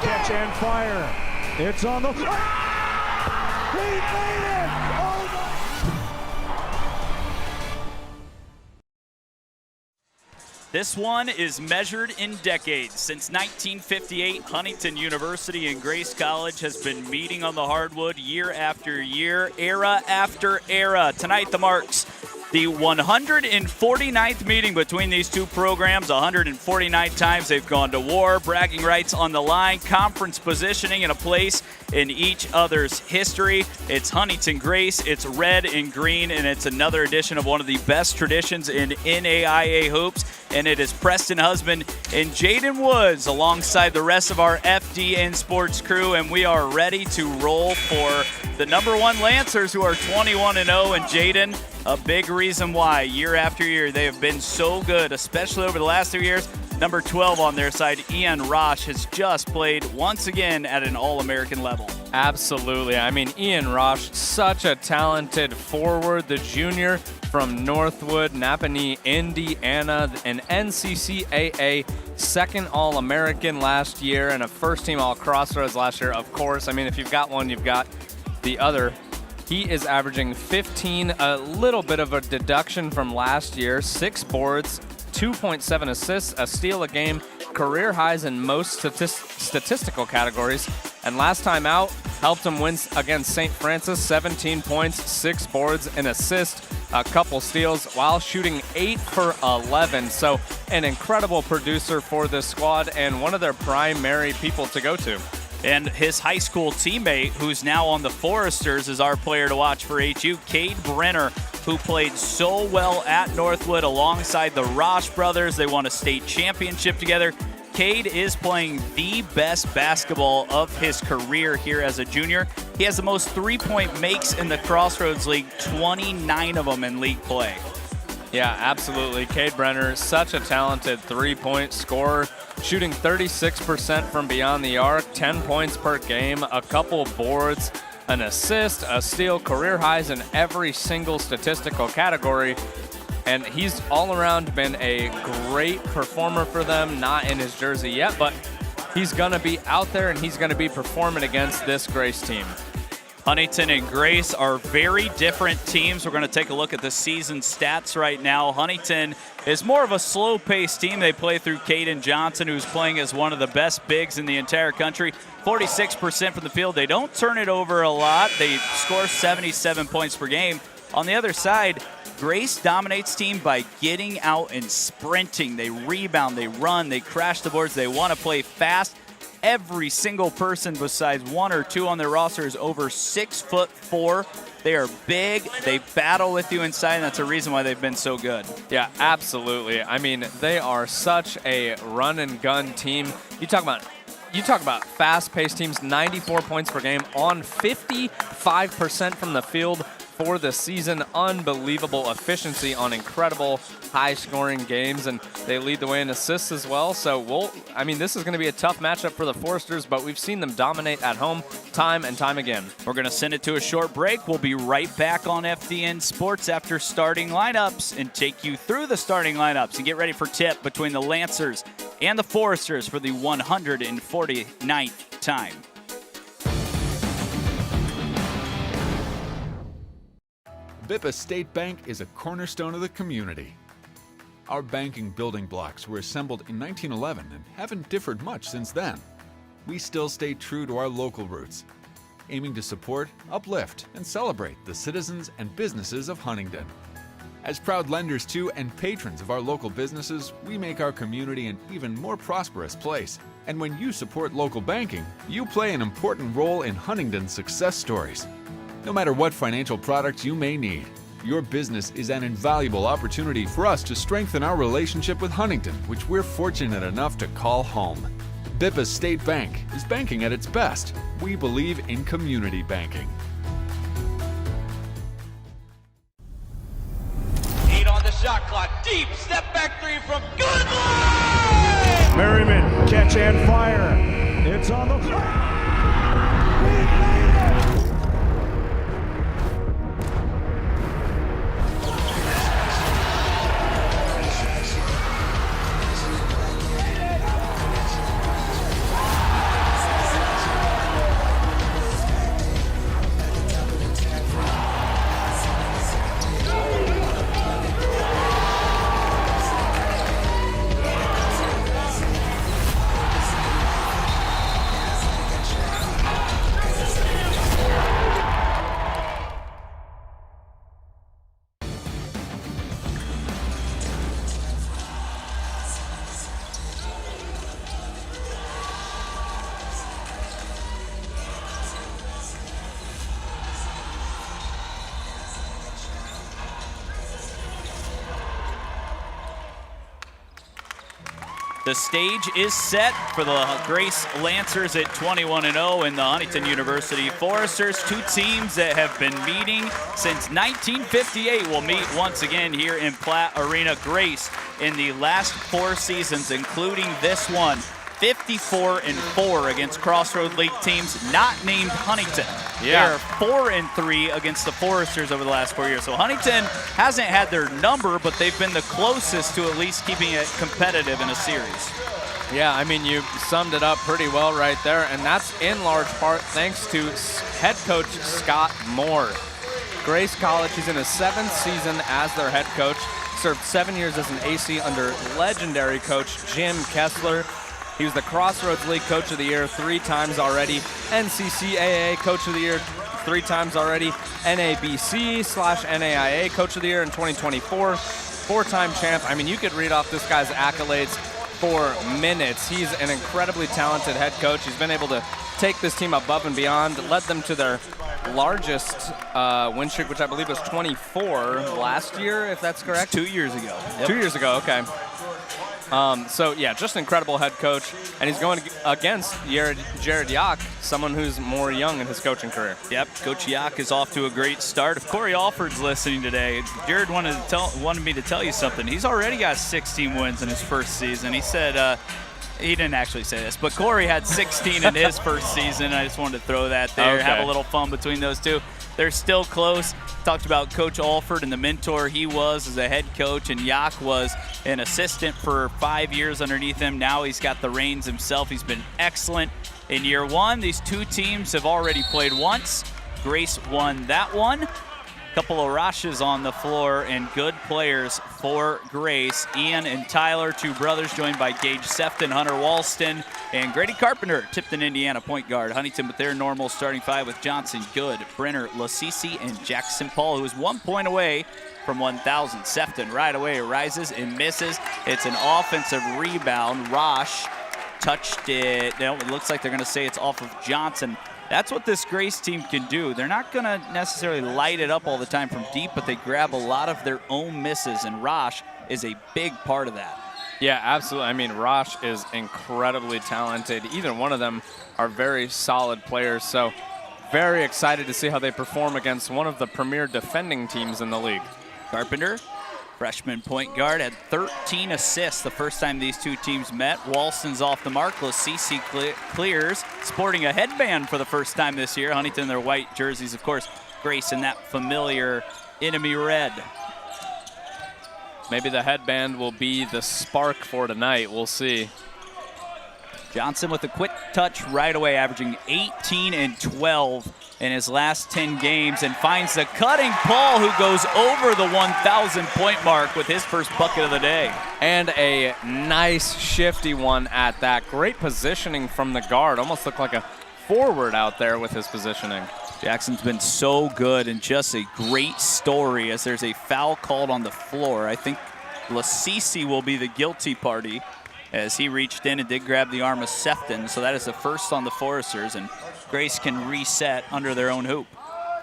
Catch and fire. It's on the... He made it! Oh my... This one is measured in decades. Since 1958, Huntington University and Grace College has been meeting on the hardwood year after year, era after era. Tonight, the marks the 149th meeting between these two programs. 149 times they've gone to war, bragging rights on the line, conference positioning in a place in each other's history. It's Huntington Grace, it's red and green, and it's another edition of one of the best traditions in NAIA hoops. And it is Preston Husband and Jaden Woods alongside the rest of our FDN Sports crew, and we are ready to roll for the number one Lancers, who are 21-0. And Jaden, a big reason why year after year they have been so good, especially over the last 3 years. Number 12 on their side, Ian Rosh, has just played once again at an All-American level. Absolutely. I mean, Ian Rosh, such a talented forward, the junior from Northwood, Napanee, Indiana, an NCCAA second All-American last year and a first-team All-Crossroads last year. Of course, I mean, if you've got one, you've got the other. He is averaging 15, a little bit of a deduction from last year, 6 boards, 2.7 assists, a steal a game, career highs in most statistical categories. And last time out, helped him win against St. Francis, 17 points, 6 boards, an assist, a couple steals, while shooting 8 for 11. So an incredible producer for this squad and one of their primary people to go to. And his high school teammate, who's now on the Foresters, is our player to watch for HU, Cade Brenner, who played so well at Northwood alongside the Rosh brothers. They won a state championship together. Cade is playing the best basketball of his career here as a junior. He has the most three-point makes in the Crossroads League, 29 of them in league play. Yeah, absolutely. Cade Brenner, such a talented three-point scorer, shooting 36% from beyond the arc, 10 points per game, a couple boards, an assist, a steal, career highs in every single statistical category. And he's all around been a great performer for them, not in his jersey yet, but he's going to be out there and he's going to be performing against this Grace team. Huntington and Grace are very different teams. We're going to take a look at the season stats right now. Huntington is more of a slow-paced team. They play through Caden Johnson, who's playing as one of the best bigs in the entire country. 46% from the field. They don't turn it over a lot. They score 77 points per game. On the other side, Grace dominates team by getting out and sprinting. They rebound, they run, they crash the boards. They want to play fast. Every single person besides one or two on their roster is over 6'4". They are big. They battle with you inside, and that's a reason why they've been so good. Yeah, absolutely. I mean, they are such a run-and-gun team. You talk about fast-paced teams, 94 points per game on 55% from the field for the season. Unbelievable efficiency on incredible high-scoring games, and they lead the way in assists as well. So this is going to be a tough matchup for the Foresters, but we've seen them dominate at home time and time again. We're going to send it to a short break. We'll be right back on FDN Sports after starting lineups and take you through the starting lineups and get ready for tip between the Lancers and the Foresters for the 149th time. Bippa State Bank is a cornerstone of the community. Our banking building blocks were assembled in 1911 and haven't differed much since then. We still stay true to our local roots, aiming to support, uplift, and celebrate the citizens and businesses of Huntington. As proud lenders to and patrons of our local businesses, we make our community an even more prosperous place. And when you support local banking, you play an important role in Huntington's success stories. No matter what financial products you may need, your business is an invaluable opportunity for us to strengthen our relationship with Huntington, which we're fortunate enough to call home. Bippa State Bank is banking at its best. We believe in community banking. 8 on the shot clock. Deep step back three from Goodline! Merriman, catch and fire. It's on the... The stage is set for the Grace Lancers at 21-0 and the Huntington University Foresters, two teams that have been meeting since 1958 will meet once again here in Platt Arena. Grace in the last 4 seasons, including this one, 54-4 against Crossroad League teams not named Huntington. Yeah. They're 4-3 against the Foresters over the last 4 years. So Huntington hasn't had their number, but they've been the closest to at least keeping it competitive in a series. Yeah, I mean, you summed it up pretty well right there, and that's in large part thanks to head coach Scott Moore. Grace College, he's in his 7th season as their head coach, served 7 years as an AC under legendary coach Jim Kessler. He was the Crossroads League Coach of the Year 3 times already, NCCAA Coach of the Year 3 times already, NABC/NAIA Coach of the Year in 2024, 4-time champ. I mean, you could read off this guy's accolades for minutes. He's an incredibly talented head coach. He's been able to take this team above and beyond, led them to their largest win streak, which I believe was 24 last year, if that's correct. 2 years ago. Yep. 2 years ago, okay. So, yeah, just an incredible head coach, and he's going against Jared Yock, someone who's more young in his coaching career. Yep, Coach Yock is off to a great start. If Corey Alford's listening today, Jared wanted me to tell you something. He's already got 16 wins in his first season. He said he didn't actually say this, but Corey had 16 in his first season. I just wanted to throw that there, okay. Have a little fun between those two. They're still close. Talked about Coach Alford and the mentor he was as a head coach, and Yock was an assistant for 5 years underneath him. Now he's got the reins himself. He's been excellent in year 1. These two teams have already played once. Grace won that one. Couple of rushes on the floor and good players for Grace. Ian and Tyler, 2 brothers, joined by Gage Sefton, Hunter Walston, and Grady Carpenter, Tipton, Indiana point guard. Huntington with their normal starting 5 with Johnson, Good, Brenner, Lasisi, and Jackson Paul, who is 1 point away from 1,000. Sefton right away rises and misses. It's an offensive rebound. Rosh touched it. No, it looks like they're going to say it's off of Johnson. That's what this Grace team can do. They're not going to necessarily light it up all the time from deep, but they grab a lot of their own misses, and Rosh is a big part of that. Yeah, absolutely. I mean, Rosh is incredibly talented. Either one of them are very solid players, so very excited to see how they perform against one of the premier defending teams in the league. Carpenter, freshman point guard, had 13 assists the first time these two teams met. Walston's off the mark. Lasisi clears, sporting a headband for the first time this year. Huntington in their white jerseys, of course. Grace in that familiar enemy red. Maybe the headband will be the spark for tonight. We'll see. Johnson with a quick touch right away, averaging 18 and 12 in his last 10 games, and finds the cutting Paul, who goes over the 1,000-point mark with his first bucket of the day. And a nice shifty one at that. Great positioning from the guard. Almost looked like a forward out there with his positioning. Jackson's been so good, and just a great story as there's a foul called on the floor. I think Lasisi will be the guilty party, as he reached in and did grab the arm of Sefton. So that is the first on the Foresters, and Grace can reset under their own hoop.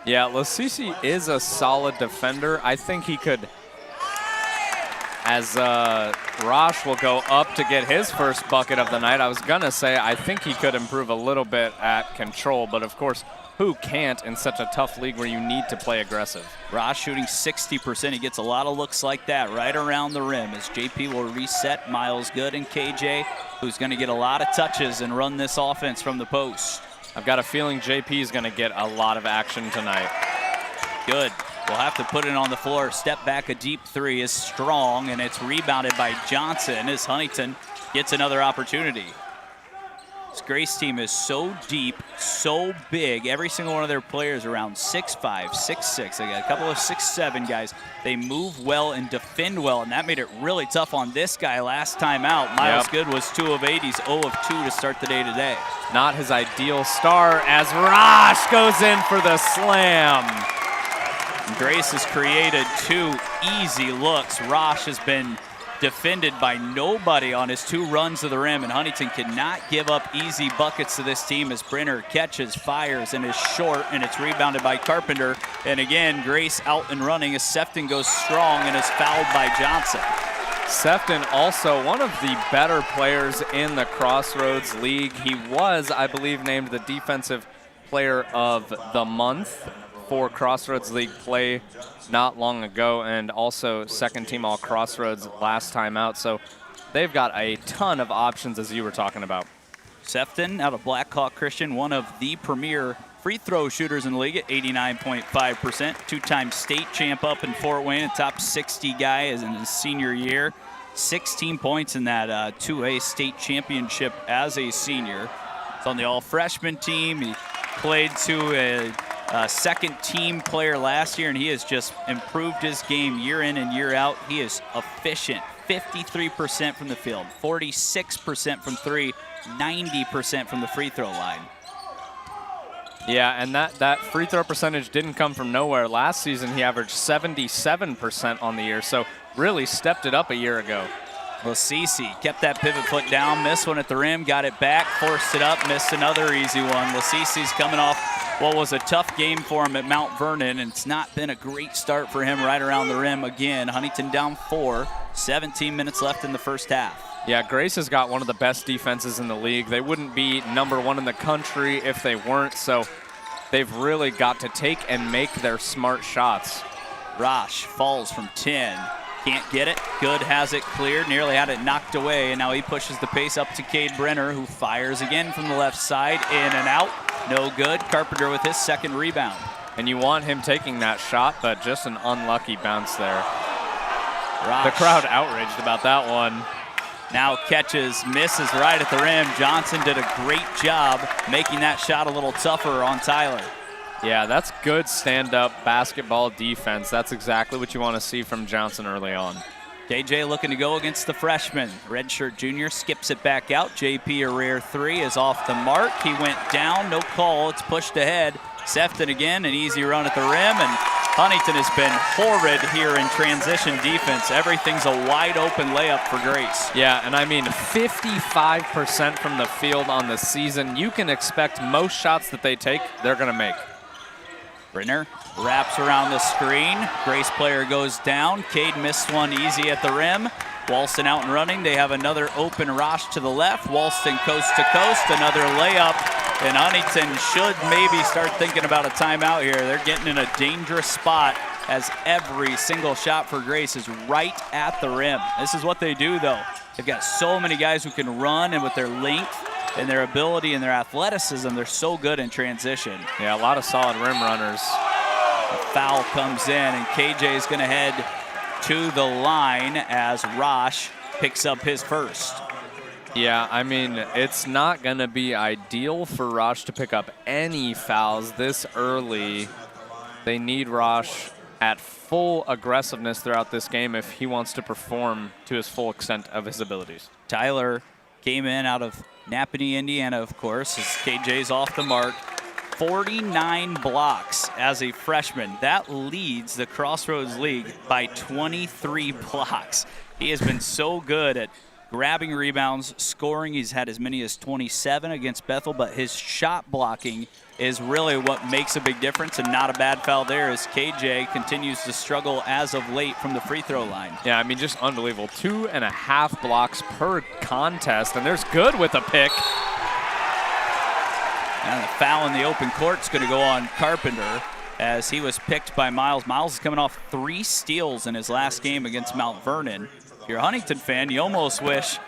Yeah, Lasisi is a solid defender. I think he could, as Rosh will go up to get his first bucket of the night, I was going to say I think he could improve a little bit at control, but of course, who can't in such a tough league where you need to play aggressive? Rosh shooting 60%. He gets a lot of looks like that right around the rim as JP will reset Miles Good and KJ, who's going to get a lot of touches and run this offense from the post. I've got a feeling JP is going to get a lot of action tonight. Good. We'll have to put it on the floor. Step back, a deep 3 is strong, and it's rebounded by Johnson as Huntington gets another opportunity. This Grace team is so deep, so big. Every single one of their players around 6'5", 6'6". They got a couple of 6'7" guys. They move well and defend well, and that made it really tough on this guy last time out. Miles Good was 2 of 8. He's 0 of 2 to start the day today. Not his ideal start as Rosh goes in for the slam. Grace has created 2 easy looks. Rosh has been defended by nobody on his 2 runs to the rim, and Huntington cannot give up easy buckets to this team as Brenner catches, fires, and is short, and it's rebounded by Carpenter. And again, Grace out and running as Sefton goes strong and is fouled by Johnson. Sefton also one of the better players in the Crossroads League. He was, I believe, named the Defensive Player of the Month for Crossroads League play not long ago, and also second team all Crossroads last time out. So they've got a ton of options, as you were talking about. Sefton out of Black Hawk Christian, one of the premier free throw shooters in the league at 89.5%. Two-time state champ up in Fort Wayne, a top 60 guy as in his senior year. 16 points in that 2A state championship as a senior. He's on the all-freshman team. He played to a second team player last year, and he has just improved his game year in and year out. He is efficient. 53% from the field, 46% from three, 90% from the free throw line. Yeah, and that free throw percentage didn't come from nowhere. Last season, he averaged 77% on the year, so really stepped it up a year ago. Lasisi kept that pivot foot down, missed one at the rim, got it back, forced it up, missed another easy one. Lasisi's coming off what was a tough game for him at Mount Vernon, and it's not been a great start for him right around the rim again. Huntington down 4, 17 minutes left in the first half. Yeah, Grace has got one of the best defenses in the league. They wouldn't be #1 in the country if they weren't, so they've really got to take and make their smart shots. Rosh falls from 10. Can't get it. Good has it cleared. Nearly had it knocked away, and now he pushes the pace up to Cade Brenner, who fires again from the left side. In and out. No good. Carpenter with his second rebound. And you want him taking that shot, but just an unlucky bounce there. Rosh. The crowd outraged about that one. Now catches, misses right at the rim. Johnson did a great job making that shot a little tougher on Tyler. Yeah, that's good stand-up basketball defense. That's exactly what you want to see from Johnson early on. KJ looking to go against the freshman. Redshirt junior skips it back out. JP, a rare three, is off the mark. He went down, no call. It's pushed ahead. Sefton again, an easy run at the rim, and Huntington has been horrid here in transition defense. Everything's a wide open layup for Grace. Yeah, and I mean 55% from the field on the season. You can expect most shots that they take, they're going to make. Brenner wraps around the screen. Grace player goes down. Cade missed one easy at the rim. Walston out and running. They have another open Rosh to the left. Walston coast to coast, another layup. And Huntington should maybe start thinking about a timeout here. They're getting in a dangerous spot as every single shot for Grace is right at the rim. This is what they do, though. They've got so many guys who can run, and with their length and their ability and their athleticism, they're so good in transition. Yeah, a lot of solid rim runners. A foul comes in, and KJ is going to head to the line as Rosh picks up his first. Yeah, I mean, it's not going to be ideal for Rosh to pick up any fouls this early. They need Rosh at full aggressiveness throughout this game if he wants to perform to his full extent of his abilities. Tyler came in out of Napanee, Indiana, of course, as KJ's off the mark. 49 blocks as a freshman. That leads the Crossroads League by 23 blocks. He has been so good at grabbing rebounds, scoring. He's had as many as 27 against Bethel, but his shot blocking is really what makes a big difference, and not a bad foul there as KJ continues to struggle as of late from the free throw line. Yeah, I mean, just unbelievable. 2.5 blocks per contest, and there's good with a pick. And the foul in the open court is going to go on Carpenter as he was picked by Miles. Miles is coming off 3 steals in his last game against Mount Vernon. If you're a Huntington fan, you almost wish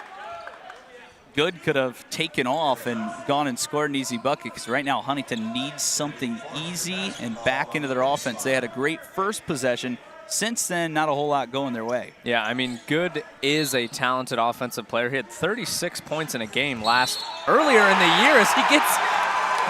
Good could have taken off and gone and scored an easy bucket, because right now Huntington needs something easy and back into their offense. They had a great first possession. Since then, not a whole lot going their way. Yeah, I mean, Good is a talented offensive player. He had 36 points in a game earlier in the year as he gets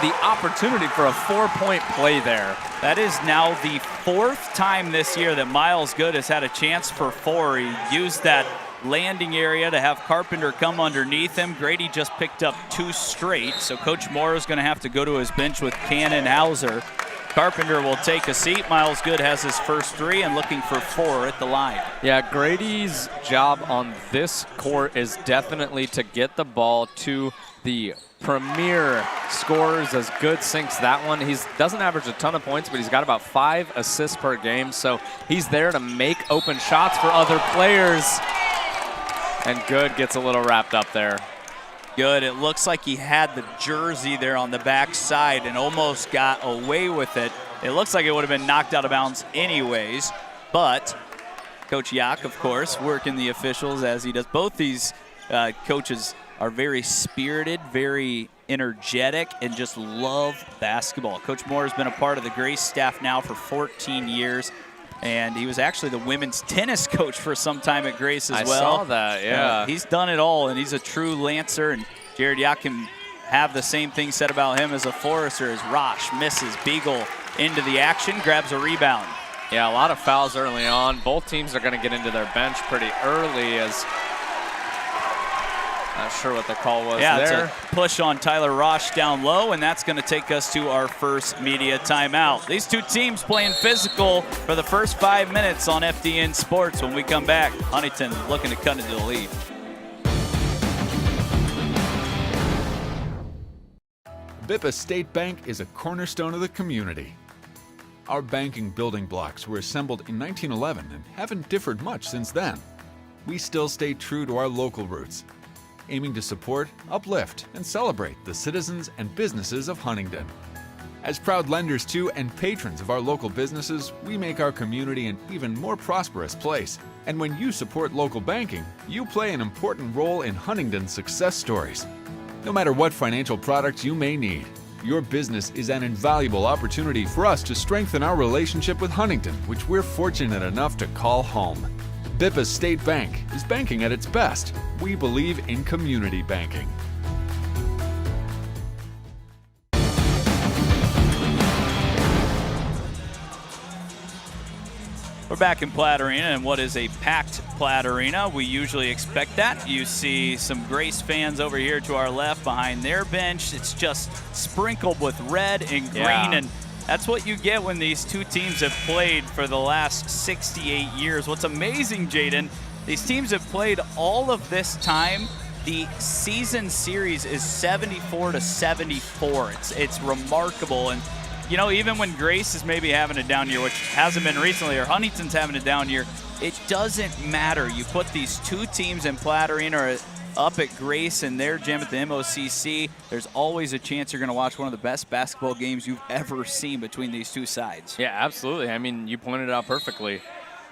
the opportunity for a 4-point play there. That is now the 4th time this year that Miles Good has had a chance for 4. He used that landing area to have Carpenter come underneath him. Grady just picked up 2 straight, so Coach Moore is going to have to go to his bench with Cannon Hauser. Carpenter will take a seat. Miles Good has his first 3 and looking for 4 at the line. Yeah, Grady's job on this court is definitely to get the ball to the premier scorers as Good sinks that one. He doesn't average a ton of points, but he's got about 5 assists per game, so he's there to make open shots for other players. And Good gets a little wrapped up there. Good. It looks like he had the jersey there on the back side and almost got away with it. It looks like it would have been knocked out of bounds anyways, but Coach Yak, of course, working the officials as he does. Both these coaches are very spirited, very energetic, and just love basketball. Coach Moore has been a part of the Grace staff now for 14 years, and he was actually the women's tennis coach for some time at Grace as well. I saw that, yeah. He's done it all, and he's a true Lancer, and Jared Yak can have the same thing said about him as a Forester as Rosh misses. Beagle into the action, grabs a rebound. Yeah, a lot of fouls early on. Both teams are going to get into their bench pretty early as not sure what the call was there. It's a push on Tyler Rosh down low, and that's going to take us to our first media timeout. These two teams playing physical for the first 5 minutes on FDN Sports. When we come back, Huntington looking to cut into the lead. Bippa State Bank is a cornerstone of the community. Our banking building blocks were assembled in 1911 and haven't differed much since then. We still stay true to our local roots, aiming to support, uplift, and celebrate the citizens and businesses of Huntington. As proud lenders to and patrons of our local businesses, we make our community an even more prosperous place. And when you support local banking, you play an important role in Huntington's success stories. No matter what financial products you may need, your business is an invaluable opportunity for us to strengthen our relationship with Huntington, which we're fortunate enough to call home. Bippa State Bank is banking at its best. We believe in community banking. We're back in Platt Arena, and what is a packed Platt Arena? We usually expect that. You see some Grace fans over here to our left behind their bench. It's just sprinkled with red and green, and that's what you get when these two teams have played for the last 68 years. What's amazing, Jaden, these teams have played all of this time. The season series is 74-74. It's remarkable, and you know, even when Grace is maybe having a down year, which hasn't been recently, or Huntington's having a down year, it doesn't matter. You put these two teams in Platt Arena or up at Grace in their gym at the MOCC, there's always a chance you're going to watch one of the best basketball games you've ever seen between these two sides. Yeah, absolutely. I mean, you pointed it out perfectly.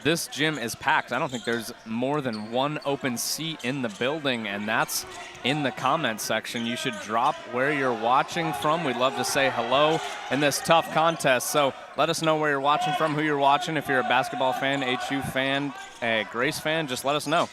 This gym is packed. I don't think there's more than one open seat in the building, and that's in the comments section. You should drop where you're watching from. We'd love to say hello in this tough contest. So let us know where you're watching from, who you're watching. If you're a basketball fan, HU fan, a Grace fan, just let us know.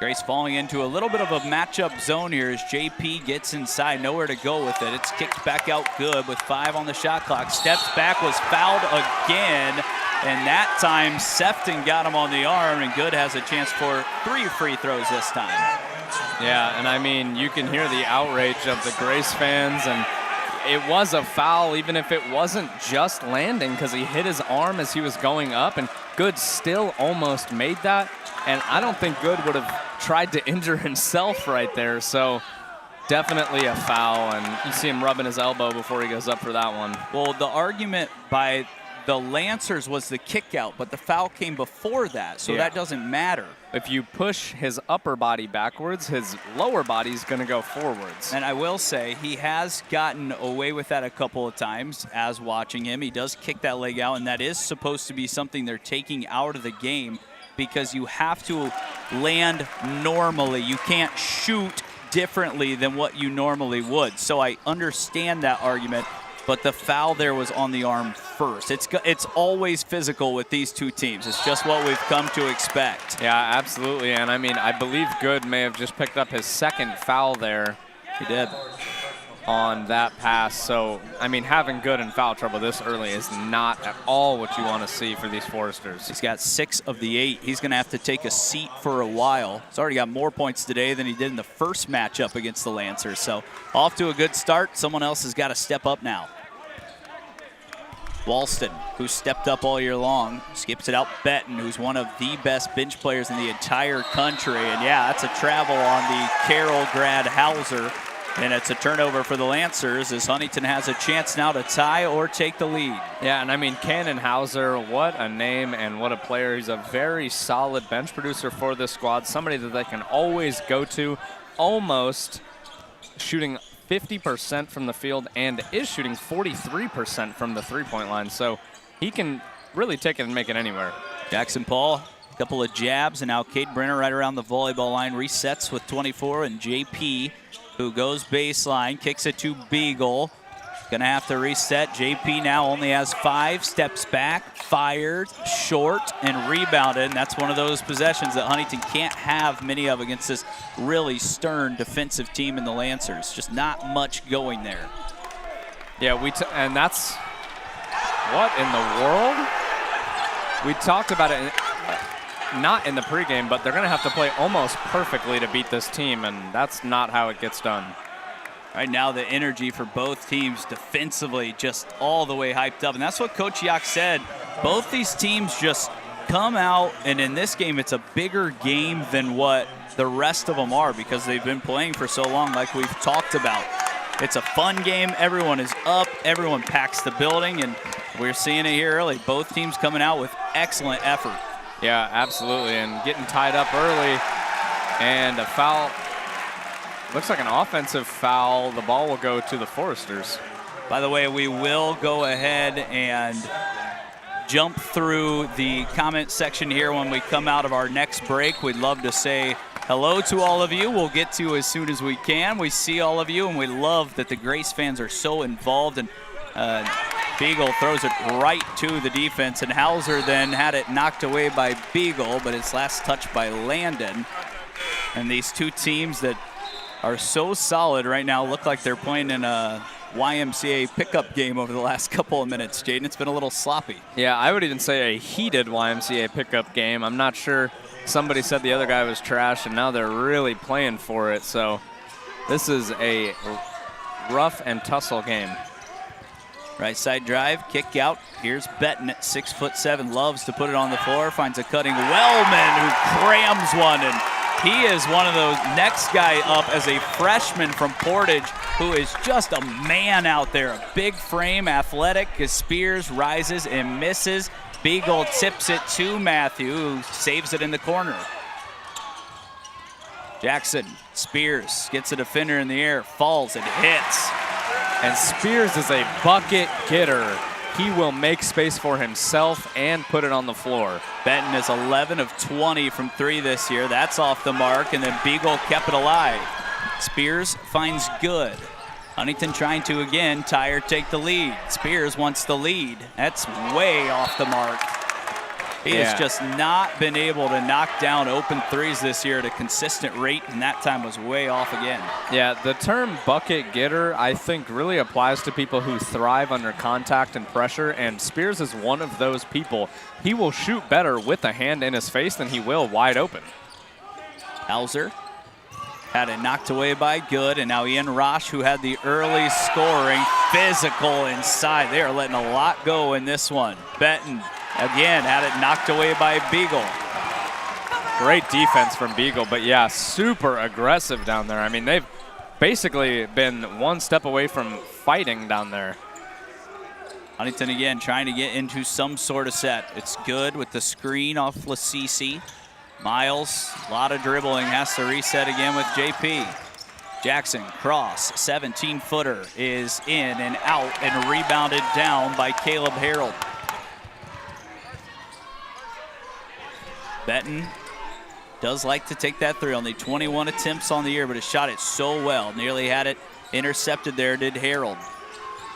Grace falling into a little bit of a matchup zone here as JP gets inside, nowhere to go with it. It's kicked back out good with 5 on the shot clock. Steps back, was fouled again, and that time Sefton got him on the arm, and Good has a chance for 3 free throws this time. Yeah, and I mean, you can hear the outrage of the Grace fans, and it was a foul even if it wasn't just landing, because he hit his arm as he was going up, and Good still almost made that. And I don't think Good would have tried to injure himself right there. So definitely a foul. And you see him rubbing his elbow before he goes up for that one. Well, the argument by the Lancers was the kick out, but the foul came before that. So that doesn't matter. If you push his upper body backwards, his lower body is going to go forwards. And I will say he has gotten away with that a couple of times as watching him. He does kick that leg out, and that is supposed to be something they're taking out of the game, because you have to land normally. You can't shoot differently than what you normally would. So I understand that argument, but the foul there was on the arm first. It's always physical with these two teams. It's just what we've come to expect. Yeah, absolutely. And I mean, I believe Good may have just picked up his second foul there. He did. On that pass. So, I mean, having Good in foul trouble this early is not at all what you want to see for these Foresters. He's got 6 of the 8. He's going to have to take a seat for a while. He's already got more points today than he did in the first matchup against the Lancers. So, off to a good start. Someone else has got to step up now. Walston, who stepped up all year long, skips it out. Benton, who's one of the best bench players in the entire country. And yeah, that's a travel on the Carroll grad Hauser. And it's a turnover for the Lancers as Huntington has a chance now to tie or take the lead. Yeah, and I mean, Cannon Hauser, what a name and what a player. He's a very solid bench producer for this squad, somebody that they can always go to, almost shooting 50% from the field and is shooting 43% from the three-point line. So he can really take it and make it anywhere. Jackson Paul, a couple of jabs, and now Cade Brenner right around the volleyball line, resets with 24, and JP, who goes baseline, kicks it to Beagle. Gonna have to reset. JP now only has 5, steps back, fired, short, and rebounded. And that's one of those possessions that Huntington can't have many of against this really stern defensive team in the Lancers. Just not much going there. Yeah, and that's what in the world? We talked about it, not in the pregame, but they're going to have to play almost perfectly to beat this team, and that's not how it gets done. Right now, the energy for both teams defensively just all the way hyped up. And that's what Coach Yak said. Both these teams just come out, and in this game, it's a bigger game than what the rest of them are because they've been playing for so long like we've talked about. It's a fun game. Everyone is up. Everyone packs the building, and we're seeing it here early. Both teams coming out with excellent effort. Yeah, absolutely, and getting tied up early, and a foul. Looks like an offensive foul. The ball will go to the Foresters. By the way, we will go ahead and jump through the comment section here when we come out of our next break. We'd love to say hello to all of you. We'll get to you as soon as we can. We see all of you, and we love that the Grace fans are so involved. And Beagle throws it right to the defense, and Hauser then had it knocked away by Beagle, but it's last touched by Landon. And these two teams that are so solid right now look like they're playing in a YMCA pickup game over the last couple of minutes, Jaden. It's been a little sloppy. Yeah, I would even say a heated YMCA pickup game. I'm not sure. Somebody said the other guy was trash, and now they're really playing for it. So this is a rough and tussle game. Right side drive, kick out. Here's Benton at 6'7", loves to put it on the floor, finds a cutting Wellman who crams one, and he is one of those next guy up as a freshman from Portage who is just a man out there. A big frame, athletic, as Spears rises and misses. Beagle tips it to Matthew, who saves it in the corner. Jackson, Spears gets a defender in the air, falls and hits. And Spears is a bucket getter. He will make space for himself and put it on the floor. Benton is 11 of 20 from 3 this year. That's off the mark, and then Beagle kept it alive. Spears finds Good. Huntington trying to, again, tie or take the lead. Spears wants the lead. That's way off the mark. He has just not been able to knock down open threes this year at a consistent rate, and that time was way off again. Yeah, the term bucket getter, I think, really applies to people who thrive under contact and pressure, and Spears is one of those people. He will shoot better with a hand in his face than he will wide open. Hauser had it knocked away by Good, and now Ian Roche, who had the early scoring, physical inside. They are letting a lot go in this one. Benton, again, had it knocked away by Beagle. Great defense from Beagle, but yeah, super aggressive down there. I mean, they've basically been one step away from fighting down there. Huntington again trying to get into some sort of set. It's Good with the screen off Lasisi. Miles, a lot of dribbling, has to reset again with JP. Jackson, cross, 17-footer is in and out and rebounded down by Caleb Harold. Benton does like to take that three. Only 21 attempts on the year, but has shot it so well. Nearly had it intercepted there, did Harold.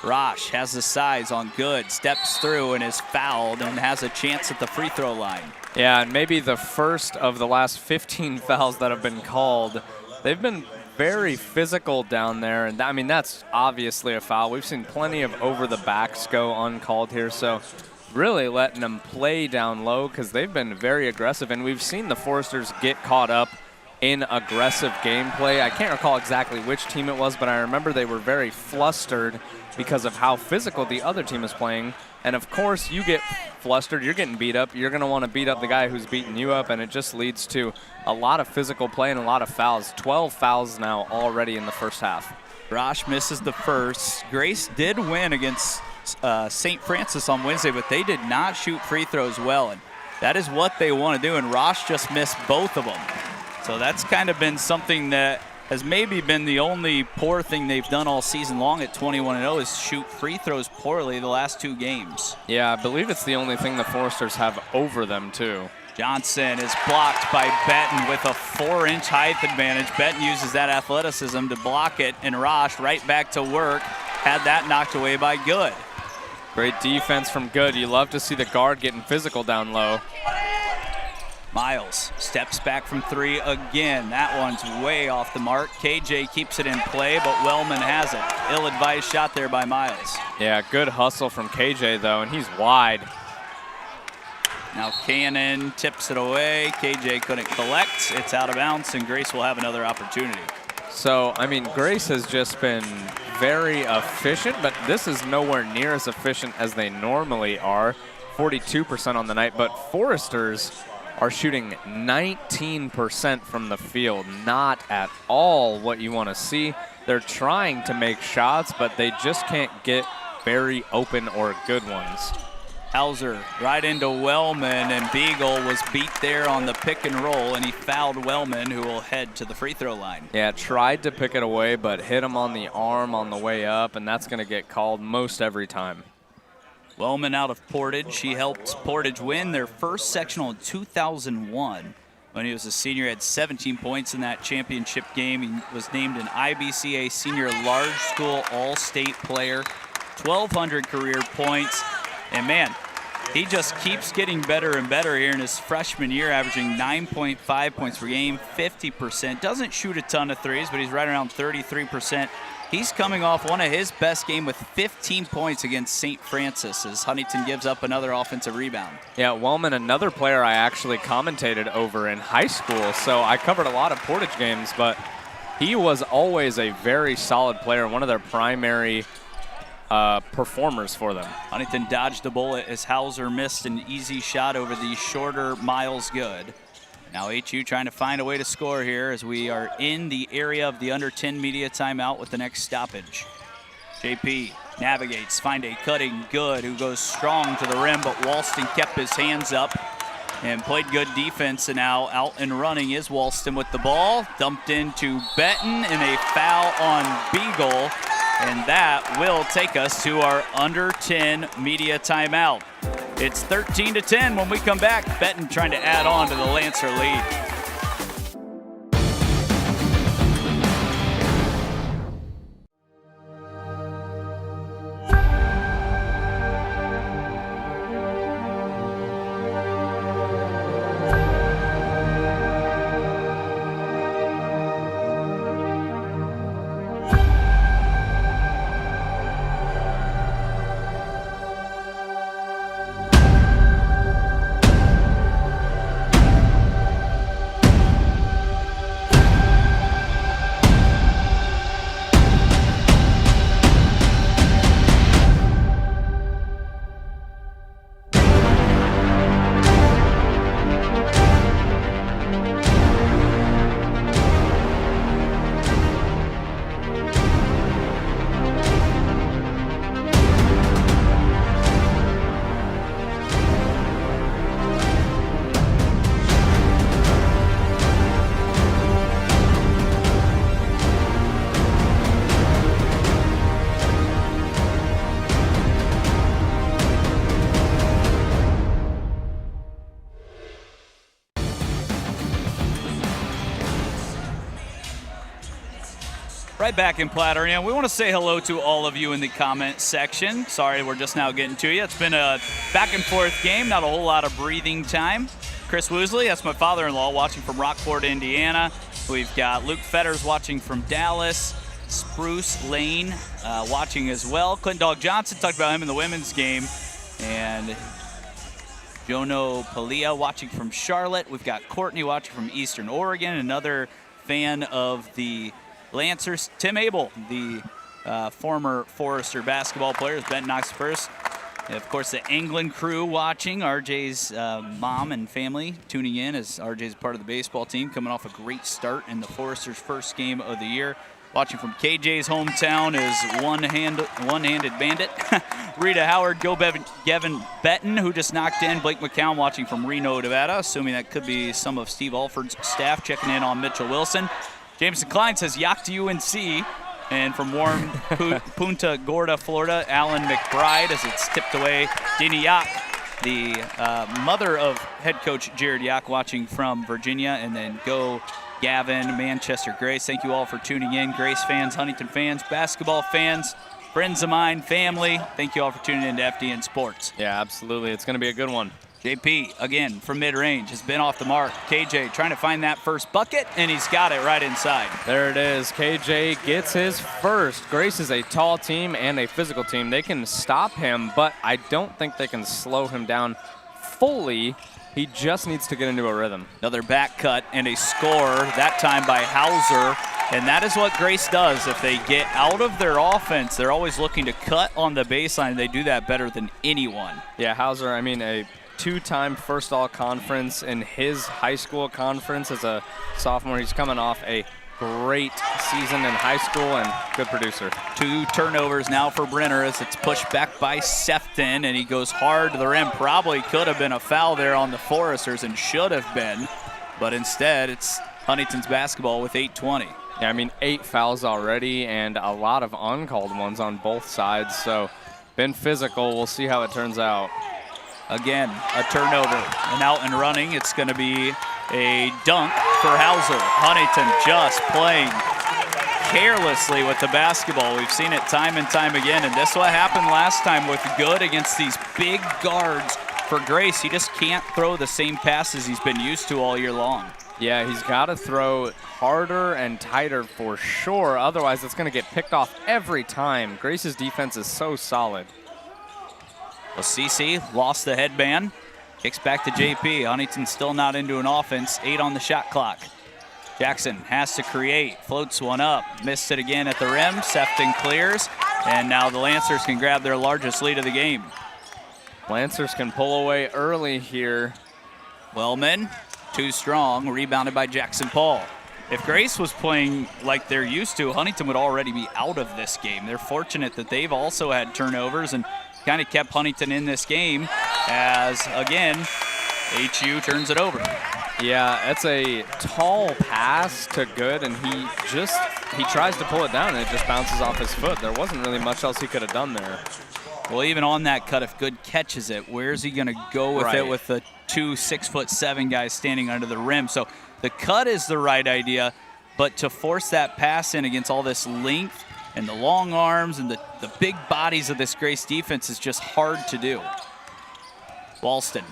Roche has the size on Good, steps through and is fouled and has a chance at the free throw line. Yeah, and maybe the first of the last 15 fouls that have been called. They've been very physical down there, and I mean, that's obviously a foul. We've seen plenty of over-the-backs go uncalled here, so really letting them play down low because they've been very aggressive, and we've seen the Foresters get caught up in aggressive gameplay. I can't recall exactly which team it was, but I remember they were very flustered because of how physical the other team is playing. And of course, you get flustered, you're getting beat up, you're going to want to beat up the guy who's beating you up, and it just leads to a lot of physical play and a lot of fouls. 12 fouls now already in the first half. Rosh misses the first. Grace did win against St. Francis on Wednesday, but they did not shoot free throws well, and that is what they want to do, and Rosh just missed both of them. So that's kind of been something that has maybe been the only poor thing they've done all season long at 21-0 is shoot free throws poorly the last 2 games. Yeah, I believe it's the only thing the Foresters have over them, too. Johnson is blocked by Benton with a 4-inch height advantage. Benton uses that athleticism to block it, and Rosh right back to work. Had that knocked away by Good. Great defense from Good. You love to see the guard getting physical down low. Miles steps back from 3 again. That one's way off the mark. KJ keeps it in play, but Wellman has it. Ill-advised shot there by Miles. Yeah, good hustle from KJ, though, and he's wide. Now Cannon tips it away. KJ couldn't collect. It's out of bounds, and Grace will have another opportunity. So, I mean, Grace has just been very efficient, but this is nowhere near as efficient as they normally are. 42% on the night, but Foresters are shooting 19% from the field. Not at all what you want to see. They're trying to make shots, but they just can't get very open or good ones. Hauser right into Wellman, and Beagle was beat there on the pick and roll, and he fouled Wellman, who will head to the free throw line. Yeah, tried to pick it away, but hit him on the arm on the way up, and that's going to get called most every time. Wellman out of Portage. He helped Portage win their first sectional in 2001. When he was a senior, he had 17 points in that championship game. He was named an IBCA Senior Large School All-State player, 1,200 career points. And man, he just keeps getting better and better here in his freshman year, averaging 9.5 points per game, 50%. Doesn't shoot a ton of threes, but he's right around 33%. He's coming off one of his best games with 15 points against St. Francis as Huntington gives up another offensive rebound. Yeah, Wellman, another player I actually commentated over in high school, so I covered a lot of Portage games, but he was always a very solid player, one of their primary performers for them. Huntington dodged the bullet as Hauser missed an easy shot over the shorter Miles Good. Now HU trying to find a way to score here as we are in the area of the under 10 media timeout with the next stoppage. JP navigates, find a cutting Good who goes strong to the rim, but Walston kept his hands up and played good defense, and now out and running is Walston with the ball. Dumped into Benton and a foul on Beagle, and that will take us to our under 10 media timeout. It's 13-10 when we come back. Benton trying to add on to the Lancer lead. Right back in Platte Arena. We want to say hello to all of you in the comment section. Sorry, we're just now getting to you. It's been a back and forth game, not a whole lot of breathing time. Chris Woosley, that's my father-in-law, watching from Rockport, Indiana. We've got Luke Fetters watching from Dallas. Spruce Lane watching as well. Clint Dog Johnson, talked about him in the women's game. And Jono Palia watching from Charlotte. We've got Courtney watching from Eastern Oregon, another fan of the Lancers. Tim Abel, the former Forester basketball player, has been Knox first. And of course, the England crew watching. RJ's mom and family tuning in as RJ's part of the baseball team, coming off a great start in the Foresters' first game of the year. Watching from KJ's hometown is one-handed bandit. Rita Howard, Gavin Benton, who just knocked in. Blake McCown watching from Reno, Nevada, assuming that could be some of Steve Alford's staff checking in on Mitchell Wilson. Jameson Klein says Yak to UNC. And from warm Punta Gorda, Florida, Alan McBride as it's tipped away. Dina Yak, the mother of head coach Jared Yak, watching from Virginia. And then go Gavin, Manchester Grace. Thank you all for tuning in. Grace fans, Huntington fans, basketball fans, friends of mine, family. Thank you all for tuning in to FDN Sports. Yeah, absolutely. It's going to be a good one. JP, again, from mid-range, has been off the mark. KJ trying to find that first bucket, and he's got it right inside. There it is. KJ gets his first. Grace is a tall team and a physical team. They can stop him, but I don't think they can slow him down fully. He just needs to get into a rhythm. Another back cut and a score, that time by Hauser. And that is what Grace does. If they get out of their offense, they're always looking to cut on the baseline. They do that better than anyone. Yeah, Hauser, I mean, a two-time first all-conference in his high school conference as a sophomore. He's coming off a great season in high school and good producer. 2 turnovers now for Brenner as it's pushed back by Sefton, and he goes hard to the rim. Probably could have been a foul there on the Foresters and should have been, but instead it's Huntington's basketball with 8:20. Yeah, I mean, 8 fouls already and a lot of uncalled ones on both sides, so been physical. We'll see how it turns out. Again, a turnover, and out and running. It's going to be a dunk for Hauser. Huntington just playing carelessly with the basketball. We've seen it time and time again, and this is what happened last time with Good against these big guards for Grace. He just can't throw the same passes he's been used to all year long. Yeah, he's got to throw harder and tighter for sure. Otherwise, it's going to get picked off every time. Grace's defense is so solid. Well, CC lost the headband. Kicks back to JP. Huntington still not into an offense. 8 on the shot clock. Jackson has to create. Floats one up. Missed it again at the rim. Sefton clears. And now the Lancers can grab their largest lead of the game. Lancers can pull away early here. Wellman, too strong. Rebounded by Jackson Paul. If Grace was playing like they're used to, Huntington would already be out of this game. They're fortunate that they've also had turnovers and kind of kept Huntington in this game as, again, HU turns it over. Yeah, it's a tall pass to Good, and he tries to pull it down, and it just bounces off his foot. There wasn't really much else he could have done there. Well, even on that cut, if Good catches it, where's he going to go with it with the 2 6'7" guys standing under the rim? So the cut is the right idea, but to force that pass in against all this length and the long arms and the big bodies of this Grace defense is just hard to do. Walston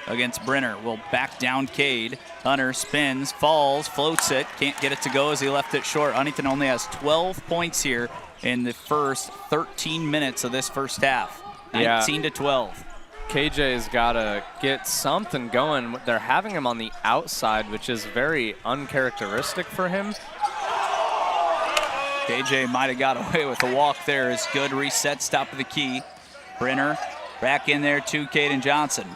against Brenner will back down Cade. Hunter spins, falls, floats it, can't get it to go as he left it short. Huntington only has 12 points here in the first 13 minutes of this first half. 19 to 12. KJ's got to get something going. They're having him on the outside, which is very uncharacteristic for him. KJ might have got away with a walk there. Is Good reset, top of the key. Brenner back in there to Caden Johnson.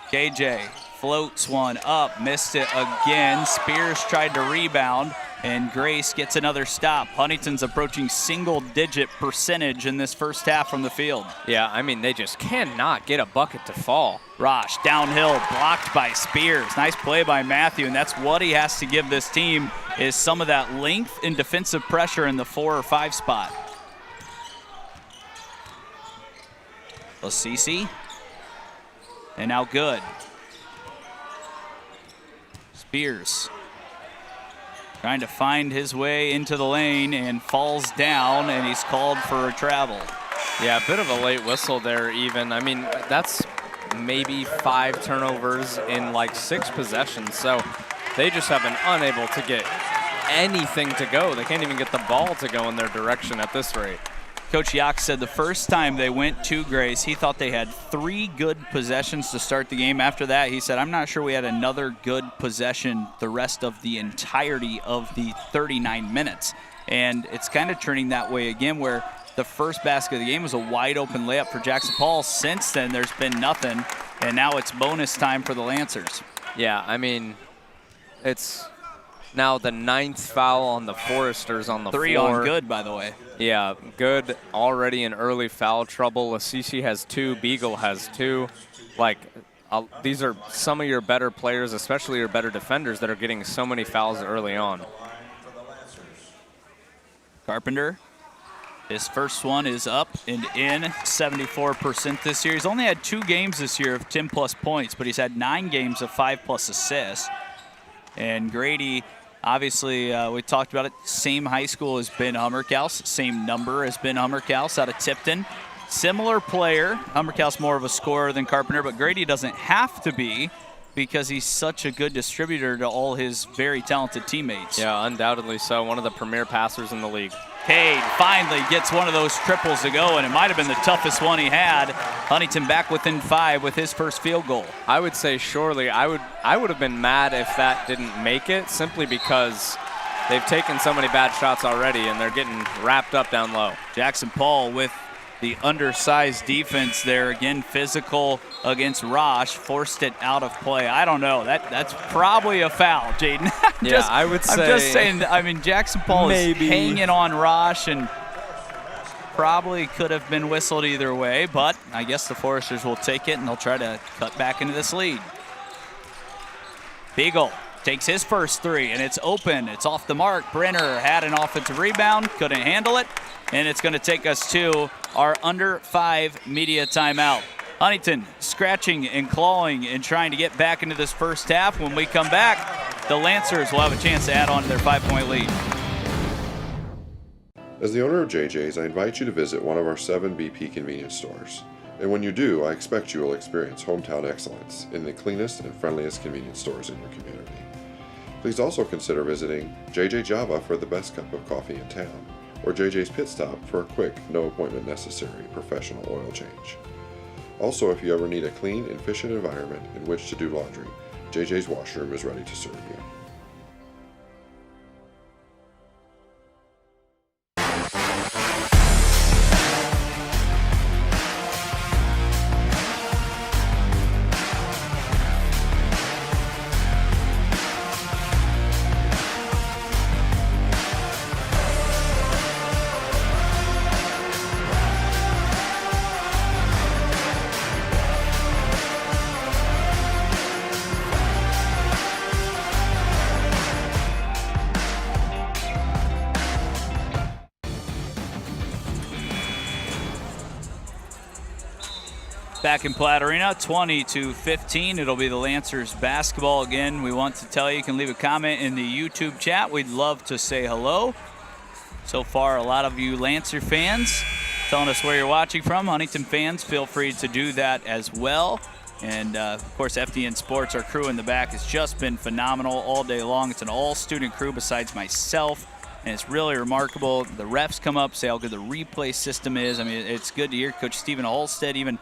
KJ floats one up, missed it again. Spears tried to rebound, and Grace gets another stop. Huntington's approaching single-digit percentage in this first half from the field. Yeah, I mean, they just cannot get a bucket to fall. Rosh downhill, blocked by Spears. Nice play by Matthew, and that's what he has to give this team, is some of that length and defensive pressure in the 4 or 5 spot. Osisi. And now Good. Spears trying to find his way into the lane and falls down, and he's called for a travel. Yeah, a bit of a late whistle there even. I mean, that's maybe 5 turnovers in like 6 possessions, so they just have been unable to get anything to go. They can't even get the ball to go in their direction at this rate. Coach Yak said the first time they went to Grace, he thought they had 3 good possessions to start the game. After that, he said, I'm not sure we had another good possession the rest of the entirety of the 39 minutes. And it's kind of turning that way again, where the first basket of the game was a wide open layup for Jackson Paul. Since then, there's been nothing, and now it's bonus time for the Lancers. Yeah, I mean, it's now the 9th foul on the Foresters on the 3 floor. on Good, by the way. Yeah, Good already in early foul trouble. Assisi has 2, Beagle has 2. Like, these are some of your better players, especially your better defenders, that are getting so many fouls early on. Carpenter, his first one is up and in, 74% this year. He's only had 2 games this year of 10-plus points, but he's had 9 games of 5-plus assists. And Grady, obviously, we talked about it, same high school as Ben Hummerkaus, same number as Ben Hummerkaus out of Tipton. Similar player. Hummerkaus more of a scorer than Carpenter, but Grady doesn't have to be because he's such a good distributor to all his very talented teammates. Yeah, undoubtedly so. One of the premier passers in the league. Cade finally gets one of those triples to go, and it might have been the toughest one he had. Huntington back within 5 with his first field goal. I would say surely. I would have been mad if that didn't make it, simply because they've taken so many bad shots already and they're getting wrapped up down low. Jackson Paul with the undersized defense there. Again, physical against Rosh, forced it out of play. I don't know. That's probably a foul, Jaden. Yeah, I would say. I'm just saying, I mean, Jackson Paul is hanging on Rosh and probably could have been whistled either way, but I guess the Foresters will take it and they'll try to cut back into this lead. Beagle takes his first 3, and it's open. It's off the mark. Brenner had an offensive rebound, couldn't handle it, and it's going to take us to our under 5 media timeout. Huntington scratching and clawing and trying to get back into this first half. When we come back, the Lancers will have a chance to add on to their 5-point lead. As the owner of JJ's, I invite you to visit one of our 7 BP convenience stores. And when you do, I expect you will experience hometown excellence in the cleanest and friendliest convenience stores in your community. Please also consider visiting JJ Java for the best cup of coffee in town, or JJ's Pit Stop for a quick, no appointment necessary professional oil change. Also, if you ever need a clean and efficient environment in which to do laundry, JJ's Washroom is ready to serve you. Back in Platte Arena, 20-15. It'll be the Lancers basketball again. We want to tell you can leave a comment in the YouTube chat. We'd love to say hello. So far, a lot of you Lancer fans telling us where you're watching from. Huntington fans, feel free to do that as well. And, of course, FDN Sports, our crew in the back, has just been phenomenal all day long. It's an all-student crew besides myself, and it's really remarkable. The refs come up, say how good the replay system is. I mean, it's good to hear Coach Stephen Holstead even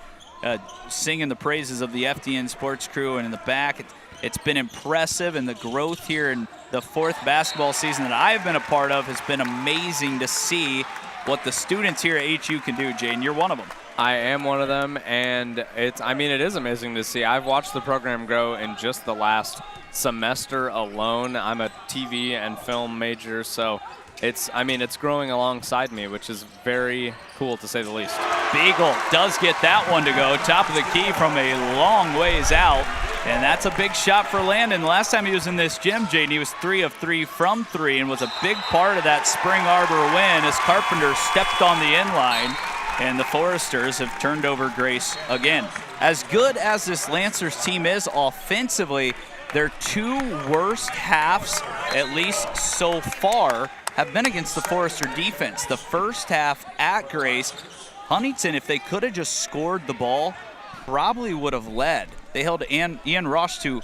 singing the praises of the FDN Sports crew, and in the back, it's been impressive, and the growth here in the 4th basketball season that I've been a part of has been amazing to see what the students here at HU can do. Jaden, you're one of them. I am one of them, and it is amazing to see. I've watched the program grow in just the last semester alone. I'm a TV and film major, so it's growing alongside me, which is very cool to say the least. Beagle does get that one to go. Top of the key from a long ways out. And that's a big shot for Landon. Last time he was in this gym, Jaden, he was 3 of 3 from 3 and was a big part of that Spring Arbor win as Carpenter stepped on the inline. And the Foresters have turned over Grace again. As good as this Lancers team is offensively, their 2 worst halves, at least so far, have been against the Forester defense. The first half at Grace, Huntington, if they could have just scored the ball, probably would have led. They held Ian Rosh to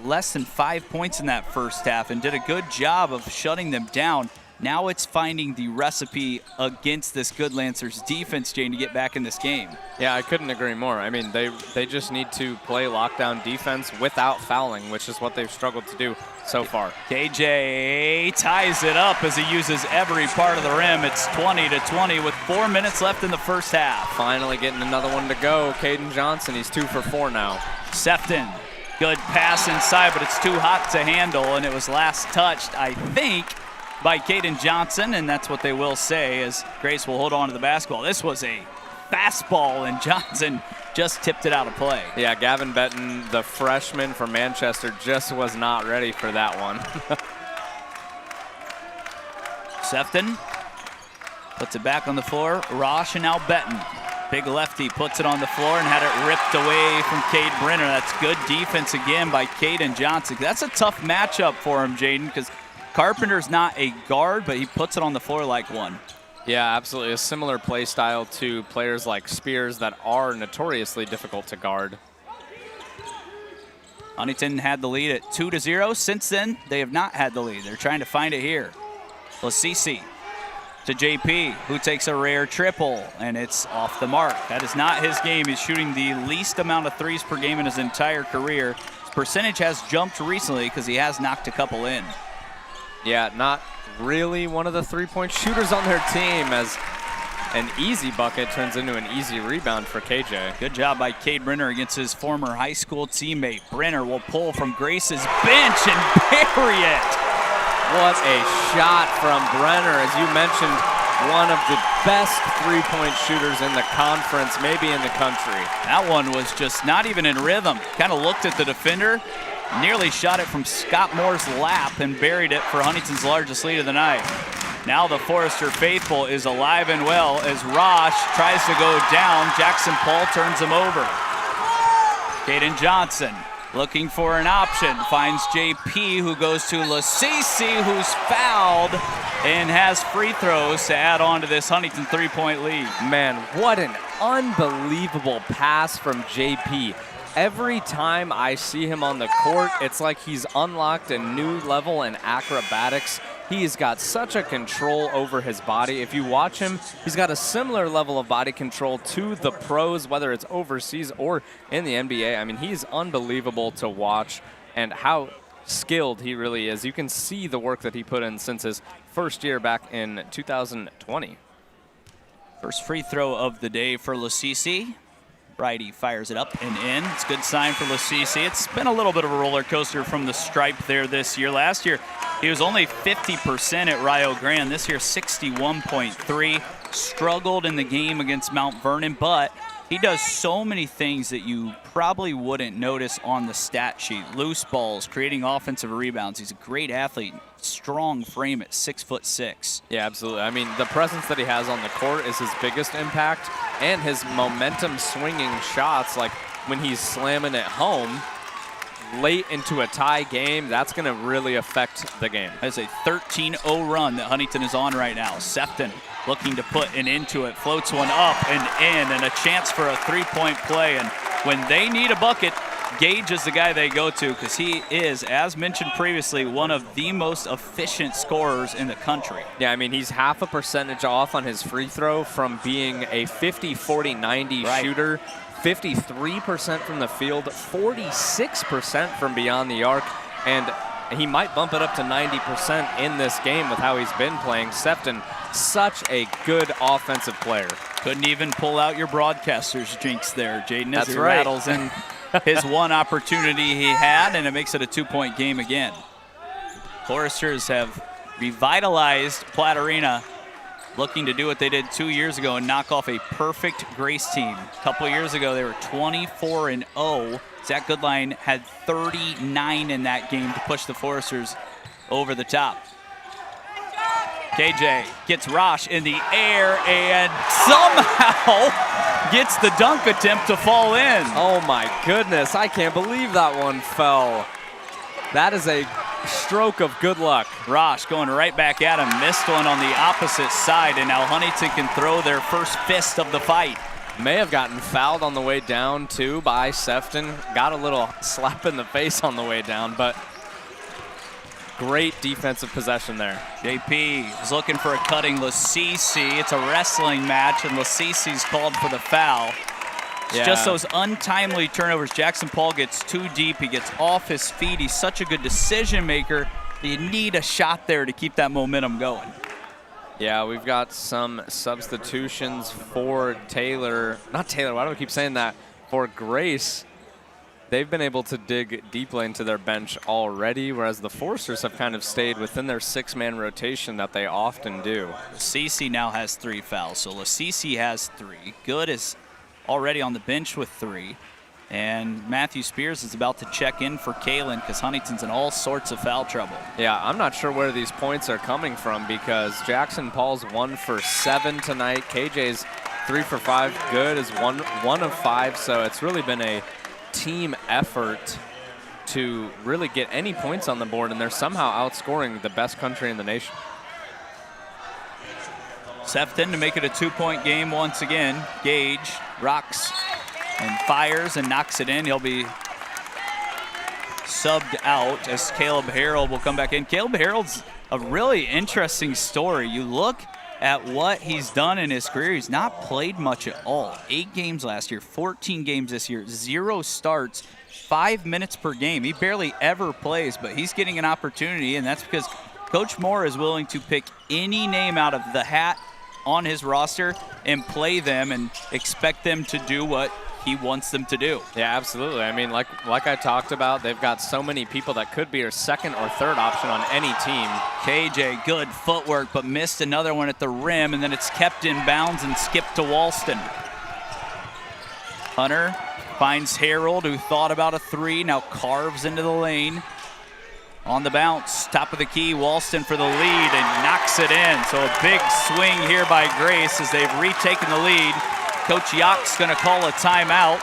less than 5 points in that first half and did a good job of shutting them down. Now it's finding the recipe against this good Lancers defense, Jane, to get back in this game. Yeah, I couldn't agree more. I mean, they just need to play lockdown defense without fouling, which is what they've struggled to do so far. KJ ties it up as he uses every part of the rim. It's 20-20 with 4 minutes left in the first half. Finally getting another one to go. Caden Johnson, he's 2 for 4 now. Sefton Good pass inside, but it's too hot to handle, and it was last touched, I think, by Caden Johnson, and that's what they will say as Grace will hold on to the basketball. This was a fastball, and Johnson just tipped it out of play. Yeah, Gavin Benton, the freshman from Manchester, just was not ready for that one. Sefton puts it back on the floor. Rosh and now Benton. Big lefty puts it on the floor and had it ripped away from Cade Brenner. That's good defense again by Caden Johnson. That's a tough matchup for him, Jaden, because Carpenter's not a guard, but he puts it on the floor like one. Yeah, absolutely. A similar play style to players like Spears that are notoriously difficult to guard. Huntington had the lead at 2-0. Since then, they have not had the lead. They're trying to find it here. Lasisi to JP, who takes a rare triple, and it's off the mark. That is not his game. He's shooting the least amount of threes per game in his entire career. His percentage has jumped recently because he has knocked a couple in. Yeah, not really one of the three-point shooters on their team, as an easy bucket turns into an easy rebound for KJ. Good job by Cade Brenner against his former high school teammate. Brenner will pull from Grace's bench and bury it. What a shot from Brenner. As you mentioned, one of the best three-point shooters in the conference, maybe in the country. That one was just not even in rhythm. Kind of looked at the defender, nearly shot it from Scott Moore's lap and buried it for Huntington's largest lead of the night. Now the Forester faithful is alive and well as Rosh tries to go down. Jackson Paul turns him over. Caden Johnson looking for an option, finds JP, who goes to Lasisi, who's fouled and has free throws to add on to this Huntington three-point lead. Man, what an unbelievable pass from JP. Every time I see him on the court, it's like he's unlocked a new level in acrobatics. He's got such a control over his body. If you watch him, he's got a similar level of body control to the pros, whether it's overseas or in the NBA. I mean, he's unbelievable to watch, and how skilled he really is. You can see the work that he put in since his first year back in 2020. First free throw of the day for Lasisi. Righty fires it up and in. It's a good sign for Lasisi. It's been a little bit of a roller coaster from the stripe there this year. Last year, he was only 50% at Rio Grande. This year, 61.3. Struggled in the game against Mount Vernon, but he does so many things that you probably wouldn't notice on the stat sheet. Loose balls, creating offensive rebounds. He's a great athlete. Strong frame at 6'6". Yeah, absolutely. I mean, the presence that he has on the court is his biggest impact, and his momentum swinging shots, like when he's slamming it home late into a tie game, that's going to really affect the game. That's a 13-0 run that Huntington is on right now. Sefton looking to put an end to it, floats one up and in, and a chance for a three-point play. And when they need a bucket, Gage is the guy they go to because he is, as mentioned previously, one of the most efficient scorers in the country. Yeah, I mean, he's half a percentage off on his free throw from being a 50, 40, 90 shooter. 53% from the field, 46% from beyond the arc, and he might bump it up to 90% in this game with how he's been playing. Sefton, such a good offensive player. Couldn't even pull out your broadcaster's jinx there, Jaden, as he right. rattles in his one opportunity he had, and it makes it a two-point game again. Foresters have revitalized Platte Arena, looking to do what they did 2 years ago and knock off a perfect Grace team. A couple of years ago, they were 24-0. Zach Goodline had 39 in that game to push the Foresters over the top. KJ gets Rosh in the air and somehow gets the dunk attempt to fall in. Oh my goodness, I can't believe that one fell. That is a stroke of good luck. Rosh going right back at him, missed one on the opposite side, and now Huntington can throw their first fist of the fight. May have gotten fouled on the way down too by Sefton. Got a little slap in the face on the way down, but great defensive possession there. JP is looking for a cutting Lasisi. It's a wrestling match, and Lasisi's called for the foul. It's just those untimely turnovers. Jackson Paul gets too deep. He gets off his feet. He's such a good decision maker. You need a shot there to keep that momentum going. Yeah, we've got some substitutions for Taylor. Not Taylor, why do I keep saying that? For Grace. they've been able to dig deeply into their bench already, whereas the Foresters have kind of stayed within their 6-man rotation that they often do. CC now has 3 fouls, so LaCC has 3. Good is already on the bench with 3. And Matthew Spears is about to check in for Kalen because Huntington's in all sorts of foul trouble. Yeah, I'm not sure where these points are coming from because Jackson Paul's 1 for 7 tonight. KJ's 3 for 5. Good is one of 5. So it's really been a team effort to really get any points on the board, and they're somehow outscoring the best country in the nation. Sefton to make it a 2-point game once again. Gage rocks and fires and knocks it in. He'll be subbed out as Caleb Harold will come back in. Caleb Harold's a really interesting story. You look at what he's done in his career. He's not played much at all. 8 games last year, 14 games this year, 0 starts, 5 minutes per game. He barely ever plays, but he's getting an opportunity, and that's because Coach Moore is willing to pick any name out of the hat on his roster and play them and expect them to do what he wants them to do. Yeah, absolutely. I mean, like I talked about, they've got so many people that could be a 2nd or 3rd option on any team. KJ, good footwork, but missed another one at the rim, and then it's kept in bounds and skipped to Walston. Hunter finds Harold, who thought about a 3, now carves into the lane. On the bounce, top of the key, Walston for the lead and knocks it in. So a big swing here by Grace as they've retaken the lead. Coach Yock's going to call a timeout,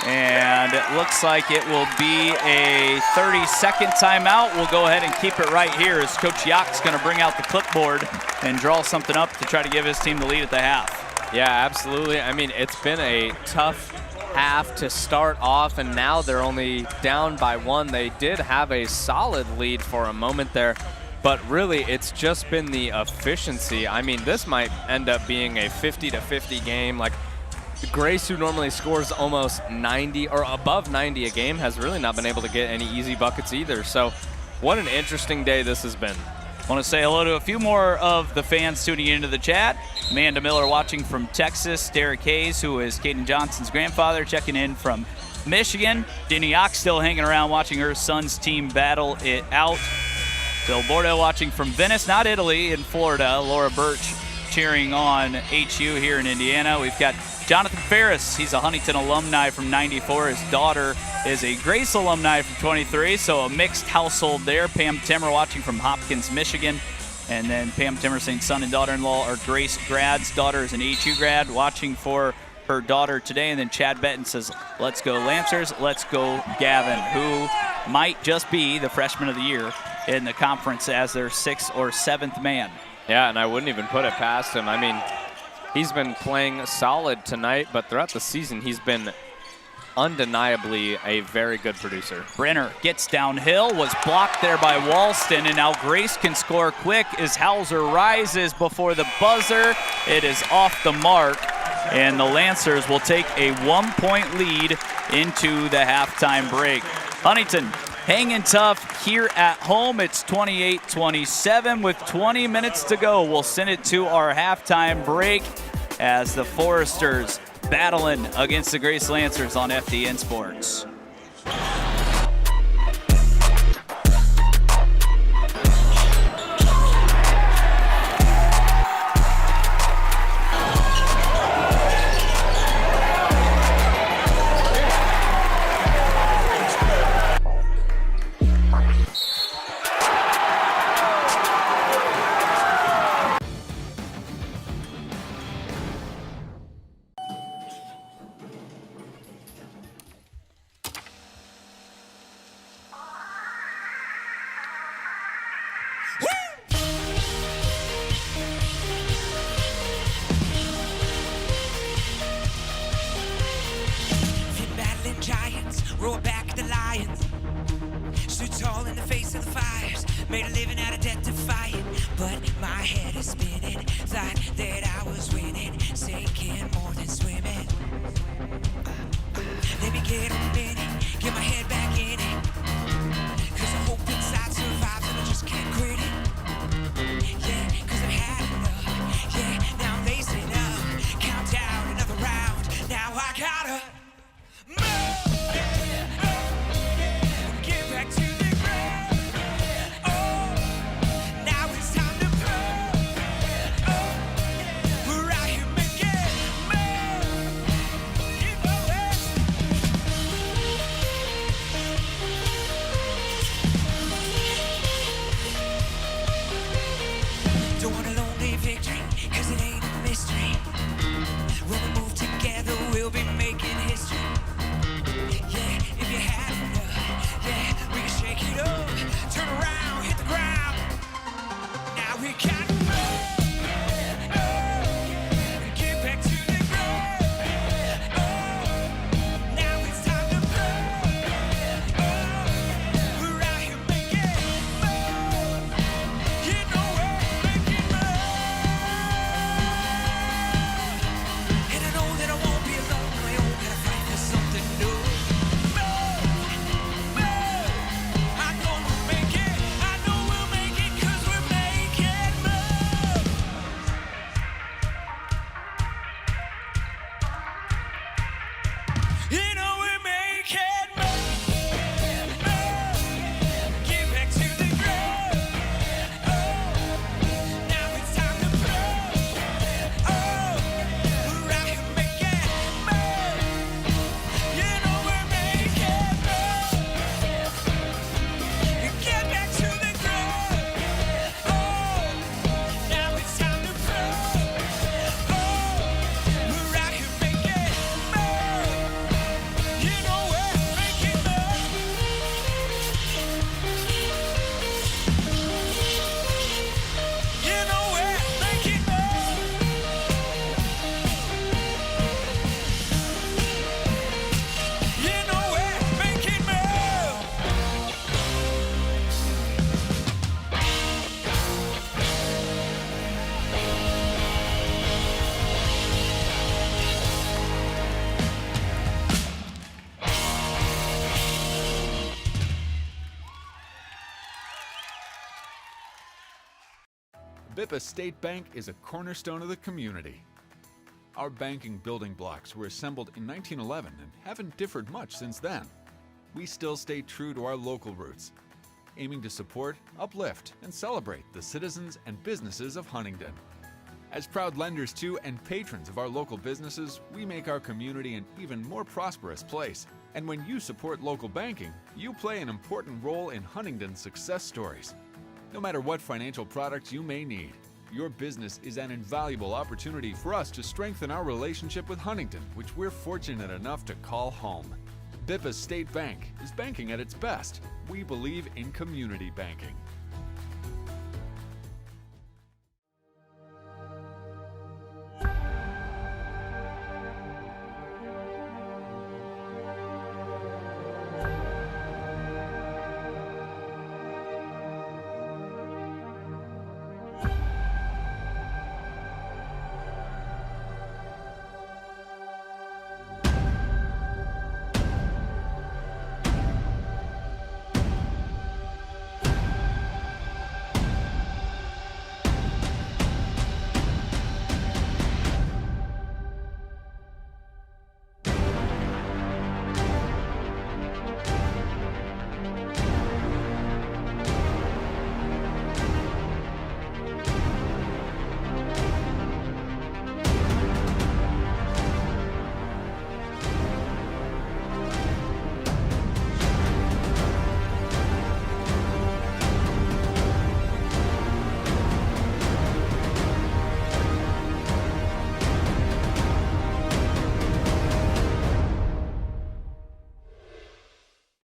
and it looks like it will be a 30-second timeout. We'll go ahead and keep it right here as Coach Yock's going to bring out the clipboard and draw something up to try to give his team the lead at the half. Yeah, absolutely. I mean, it's been a tough half to start off, and now they're only down by 1. They did have a solid lead for a moment there, but really it's just been the efficiency. I mean, this might end up being a 50-50 game. Like, Grace, who normally scores almost 90 or above 90 a game, has really not been able to get any easy buckets either. So what an interesting day this has been. I want to say hello to a few more of the fans tuning into the chat. Amanda Miller watching from Texas. Derek Hayes, who is Caden Johnson's grandfather, checking in from Michigan. Denny Ock still hanging around watching her son's team battle it out. Bill Bordeaux watching from Venice, not Italy, in Florida. Laura Birch cheering on HU here in Indiana. We've got Jonathan Ferris. He's a Huntington alumni from '94. His daughter is a Grace alumni from '23, so a mixed household there. Pam Timmer watching from Hopkins, Michigan. And then Pam Timmer saying son and daughter-in-law are Grace grads. Daughter is an HU grad watching for her daughter today. And then Chad Benton says, let's go Lancers, let's go Gavin, who might just be the freshman of the year in the conference as their 6th or 7th man. Yeah, and I wouldn't even put it past him. I mean, he's been playing solid tonight, but throughout the season, he's been undeniably a very good producer. Brenner gets downhill, was blocked there by Walston, and now Grace can score quick as Hauser rises before the buzzer. It is off the mark, and the Lancers will take a 1-point lead into the halftime break. Huntington hanging tough here at home. It's 28-27 with 20 minutes to go. We'll send it to our halftime break as the Foresters battling against the Grace Lancers on FDN Sports. Bippa State Bank is a cornerstone of the community. Our banking building blocks were assembled in 1911 and haven't differed much since then. We still stay true to our local roots, aiming to support, uplift, and celebrate the citizens and businesses of Huntington. As proud lenders to and patrons of our local businesses, we make our community an even more prosperous place. And when you support local banking, you play an important role in Huntington's success stories. No matter what financial products you may need, your business is an invaluable opportunity for us to strengthen our relationship with Huntington, which we're fortunate enough to call home. Bippa State Bank is banking at its best. We believe in community banking.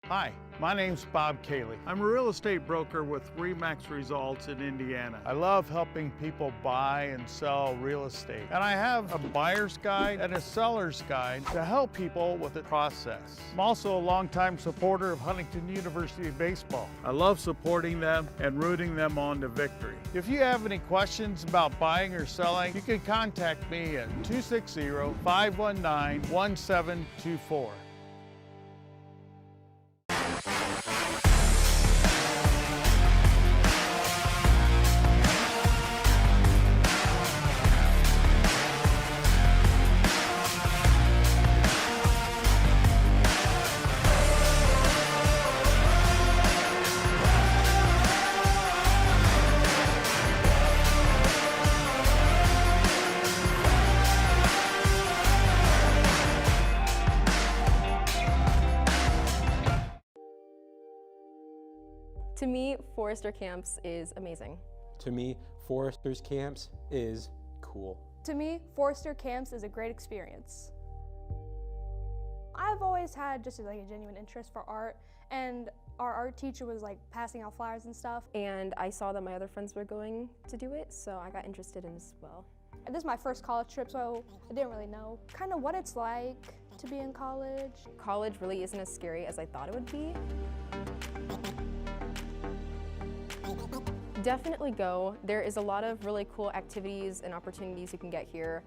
Hi, my name's Bob Cayley. I'm a real estate broker with RE/MAX Results in Indiana. I love helping people buy and sell real estate. And I have a buyer's guide and a seller's guide to help people with the process. I'm also a longtime supporter of Huntington University baseball. I love supporting them and rooting them on to victory. If you have any questions about buying or selling, you can contact me at 260-519-1724. To me, Forester Camps is amazing. To me, Forester's Camps is cool. To me, Forester Camps is a great experience. I've always had just like a genuine interest for art, and our art teacher was like passing out flyers and stuff. And I saw that my other friends were going to do it, so I got interested in it as well. And this is my first college trip, so I didn't really know kind of what it's like to be in college. College really isn't as scary as I thought it would be. Definitely go. There is a lot of really cool activities and opportunities you can get here.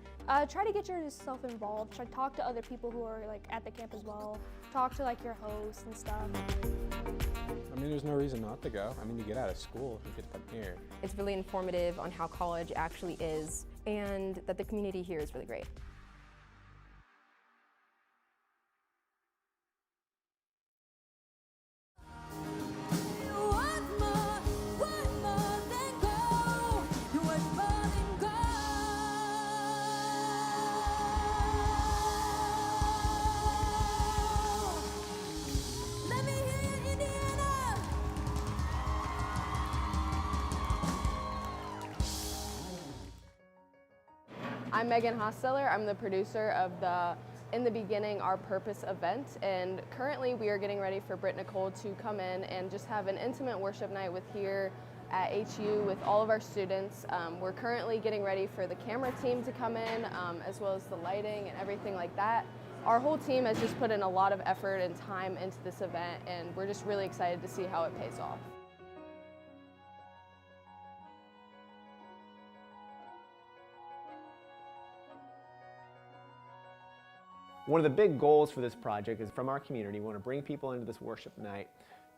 Try to get yourself involved. Try to talk to other people who are like at the camp as well. Talk to like your hosts and stuff. I mean, there's no reason not to go. I mean, you get out of school if you get to come here. It's really informative on how college actually is, and that the community here is really great. I'm Megan Hosteller. I'm the producer of the In the Beginning, Our Purpose event, and currently we are getting ready for Britt Nicole to come in and just have an intimate worship night with here at HU with all of our students. We're currently getting ready for the camera team to come in, as well as the lighting and everything like that. Our whole team has just put in a lot of effort and time into this event, and we're just really excited to see how it pays off. One of the big goals for this project is from our community. We want to bring people into this worship night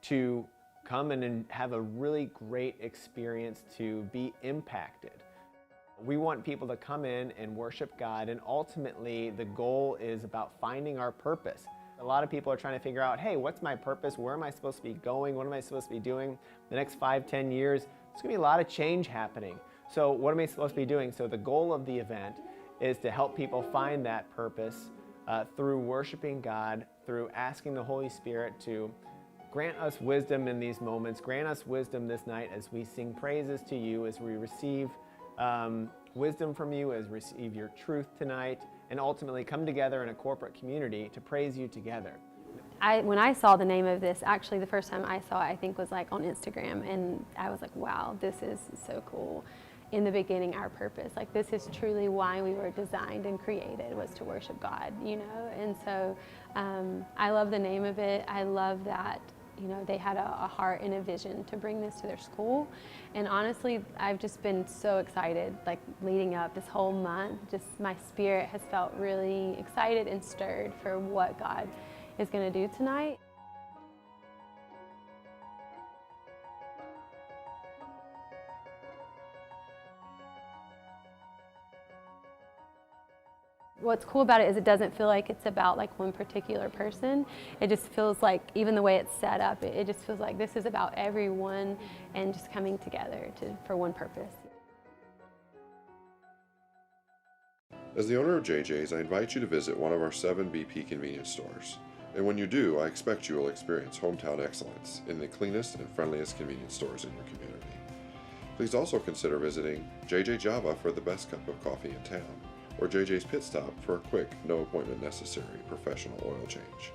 to come in and have a really great experience to be impacted. We want people to come in and worship God, and ultimately the goal is about finding our purpose. A lot of people are trying to figure out, hey, what's my purpose? Where am I supposed to be going? What am I supposed to be doing the next 5, 10 years? There's gonna be a lot of change happening. So what am I supposed to be doing? So the goal of the event is to help people find that purpose through worshiping God, through asking the Holy Spirit to grant us wisdom in these moments, grant us wisdom this night as we sing praises to you, as we receive wisdom from you, as we receive your truth tonight, and ultimately come together in a corporate community to praise you together. When I saw the name of this, actually the first time I saw it, I think was like on Instagram, and I was like, wow, this is so cool. In the beginning, our purpose, like this is truly why we were designed and created, was to worship God, you know? And so I love the name of it. I love that, you know, they had a heart and a vision to bring this to their school. And honestly, I've just been so excited, like leading up this whole month, just my spirit has felt really excited and stirred for what God is going to do tonight. What's cool about it is it doesn't feel like it's about like one particular person. It just feels like, even the way it's set up, it just feels like this is about everyone and just coming together for one purpose. As the owner of JJ's, I invite you to visit one of our 7 BP convenience stores. And when you do, I expect you will experience hometown excellence in the cleanest and friendliest convenience stores in your community. Please also consider visiting JJ Java for the best cup of coffee in town, or JJ's Pit Stop for a quick, no appointment necessary professional oil change.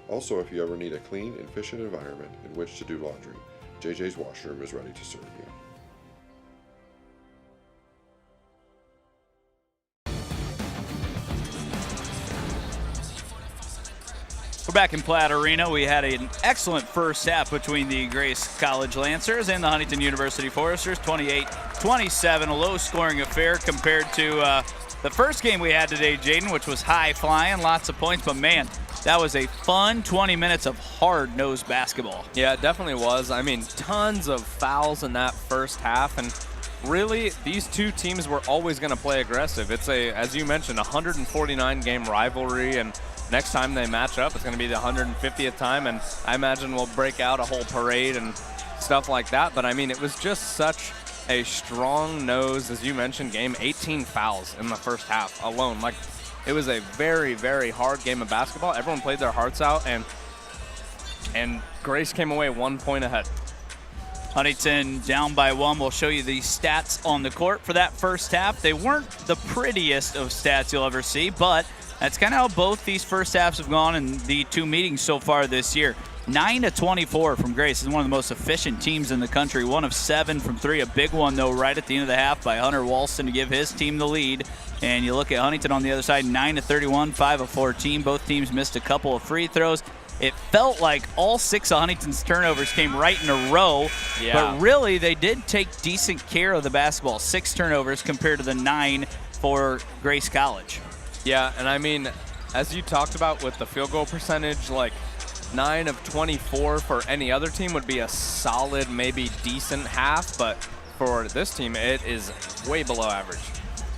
Also, if you ever need a clean and efficient environment in which to do laundry, JJ's washroom is ready to serve you. We're back in Platt Arena. We had an excellent first half between the Grace College Lancers and the Huntington University Foresters, 28-27, a low-scoring affair compared to the first game we had today, Jaden, which was high-flying, lots of points, but man, that was a fun 20 minutes of hard-nosed basketball. Yeah, it definitely was. I mean, tons of fouls in that first half, and really, these two teams were always going to play aggressive. It's as you mentioned, 149-game rivalry, and next time they match up, it's going to be the 150th time, and I imagine we'll break out a whole parade and stuff like that. But I mean, it was just such a strong nose, as you mentioned, game. 18 fouls in the first half alone. Like, it was a very, very hard game of basketball. Everyone played their hearts out, and Grace came away 1 point ahead. Huntington down by 1. We'll show you the stats on the court for that first half. They weren't the prettiest of stats you'll ever see, but that's kind of how both these first halves have gone in the 2 meetings so far this year. 9-24 from Grace. Is one of the most efficient teams in the country. 1 of 7 from 3. A big one, though, right at the end of the half by Hunter Walston to give his team the lead. And you look at Huntington on the other side, 9-31, 5 of 14. Both teams missed a couple of free throws. It felt like all 6 of Huntington's turnovers came right in a row. Yeah. But really, they did take decent care of the basketball. 6 turnovers compared to the 9 for Grace College. Yeah, and I mean, as you talked about with the field goal percentage, like 9 of 24 for any other team would be a solid, maybe decent half, but for this team, it is way below average.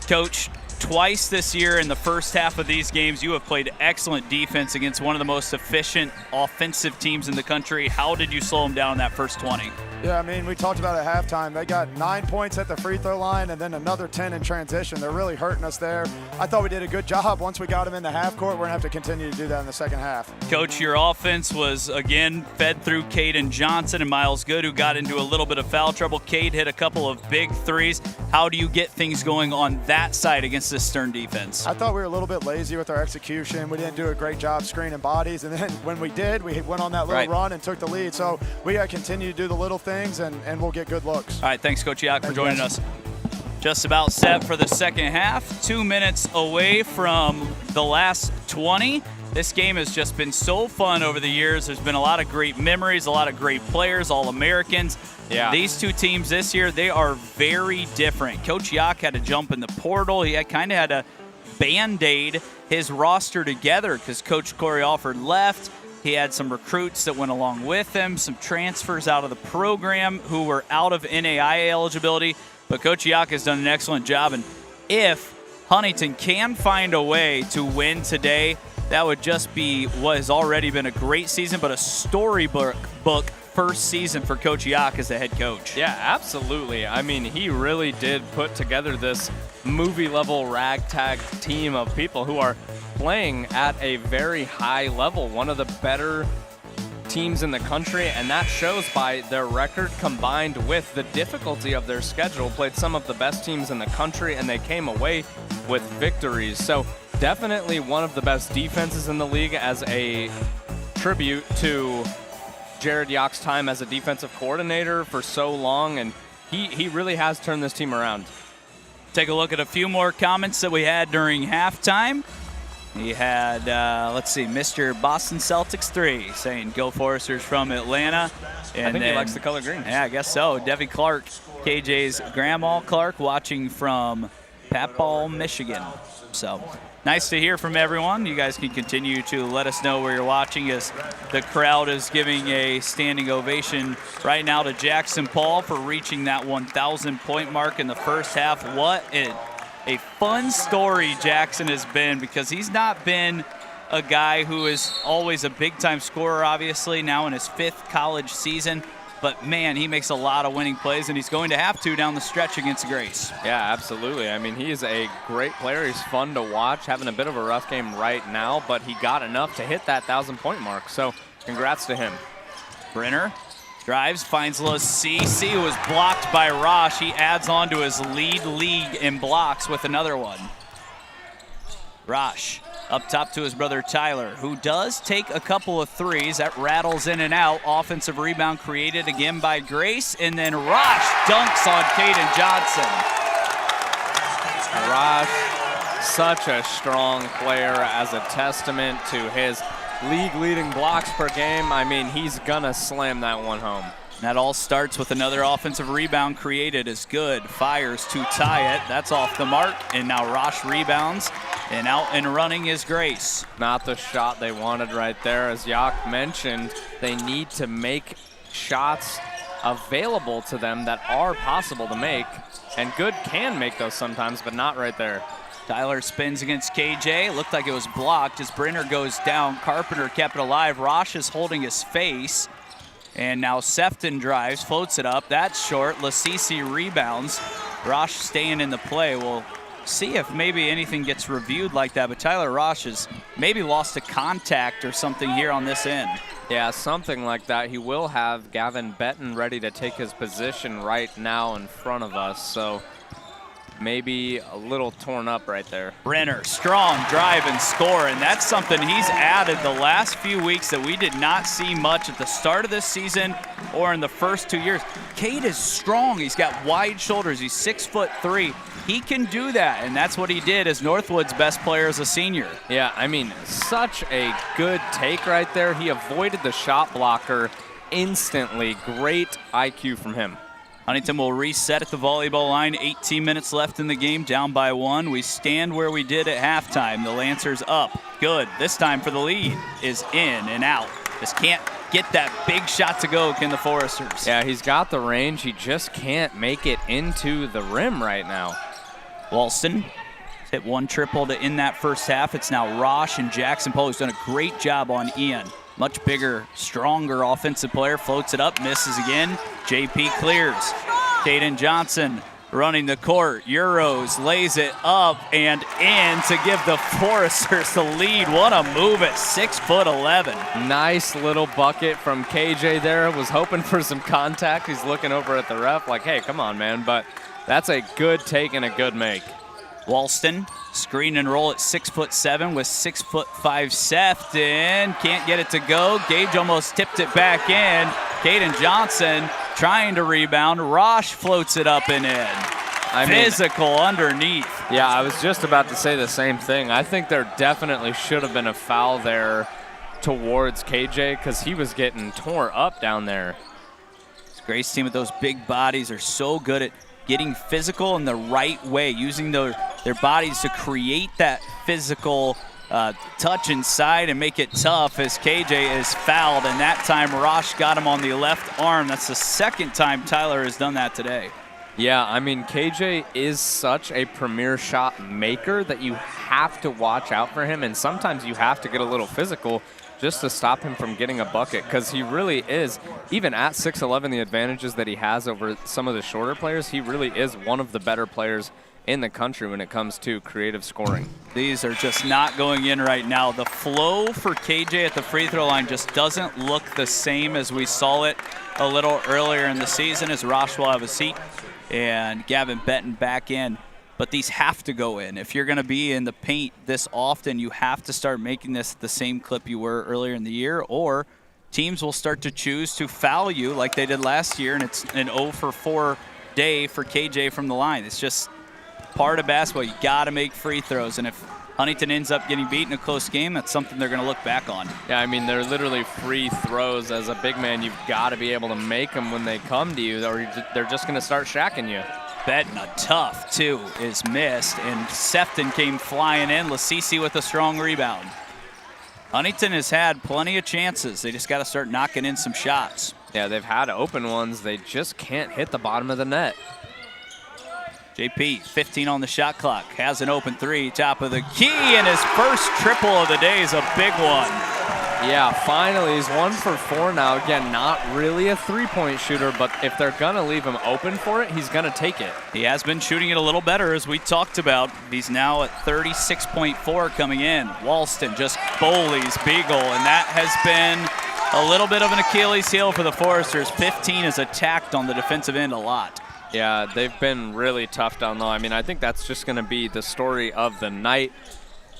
Coach, twice this year in the first half of these games, you have played excellent defense against one of the most efficient offensive teams in the country. How did you slow them down in that first 20? Yeah, I mean, we talked about it at halftime. They got 9 points at the free throw line and then another 10 in transition. They're really hurting us there. I thought we did a good job. Once we got them in the half court, we're going to have to continue to do that in the second half. Coach, your offense was, again, fed through Caden Johnson and Miles Good, who got into a little bit of foul trouble. Cade hit a couple of big threes. How do you get things going on that side against this Stern defense? I thought we were a little bit lazy with our execution. We didn't do a great job screening bodies. And then when we did, we went on that little run and took the lead. So we got to continue to do the little things, and we'll get good looks. All right, thanks, Coach Yak, for joining us. Just about set for the second half. 2 minutes away from the last 20. This game has just been so fun over the years. There's been a lot of great memories, a lot of great players, All-Americans. Yeah. These two teams this year, they are very different. Coach Yak had to jump in the portal. He kind of had to Band-Aid his roster together because Coach Corey Alford left. He had some recruits that went along with him, some transfers out of the program who were out of NAIA eligibility. But Coach Yock has done an excellent job. And if Huntington can find a way to win today, that would just be what has already been a great season, but a storybook first season for Coach Yock as the head coach. Yeah, absolutely. I mean, he really did put together this movie-level ragtag team of people who are playing at a very high level, one of the better teams in the country, and that shows by their record combined with the difficulty of their schedule. Played some of the best teams in the country, and they came away with victories. So definitely one of the best defenses in the league as a tribute to Jared Yock's time as a defensive coordinator for so long, and he really has turned this team around. Take a look at a few more comments that we had during halftime. We had, let's see, Mr. Boston Celtics 3 saying, "Go Foresters" from Atlanta. And I think he likes the color green. Yeah, I guess so. Debbie Clark, KJ's Grandma Clark, watching from Papal, Michigan. So nice to hear from everyone. You guys can continue to let us know where you're watching as the crowd is giving a standing ovation right now to Jackson Paul for reaching that 1,000-point mark in the first half. What a fun story Jackson has been, because he's not been a guy who is always a big-time scorer, obviously, now in his 5th college season. But, man, he makes a lot of winning plays, and he's going to have to down the stretch against Grace. Yeah, absolutely. I mean, he is a great player. He's fun to watch, having a bit of a rough game right now, but he got enough to hit that 1,000-point mark. So congrats to him. Brenner drives, finds Lasisi, who was blocked by Rosh. He adds on to his lead in blocks with another one. Rosh up top to his brother Tyler, who does take a couple of threes. That rattles in and out. Offensive rebound created again by Grace, and then Rosh dunks on Caden Johnson. Rosh, such a strong player, as a testament to his league-leading blocks per game. I mean, he's gonna slam that one home. That all starts with another offensive rebound created as Good fires to tie it. That's off the mark, and now Rosh rebounds, and out and running is Grace. Not the shot they wanted right there. As Yock mentioned, they need to make shots available to them that are possible to make, and Good can make those sometimes, but not right there. Tyler spins against KJ. Looked like it was blocked as Brenner goes down. Carpenter kept it alive. Rosh is holding his face. And now Sefton drives, floats it up. That's short. Lasisi rebounds. Rosh staying in the play. We'll see if maybe anything gets reviewed like that. But Tyler Rosh has maybe lost a contact or something here on this end. Yeah, something like that. He will have Gavin Benton ready to take his position right now in front of us. So maybe a little torn up right there. Brenner, strong drive and score, and that's something he's added the last few weeks that we did not see much at the start of this season or in the first 2 years. Cade is strong. He's got wide shoulders. He's 6'3". He can do that, and that's what he did as Northwood's best player as a senior. Yeah, I mean, such a good take right there. He avoided the shot blocker instantly. Great IQ from him. Huntington will reset at the volleyball line. 18 minutes left in the game, down by 1. We stand where we did at halftime. The Lancers up. Good. This time for the lead is in and out. Just can't get that big shot to go, can the Foresters. Yeah, he's got the range. He just can't make it into the rim right now. Walston hit one triple to end that first half. It's now Rosh and Jackson Poe, who's done a great job on Ian. Much bigger, stronger offensive player. Floats it up, misses again. JP clears. Caden Johnson running the court. Euros lays it up and in to give the Foresters the lead. What a move at 6'11". Nice little bucket from KJ there. Was hoping for some contact. He's looking over at the ref like, hey, come on, man. But that's a good take and a good make. Walston, screen and roll at 6'7" with 6'5" Sefton. Can't get it to go. Gage almost tipped it back in. Caden Johnson trying to rebound. Rosh floats it up and in. Physical underneath. Yeah, I was just about to say the same thing. I think there definitely should have been a foul there towards KJ because he was getting torn up down there. This Grace team with those big bodies are so good at getting physical in the right way, using their bodies to create that physical touch inside and make it tough as KJ is fouled, and that time Rosh got him on the left arm. That's the second time Tyler has done that today. Yeah, I mean, KJ is such a premier shot maker that you have to watch out for him, and sometimes you have to get a little physical just to stop him from getting a bucket, because he really is, even at 6'11", the advantages that he has over some of the shorter players, he really is one of the better players in the country when it comes to creative scoring. These are just not going in right now. The flow for KJ at the free throw line just doesn't look the same as we saw it a little earlier in the season, as Rosh will have a seat and Gavin Benton back in. But these have to go in. If you're going to be in the paint this often, you have to start making this the same clip you were earlier in the year, or teams will start to choose to foul you like they did last year, and it's an 0 for 4 day for KJ from the line. It's just part of basketball. You got to make free throws, and if Huntington ends up getting beat in a close game, that's something they're going to look back on. Yeah, I mean, they're literally free throws. As a big man, you've got to be able to make them when they come to you, or they're just going to start shacking you. Benton, a tough two, is missed, and Sefton came flying in. Lasisi with a strong rebound. Huntington has had plenty of chances. They just got to start knocking in some shots. Yeah, they've had open ones. They just can't hit the bottom of the net. JP, 15 on the shot clock, has an open three, top of the key, and his first triple of the day is a big one. Yeah, finally, he's 1 for 4 now. Again, not really a three-point shooter, but if they're going to leave him open for it, he's going to take it. He has been shooting it a little better, as we talked about. He's now at 36.4 coming in. Walston just bullies Beagle, and that has been a little bit of an Achilles heel for the Foresters. 15 is attacked on the defensive end a lot. Yeah, they've been really tough down low. I mean, I think that's just going to be the story of the night.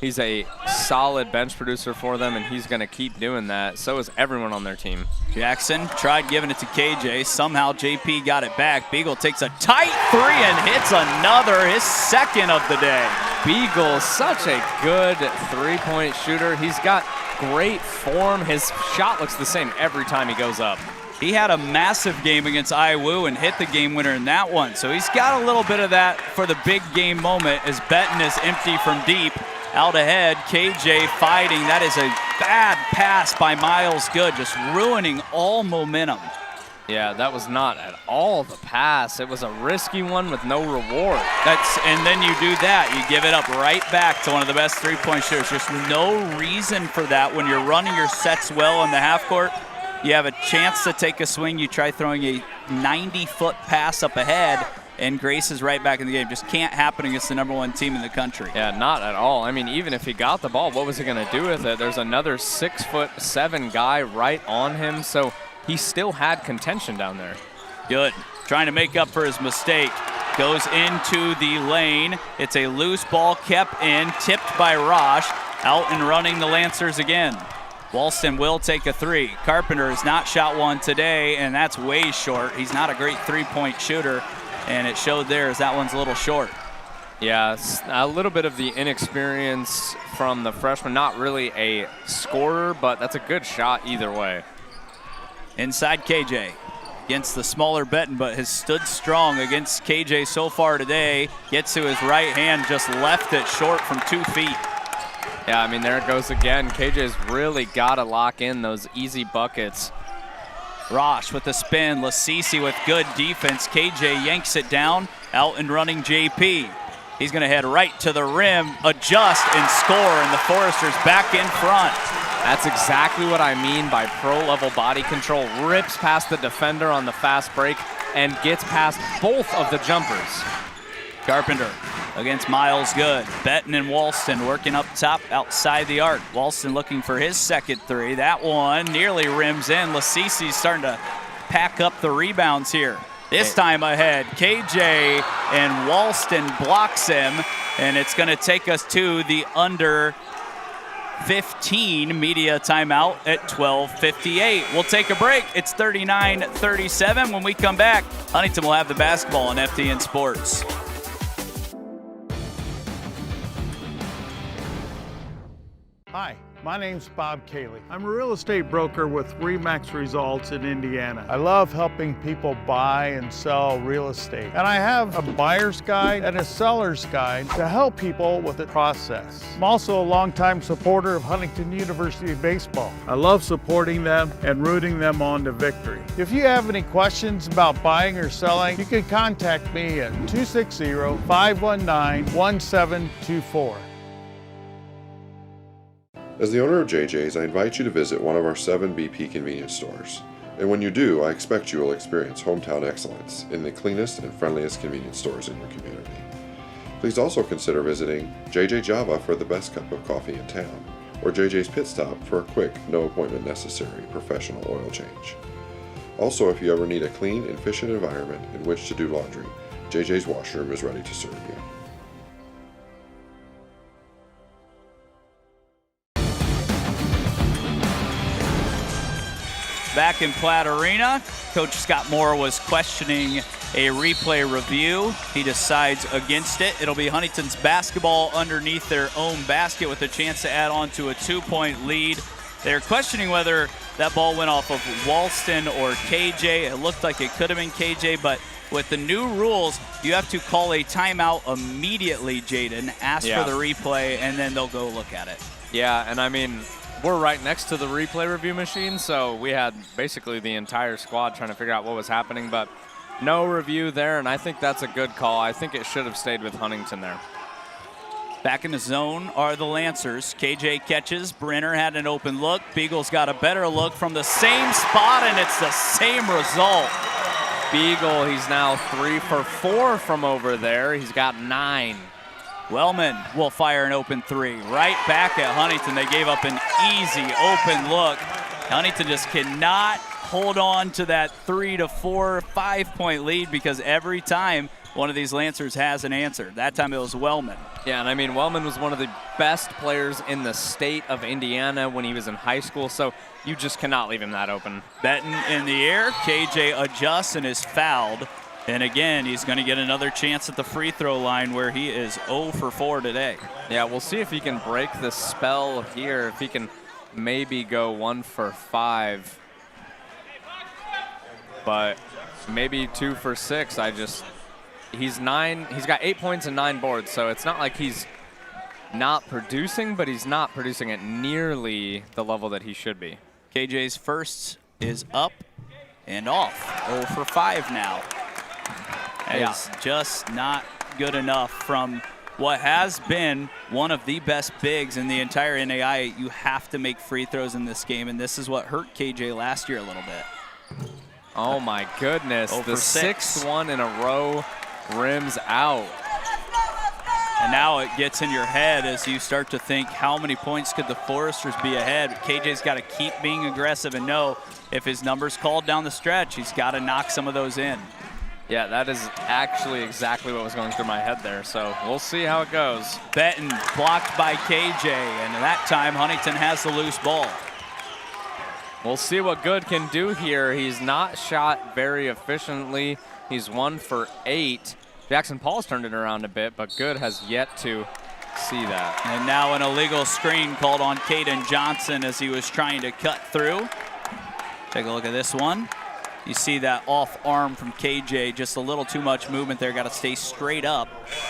He's a solid bench producer for them, and he's going to keep doing that. So is everyone on their team. Jackson tried giving it to KJ. Somehow JP got it back. Beagle takes a tight three and hits another, his second of the day. Beagle, such a good three-point shooter. He's got great form. His shot looks the same every time he goes up. He had a massive game against IWU and hit the game winner in that one. So he's got a little bit of that for the big game moment as Benton is empty from deep. Out ahead, KJ fighting. That is a bad pass by Miles Good, just ruining all momentum. Yeah, that was not at all the pass. It was a risky one with no reward. And then you do that. You give it up right back to one of the best three-point shooters. Just no reason for that. When you're running your sets well in the half court, you have a chance to take a swing. You try throwing a 90-foot pass up ahead, and Grace is right back in the game. Just can't happen against the #1 team in the country. Yeah, not at all. I mean, even if he got the ball, what was he going to do with it? There's another 6'7" guy right on him, so he still had contention down there. Good. Trying to make up for his mistake. Goes into the lane. It's a loose ball kept in, tipped by Rosh. Out and running the Lancers again. Walston will take a three. Carpenter has not shot one today, and that's way short. He's not a great three-point shooter, and it showed there as that one's a little short. Yeah, a little bit of the inexperience from the freshman. Not really a scorer, but that's a good shot either way. Inside KJ against the smaller Benton, but has stood strong against KJ so far today. Gets to his right hand, just left it short from 2 feet. Yeah, I mean, there it goes again. KJ's really got to lock in those easy buckets. Rosh with the spin, Lasisi with good defense. KJ yanks it down, out and running JP. He's gonna head right to the rim, adjust and score, and the Foresters back in front. That's exactly what I mean by pro-level body control. Rips past the defender on the fast break and gets past both of the jumpers. Carpenter against Miles Good. Benton and Walston working up top outside the arc. Walston looking for his second three. That one nearly rims in. Lasisi's starting to pack up the rebounds here. This time ahead, KJ and Walston blocks him, and it's going to take us to the under 15 media timeout at 12:58. We'll take a break. It's 39-37. When we come back, Huntington will have the basketball on FTN Sports. Hi, my name's Bob Cayley. I'm a real estate broker with RE/MAX Results in Indiana. I love helping people buy and sell real estate. And I have a buyer's guide and a seller's guide to help people with the process. I'm also a longtime supporter of Huntington University baseball. I love supporting them and rooting them on to victory. If you have any questions about buying or selling, you can contact me at 260-519-1724. As the owner of JJ's, I invite you to visit one of our 7 BP convenience stores. And when you do, I expect you will experience hometown excellence in the cleanest and friendliest convenience stores in your community. Please also consider visiting JJ Java for the best cup of coffee in town, or JJ's Pit Stop for a quick, no appointment necessary professional oil change. Also, if you ever need a clean and efficient environment in which to do laundry, JJ's Washroom is ready to serve you. Back in Platt Arena, Coach Scott Moore was questioning a replay review. He decides against it. It'll be Huntington's basketball underneath their own basket with a chance to add on to a 2-point lead. They're questioning whether that ball went off of Walston or KJ. It looked like it could have been KJ, but with the new rules, you have to call a timeout immediately, Jaden, ask for the replay, and then they'll go look at it. Yeah, and I mean, we're right next to the replay review machine, so we had basically the entire squad trying to figure out what was happening, but no review there, and I think that's a good call. I think it should have stayed with Huntington there. Back in the zone are the Lancers. KJ catches. Brenner had an open look. Beagle's got a better look from the same spot, and it's the same result. Beagle, he's now 3 for 4 from over there. He's got 9. Wellman will fire an open 3. Right back at Huntington. They gave up an easy open look. Huntington just cannot hold on to that 3 to 4, 5-point lead because every time one of these Lancers has an answer. That time it was Wellman. Yeah, and I mean, Wellman was one of the best players in the state of Indiana when he was in high school, so you just cannot leave him that open. Benton in the air. KJ adjusts and is fouled. And again, he's going to get another chance at the free throw line where he is 0 for 4 today. Yeah, we'll see if he can break the spell here, if he can maybe go 1 for 5. But maybe 2 for 6. He's got 8 points and 9 boards, so it's not like he's not producing, but he's not producing at nearly the level that he should be. KJ's first is up and off. 0 for 5 now. It's just not good enough from what has been one of the best bigs in the entire NAI. You have to make free throws in this game, and this is what hurt KJ last year a little bit. Oh my goodness, the 6th one in a row rims out. And now it gets in your head as you start to think, how many points could the Foresters be ahead? KJ's got to keep being aggressive and know if his number's called down the stretch, he's got to knock some of those in. Yeah, that is actually exactly what was going through my head there, so we'll see how it goes. Benton blocked by KJ, and that time Huntington has the loose ball. We'll see what Good can do here. He's not shot very efficiently. He's 1 for 8. Jackson Paul's turned it around a bit, but Good has yet to see that. And now an illegal screen called on Caden Johnson as he was trying to cut through. Take a look at this one. You see that off arm from KJ, just a little too much movement there. Got to stay straight up.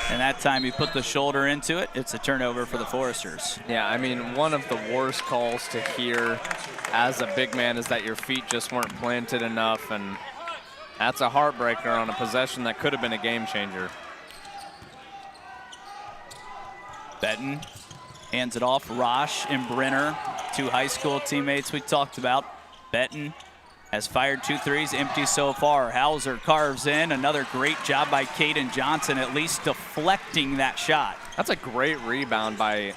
And that time he put the shoulder into it. It's a turnover for the Foresters. Yeah, I mean, one of the worst calls to hear as a big man is that your feet just weren't planted enough. And that's a heartbreaker on a possession that could have been a game changer. Benton hands it off. Rosh and Brenner, 2 high school teammates we talked about. Benton has fired 2 threes, empty so far. Hauser carves in. Another great job by Caden Johnson, at least deflecting that shot. That's a great rebound by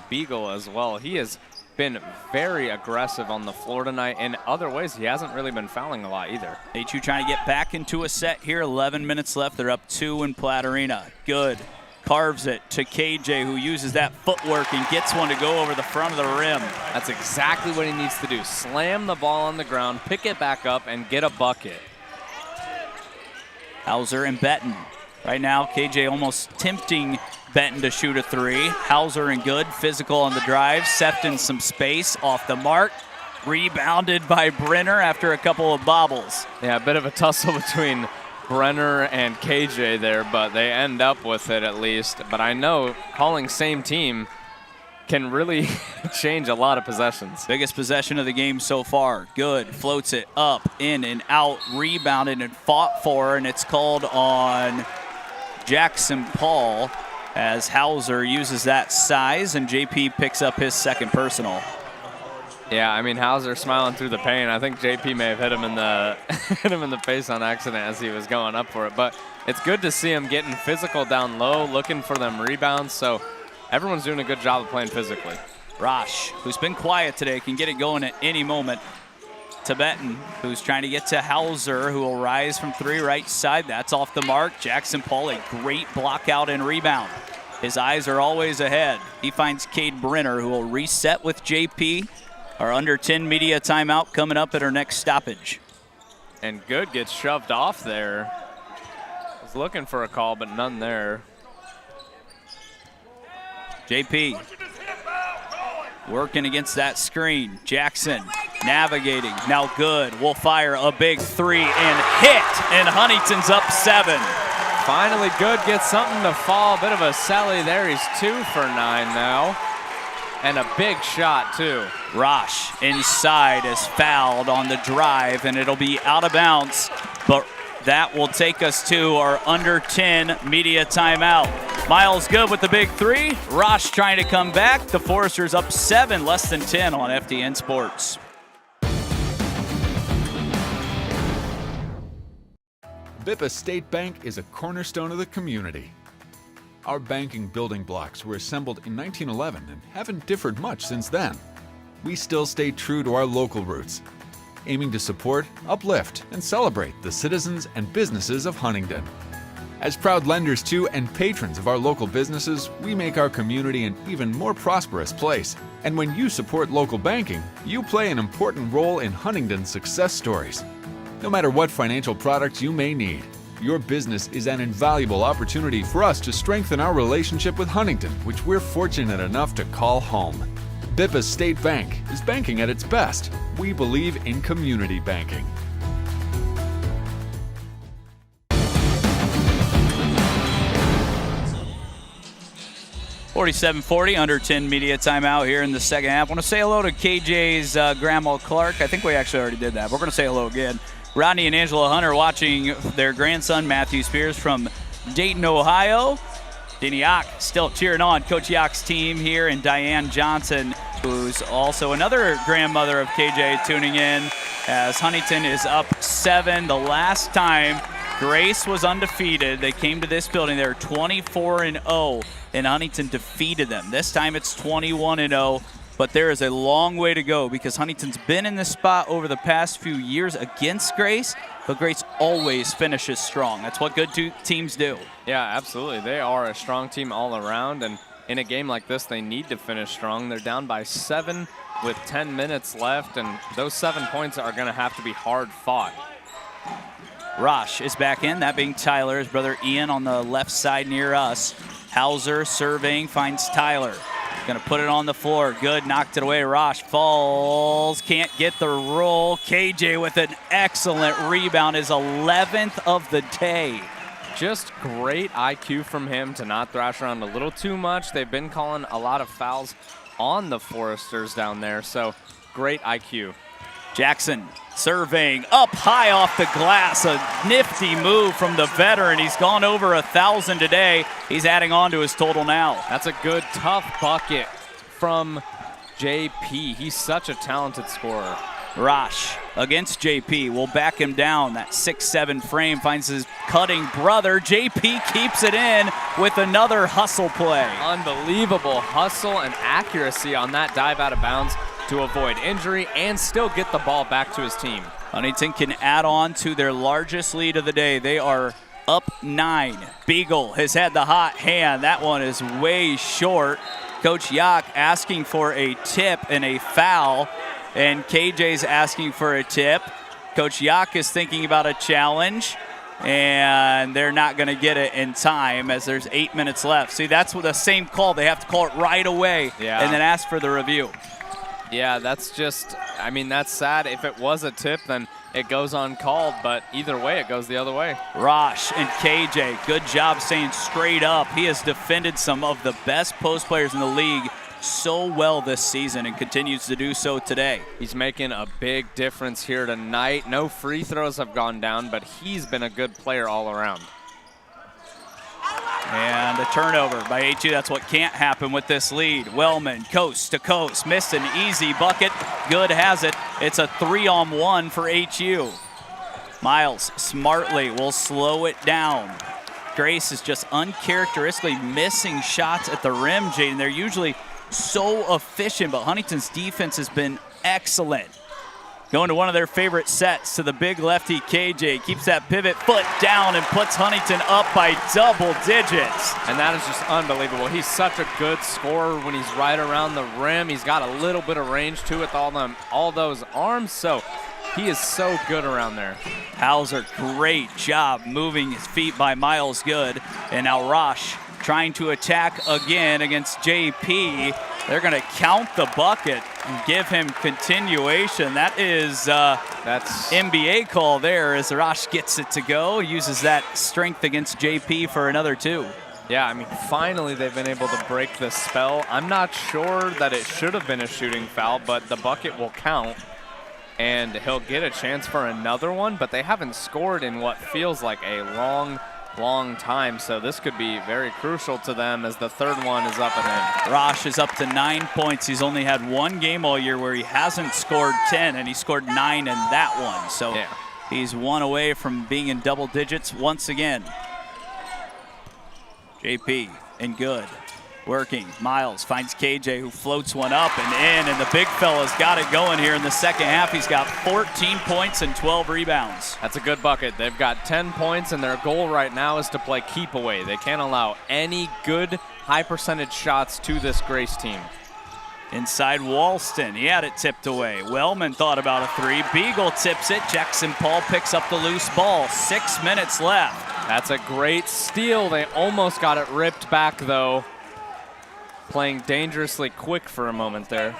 Beagle as well. He has been very aggressive on the floor tonight. In other ways, he hasn't really been fouling a lot either. HU trying to get back into a set here. 11 minutes left. They're up 2 in Platt Arena. Good. Carves it to KJ, who uses that footwork and gets one to go over the front of the rim. That's exactly what he needs to do. Slam the ball on the ground, pick it back up, and get a bucket. Hauser and Benton. Right now, KJ almost tempting Benton to shoot a three. Hauser and good, physical on the drive. Sefton some space, off the mark. Rebounded by Brenner after a couple of bobbles. Yeah, a bit of a tussle between Brenner and KJ there, but they end up with it at least. But I know calling same team can really change a lot of possessions. Biggest possession of the game so far. Good, floats it up, in and out, rebounded and fought for, and it's called on Jackson Paul as Hauser uses that size, and JP picks up his second personal. Yeah, I mean, Hauser smiling through the pain. I think JP may have hit him in the hit him in the face on accident as he was going up for it. But it's good to see him getting physical down low, looking for them rebounds. So everyone's doing a good job of playing physically. Rosh, who's been quiet today, can get it going at any moment. To Benton, who's trying to get to Hauser, who will rise from three right side. That's off the mark. Jackson Paul, a great block out and rebound. His eyes are always ahead. He finds Cade Brenner, who will reset with JP. Our under 10 media timeout coming up at our next stoppage. And good gets shoved off there. Was looking for a call, but none there. JP working against that screen. Jackson navigating. Now good. Will fire a big three and hit. And Huntington's up 7. Finally good gets something to fall. Bit of a sally there. He's 2 for 9 now. And a big shot too. Rosh inside is fouled on the drive, and it'll be out of bounds. But that will take us to our under 10 media timeout. Miles good with the big three. Rosh trying to come back. The Foresters up 7, less than 10 on FDN Sports. Bippa State Bank is a cornerstone of the community. Our banking building blocks were assembled in 1911 and haven't differed much since then. We still stay true to our local roots, aiming to support, uplift, and celebrate the citizens and businesses of Huntington. As proud lenders to and patrons of our local businesses, we make our community an even more prosperous place. And when you support local banking, you play an important role in Huntington's success stories. No matter what financial products you may need, your business is an invaluable opportunity for us to strengthen our relationship with Huntington, which we're fortunate enough to call home. Bippa State Bank is banking at its best. We believe in community banking. 47-40, under 10 media timeout here in the second half. I want to say hello to KJ's grandma Clark. I think we actually already did that. We're going to say hello again. Rodney and Angela Hunter watching their grandson Matthew Spears from Dayton, Ohio. Denny Yock still cheering on Coach Yock's team here, and Diane Johnson, who's also another grandmother of KJ, tuning in as Huntington is up 7. The last time Grace was undefeated, they came to this building. They were 24-0, and Huntington defeated them. This time it's 21-0, but there is a long way to go because Huntington's been in this spot over the past few years against Grace, but Grace always finishes strong. That's what good teams do. Yeah, absolutely. They are a strong team all around, and in a game like this, they need to finish strong. They're down by 7 with 10 minutes left, and those 7 points are going to have to be hard fought. Rosh is back in, that being Tyler, his brother Ian on the left side near us. Hauser surveying, finds Tyler. Gonna put it on the floor, good, knocked it away. Rosh falls, can't get the roll. KJ with an excellent rebound, his 11th of the day. Just great IQ from him to not thrash around a little too much. They've been calling a lot of fouls on the Foresters down there, so great IQ. Jackson surveying up high off the glass, a nifty move from the veteran. He's gone over 1,000 today. He's adding on to his total now. That's a good, tough bucket from JP. He's such a talented scorer. Rosh against JP will back him down. That 6'7" frame finds his cutting brother. JP keeps it in with another hustle play. Unbelievable hustle and accuracy on that dive out of bounds to avoid injury and still get the ball back to his team. Huntington can add on to their largest lead of the day. They are up 9. Beagle has had the hot hand. That one is way short. Coach Yock asking for a tip and a foul, and KJ's asking for a tip. Coach Yock is thinking about a challenge, and they're not going to get it in time as there's 8 minutes left. See, that's the same call. They have to call it right away and then ask for the review. Yeah, that's just, I mean, that's sad. If it was a tip, then it goes uncalled, but either way, it goes the other way. Rosh and KJ, good job staying straight up. He has defended some of the best post players in the league so well this season and continues to do so today. He's making a big difference here tonight. No free throws have gone down, but he's been a good player all around. And a turnover by HU. That's what can't happen with this lead. Wellman, coast to coast, missed an easy bucket. Good has it. It's a 3-on-1 for HU. Miles smartly will slow it down. Grace is just uncharacteristically missing shots at the rim, Jaden. They're usually so efficient, but Huntington's defense has been excellent. Going to one of their favorite sets to the big lefty, KJ. Keeps that pivot foot down and puts Huntington up by double digits. And that is just unbelievable. He's such a good scorer when he's right around the rim. He's got a little bit of range to it with all those arms, so he is so good around there. Hauser, great job moving his feet by Miles Good. And now Rosh trying to attack again against JP. They're going to count the bucket and give him continuation. That is that's NBA call there as Rosh gets it to go. Uses that strength against JP for another 2. Yeah, I mean, finally they've been able to break the spell. I'm not sure that it should have been a shooting foul, but the bucket will count. And he'll get a chance for another one, but they haven't scored in what feels like a long time, so this could be very crucial to them as the third one is up and in. Rosh is up to 9 points. He's only had one game all year where he hasn't scored 10, and he scored 9 in that one. So he's one away from being in double digits once again. JP and Good. Working, Miles finds KJ who floats one up and in, and the big fella's got it going here in the second half. He's got 14 points and 12 rebounds. That's a good bucket. They've got 10 points, and their goal right now is to play keep away. They can't allow any good high percentage shots to this Grace team. Inside Walston, he had it tipped away. Wellman thought about a 3. Beagle tips it. Jackson Paul picks up the loose ball. 6 minutes left. That's a great steal. They almost got it ripped back though. Playing dangerously quick for a moment there.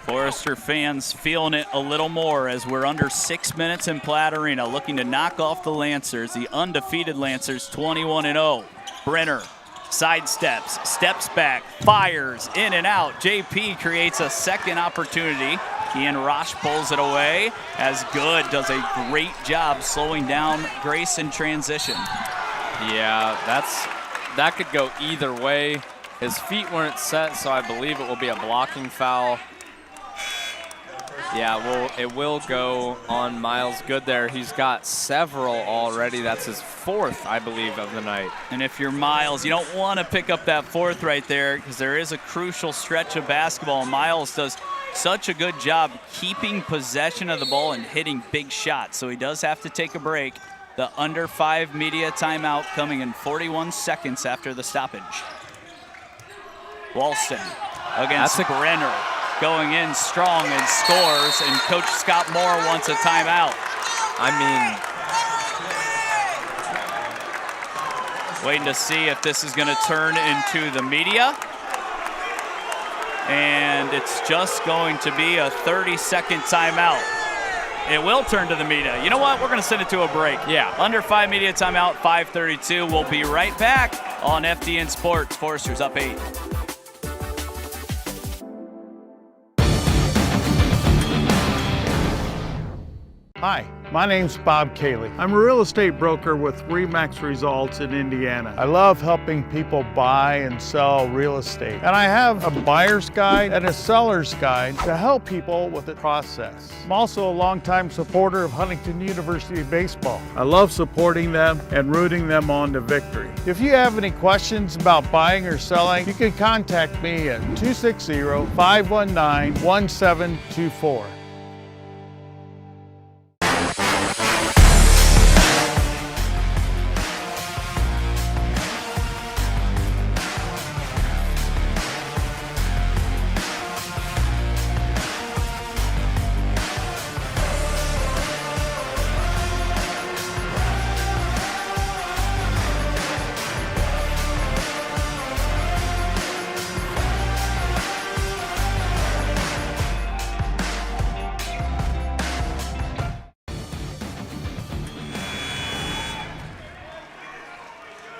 Forester fans feeling it a little more as we're under 6 minutes in Platt Arena, looking to knock off the Lancers, the undefeated Lancers, 21-0. Brenner sidesteps, steps back, fires in and out. JP creates a second opportunity. Ian Rosh pulls it away as Good does a great job slowing down Grace in transition. Yeah, that could go either way. His feet weren't set, so I believe it will be a blocking foul. Yeah, well, it will go on Miles Good there. He's got several already. That's his 4th, I believe, of the night. And if you're Miles, you don't want to pick up that 4th right there because there is a crucial stretch of basketball. Miles does such a good job keeping possession of the ball and hitting big shots, so he does have to take a break. The under 5 media timeout coming in 41 seconds after the stoppage. Walston against Brenner, going in strong and scores, and Coach Scott Moore wants a timeout. I mean, waiting to see if this is going to turn into the media. And it's just going to be a 30-second timeout. It will turn to the media. You know what? We're going to send it to a break. Yeah. Under 5 media timeout, 5:32. We'll be right back on FDN Sports. Foresters up 8. Hi, my name's Bob Cayley. I'm a real estate broker with RE/MAX Results in Indiana. I love helping people buy and sell real estate. And I have a buyer's guide and a seller's guide to help people with the process. I'm also a longtime supporter of Huntington University baseball. I love supporting them and rooting them on to victory. If you have any questions about buying or selling, you can contact me at 260-519-1724.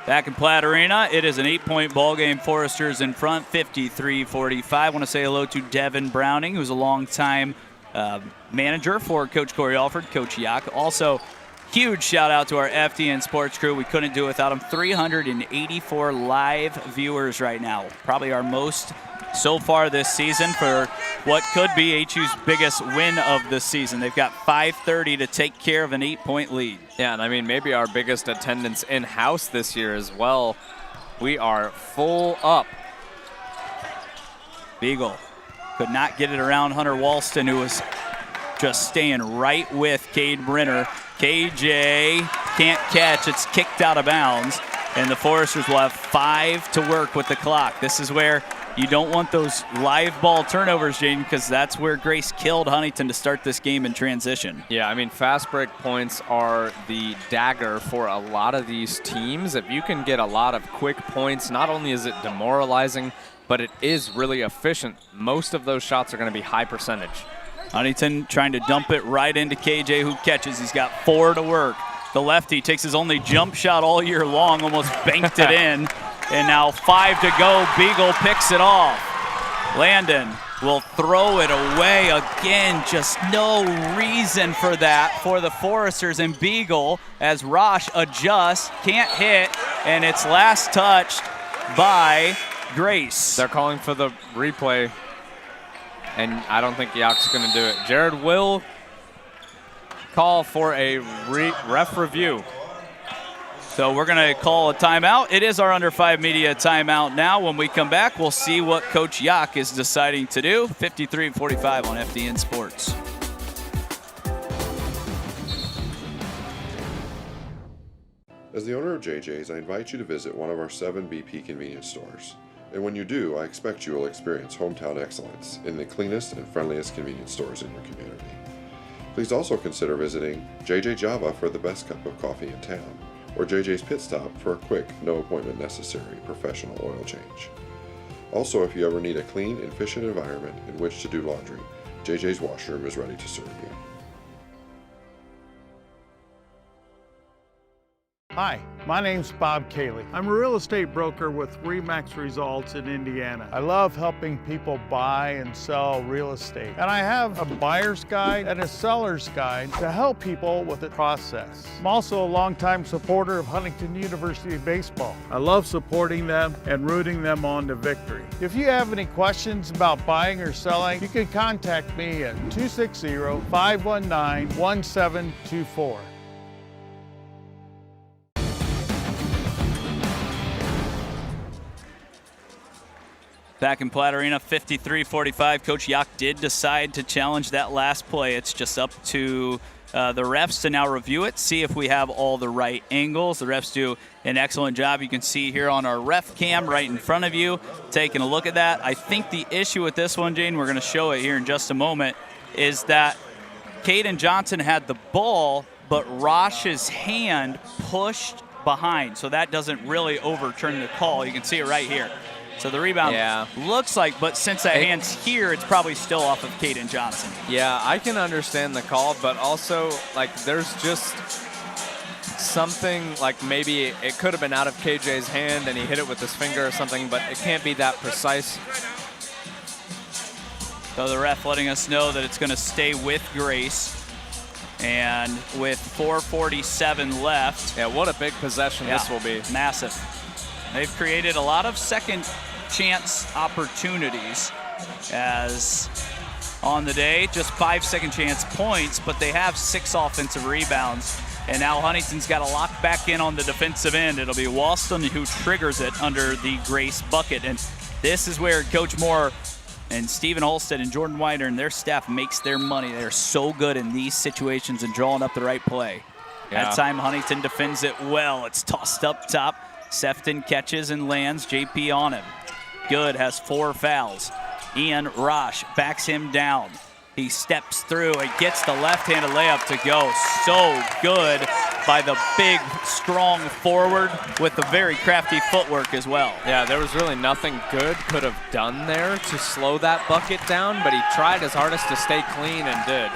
Back in Platt Arena, it is an 8-point ball game. Foresters in front, 53-45. I want to say hello to Devin Browning, who's a longtime manager for Coach Corey Alford, Coach Yak. Also, huge shout out to our FDN Sports crew. We couldn't do it without them. 384 live viewers right now. Probably our most so far this season for what could be HU's biggest win of the season. They've got 5:30 to take care of an 8-point lead. Yeah, and I mean, maybe our biggest attendance in-house this year as well. We are full up. Beagle could not get it around Hunter Walston, who was just staying right with Cade Brenner. KJ can't catch. It's kicked out of bounds, and the Foresters will have 5 to work with the clock. This is where you don't want those live ball turnovers, Jaden, because that's where Grace killed Huntington to start this game in transition. Yeah, I mean, fast break points are the dagger for a lot of these teams. If you can get a lot of quick points, not only is it demoralizing, but it is really efficient. Most of those shots are going to be high percentage. Huntington trying to dump it right into KJ, who catches. He's got 4 to work. The lefty takes his only jump shot all year long, almost banked it in. And now 5 to go. Beagle picks it off. Landon will throw it away again. Just no reason for that for the Foresters. And Beagle, as Rosh adjusts, can't hit, and it's last touched by Grace. They're calling for the replay, and I don't think Yak's going to do it. Jared will call for a ref review. So we're going to call a timeout. It is our Under 5 Media timeout now. When we come back, we'll see what Coach Yak is deciding to do. 53-45 on FDN Sports. As the owner of JJ's, I invite you to visit one of our 7 BP convenience stores. And when you do, I expect you will experience hometown excellence in the cleanest and friendliest convenience stores in your community. Please also consider visiting JJ Java for the best cup of coffee in town, or JJ's Pit Stop for a quick, no appointment necessary professional oil change. Also, if you ever need a clean and efficient environment in which to do laundry, JJ's Washroom is ready to serve you. Hi, my name's Bob Cayley. I'm a real estate broker with RE/MAX Results in Indiana. I love helping people buy and sell real estate. And I have a buyer's guide and a seller's guide to help people with the process. I'm also a longtime supporter of Huntington University baseball. I love supporting them and rooting them on to victory. If you have any questions about buying or selling, you can contact me at 260-519-1724. Back in Platt Arena, 53-45. Coach Yak did decide to challenge that last play. It's just up to the refs to now review it, see if we have all the right angles. The refs do an excellent job. You can see here on our ref cam right in front of you, taking a look at that. I think the issue with this one, Jane, we're going to show it here in just a moment, is that Caden Johnson had the ball, but Rosh's hand pushed behind, so that doesn't really overturn the call. You can see it right here. So the rebound looks like, but since that hand's here, it's probably still off of Caden Johnson. Yeah, I can understand the call, but also, like, there's just something, like maybe it could have been out of KJ's hand and he hit it with his finger or something, but it can't be that precise. So the ref letting us know that it's going to stay with Grace. And with 4:47 left. Yeah, what a big possession this will be. Massive. They've created a lot of second chance opportunities as on the day, just 5 second chance points, but they have 6 offensive rebounds. And now Huntington's got to lock back in on the defensive end. It'll be Walston who triggers it under the Grace bucket. And this is where Coach Moore and Stephen Holstead and Jordan Wider and their staff makes their money. They're so good in these situations and drawing up the right play. That time Huntington defends it well. It's tossed up top. Sefton catches and lands. JP on him. Good, has 4 fouls. Ian Rosh backs him down. He steps through and gets the left-handed layup to go. So good by the big, strong forward with the very crafty footwork as well. Yeah, there was really nothing good could have done there to slow that bucket down, but he tried his hardest to stay clean and did.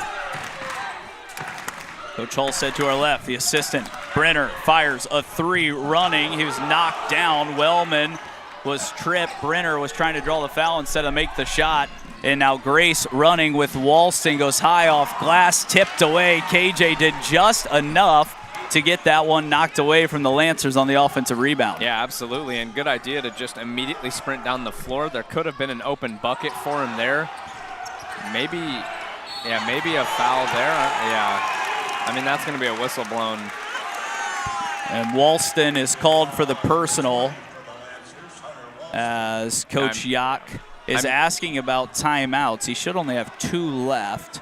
Coach Hull said to our left, the assistant Brenner fires a 3 running. He was knocked down. Wellman was tripped. Brenner was trying to draw the foul instead of make the shot. And now Grace running with Walston, goes high off glass, tipped away. KJ did just enough to get that one knocked away from the Lancers on the offensive rebound. Yeah, absolutely, and good idea to just immediately sprint down the floor. There could have been an open bucket for him there. Maybe a foul there. Yeah, I mean, that's going to be a whistle blown. And Walston is called for the personal as Coach Yack is asking about timeouts. He should only have 2 left.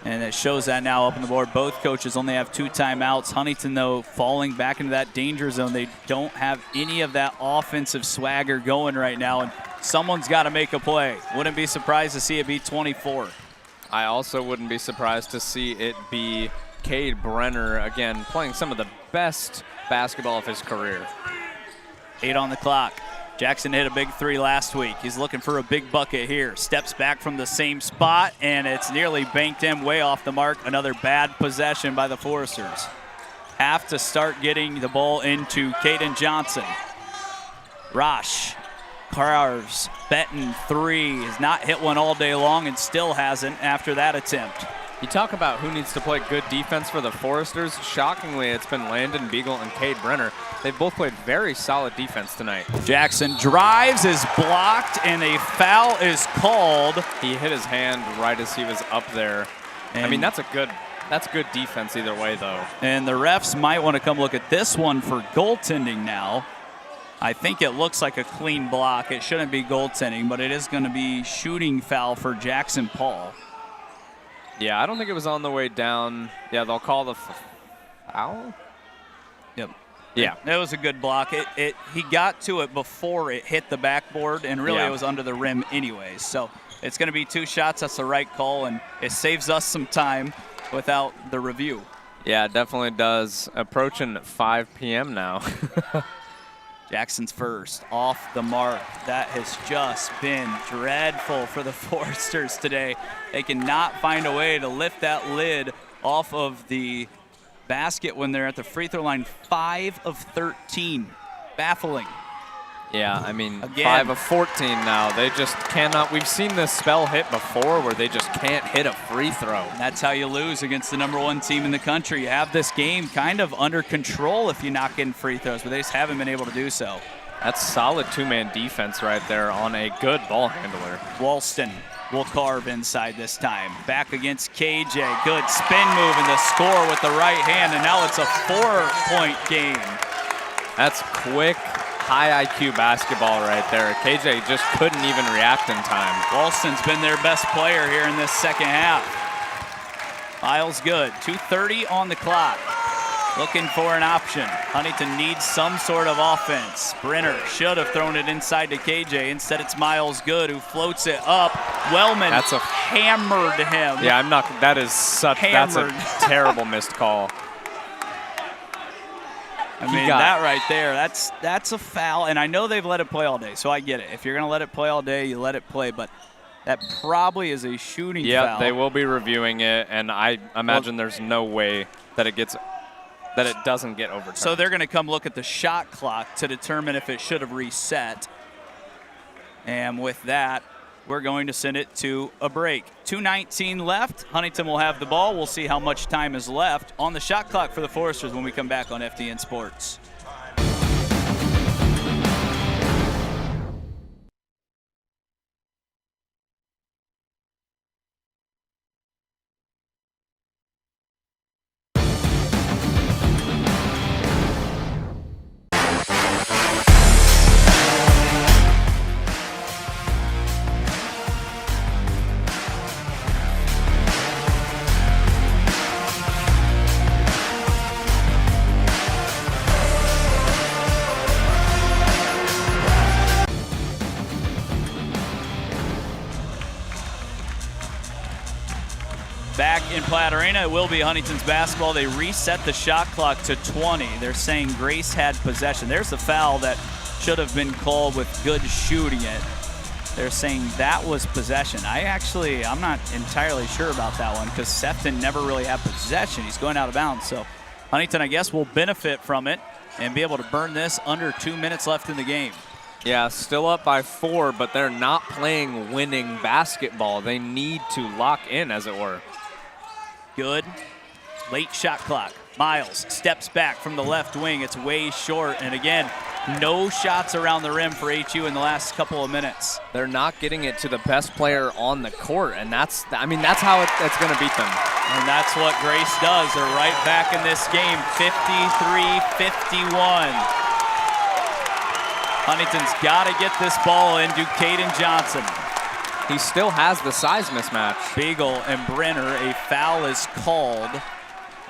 And it shows that now up on the board. Both coaches only have 2 timeouts. Huntington, though, falling back into that danger zone. They don't have any of that offensive swagger going right now, and someone's got to make a play. Wouldn't be surprised to see it be 24. I also wouldn't be surprised to see it be Cade Brenner, again, playing some of the best basketball of his career. 8 on the clock. Jackson hit a big 3 last week. He's looking for a big bucket here. Steps back from the same spot, and it's nearly banked him way off the mark. Another bad possession by the Foresters. Have to start getting the ball into Caden Johnson. Rosh carves. Benton 3. Has not hit one all day long and still hasn't after that attempt. You talk about who needs to play good defense for the Foresters. Shockingly, it's been Landon Beagle and Cade Brenner. They've both played very solid defense tonight. Jackson drives, is blocked, and a foul is called. He hit his hand right as he was up there. And I mean, that's good defense either way, though. And the refs might want to come look at this one for goaltending now. I think it looks like a clean block. It shouldn't be goaltending, but it is going to be shooting foul for Jackson Paul. Yeah, I don't think it was on the way down. Yeah, they'll call the foul. Yep. Yeah. It was a good block. He got to it before it hit the backboard, and really it was under the rim anyways. So it's going to be 2 shots. That's the right call, and it saves us some time without the review. Yeah, it definitely does. Approaching 5 p.m. now. Jackson's first, off the mark. That has just been dreadful for the Foresters today. They cannot find a way to lift that lid off of the basket when they're at the free throw line. 5 of 13. Baffling. Yeah, I mean, Again. 5 of 14 now. They just cannot. We've seen this spell hit before where they just can't hit a free throw. That's how you lose against the #1 team in the country. You have this game kind of under control if you knock in free throws, but they just haven't been able to do so. That's solid 2-man defense right there on a good ball handler. Walston will carve inside this time. Back against KJ. Good spin move and the score with the right hand, and now it's a 4-point game. That's quick, high IQ basketball right there. KJ just couldn't even react in time. Walston's been their best player here in this second half. Miles good. 2:30 on the clock. Looking for an option. Huntington needs some sort of offense. Brenner should have thrown it inside to KJ. Instead, it's Miles Good who floats it up. Wellman hammered him. Yeah, that's a terrible missed call. I mean, that right there, that's a foul. And I know they've let it play all day, so I get it. If you're going to let it play all day, you let it play. But that probably is a shooting foul. Yeah, they will be reviewing it, and I imagine there's no way that it doesn't get overturned. So they're going to come look at the shot clock to determine if it should have reset. And with that, we're going to send it to a break. 2:19 left. Huntington will have the ball. We'll see how much time is left on the shot clock for the Foresters when we come back on FDN Sports. Back in Platt Arena, it will be Huntington's basketball. They reset the shot clock to 20. They're saying Grace had possession. There's the foul that should have been called with Good shooting it. They're saying that was possession. I'm not entirely sure about that one because Sefton never really had possession. He's going out of bounds. So Huntington, I guess, will benefit from it and be able to burn this under 2 minutes left in the game. Yeah, still up by 4, but they're not playing winning basketball. They need to lock in, as it were. Good. Late shot clock. Miles steps back from the left wing. It's way short. And again, no shots around the rim for HU in the last couple of minutes. They're not getting it to the best player on the court, and that's how it's going to beat them. And that's what Grace does. They're right back in this game, 53-51. Huntington's got to get this ball into Caden Johnson. He still has the size mismatch. Beagle and Brenner, a foul is called.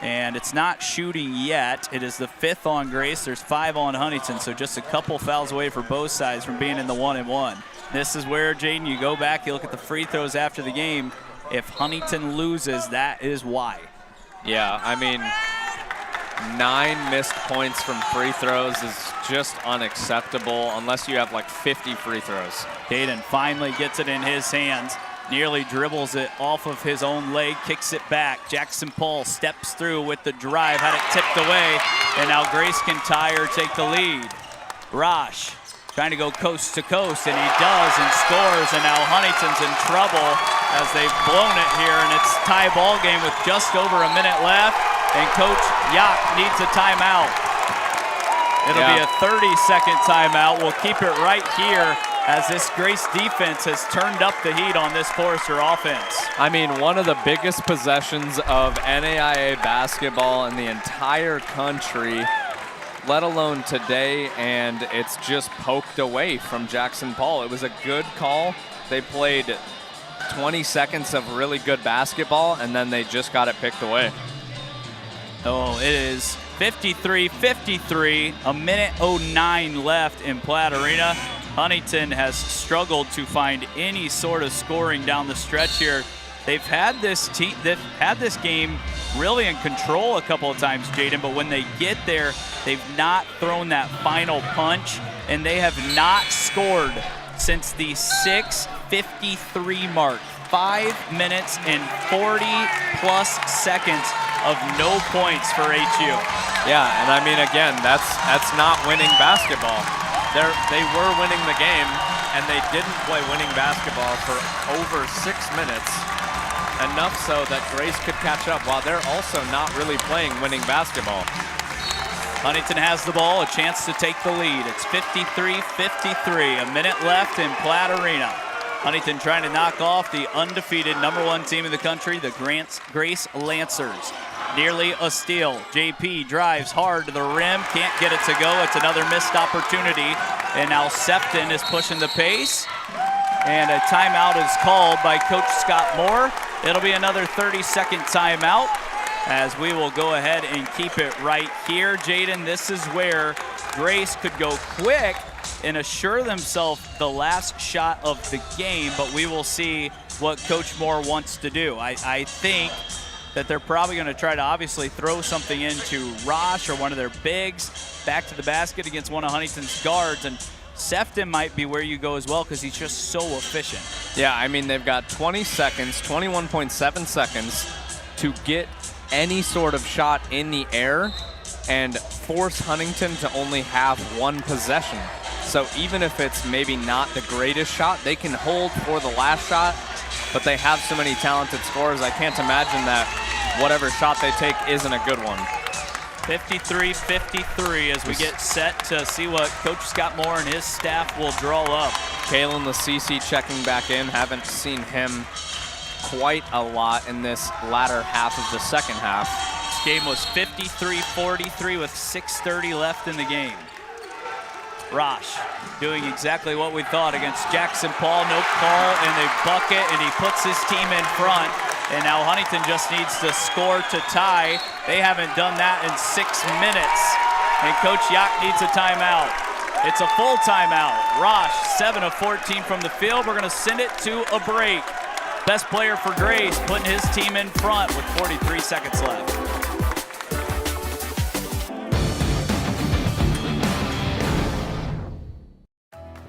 And it's not shooting yet. It is the 5th on Grace. There's 5 on Huntington, so just a couple fouls away for both sides from being in the 1-and-1. This is where, Jaden, you go back, you look at the free throws after the game. If Huntington loses, that is why. Yeah, I mean, 9 missed points from free throws is just unacceptable unless you have like 50 free throws. Caden finally gets it in his hands. Nearly dribbles it off of his own leg, kicks it back. Jackson Paul steps through with the drive, had it tipped away, and now Grace can tie or take the lead. Rosh trying to go coast to coast, and he does and scores, and now Huntington's in trouble as they've blown it here, and it's tie ball game with just over a minute left, and Coach Yacht needs a timeout. It'll be a 30-second timeout. We'll keep it right here as this Grace defense has turned up the heat on this Forester offense. I mean, one of the biggest possessions of NAIA basketball in the entire country, let alone today, and it's just poked away from Jackson Paul. It was a good call. They played 20 seconds of really good basketball, and then they just got it picked away. Oh, it is 53-53, a minute 09 left in Platt Arena. Huntington has struggled to find any sort of scoring down the stretch here. They've had this game really in control a couple of times, Jaden, but when they get there, they've not thrown that final punch, and they have not scored since the 6:53 mark. 5 minutes and 40-plus seconds of no points for HU. Yeah, and I mean, again, that's not winning basketball. They were winning the game, and they didn't play winning basketball for over 6 minutes, enough so that Grace could catch up while they're also not really playing winning basketball. Huntington has the ball, a chance to take the lead. It's 53-53, a minute left in Platt Arena. Huntington trying to knock off the undefeated #1 team in the country, the Grace Lancers. Nearly a steal. JP drives hard to the rim, can't get it to go. It's another missed opportunity. And now Sefton is pushing the pace. And a timeout is called by Coach Scott Moore. It'll be another 30-second timeout as we will go ahead and keep it right here. Jaden, this is where Grace could go quick and assure themselves the last shot of the game, but we will see what Coach Moore wants to do. I think that they're probably going to try to obviously throw something into Rosh or one of their bigs back to the basket against one of Huntington's guards, and Sefton might be where you go as well because he's just so efficient. Yeah, I mean, they've got 20 seconds, 21.7 seconds to get any sort of shot in the air and force Huntington to only have one possession. So even if it's maybe not the greatest shot, they can hold for the last shot, but they have so many talented scorers, I can't imagine that whatever shot they take isn't a good one. 53-53 as we get set to see what Coach Scott Moore and his staff will draw up. Kalen Lasisi checking back in. Haven't seen him quite a lot in this latter half of the second half. This game was 53-43 with 6:30 left in the game. Rosh doing exactly what we thought against Jackson Paul. No call, and they bucket, and he puts his team in front. And now Huntington just needs to score to tie. They haven't done that in 6 minutes. And Coach Yacht needs a timeout. It's a full timeout. Rosh, 7 of 14 from the field. We're going to send it to a break. Best player for Grace, putting his team in front with 43 seconds left.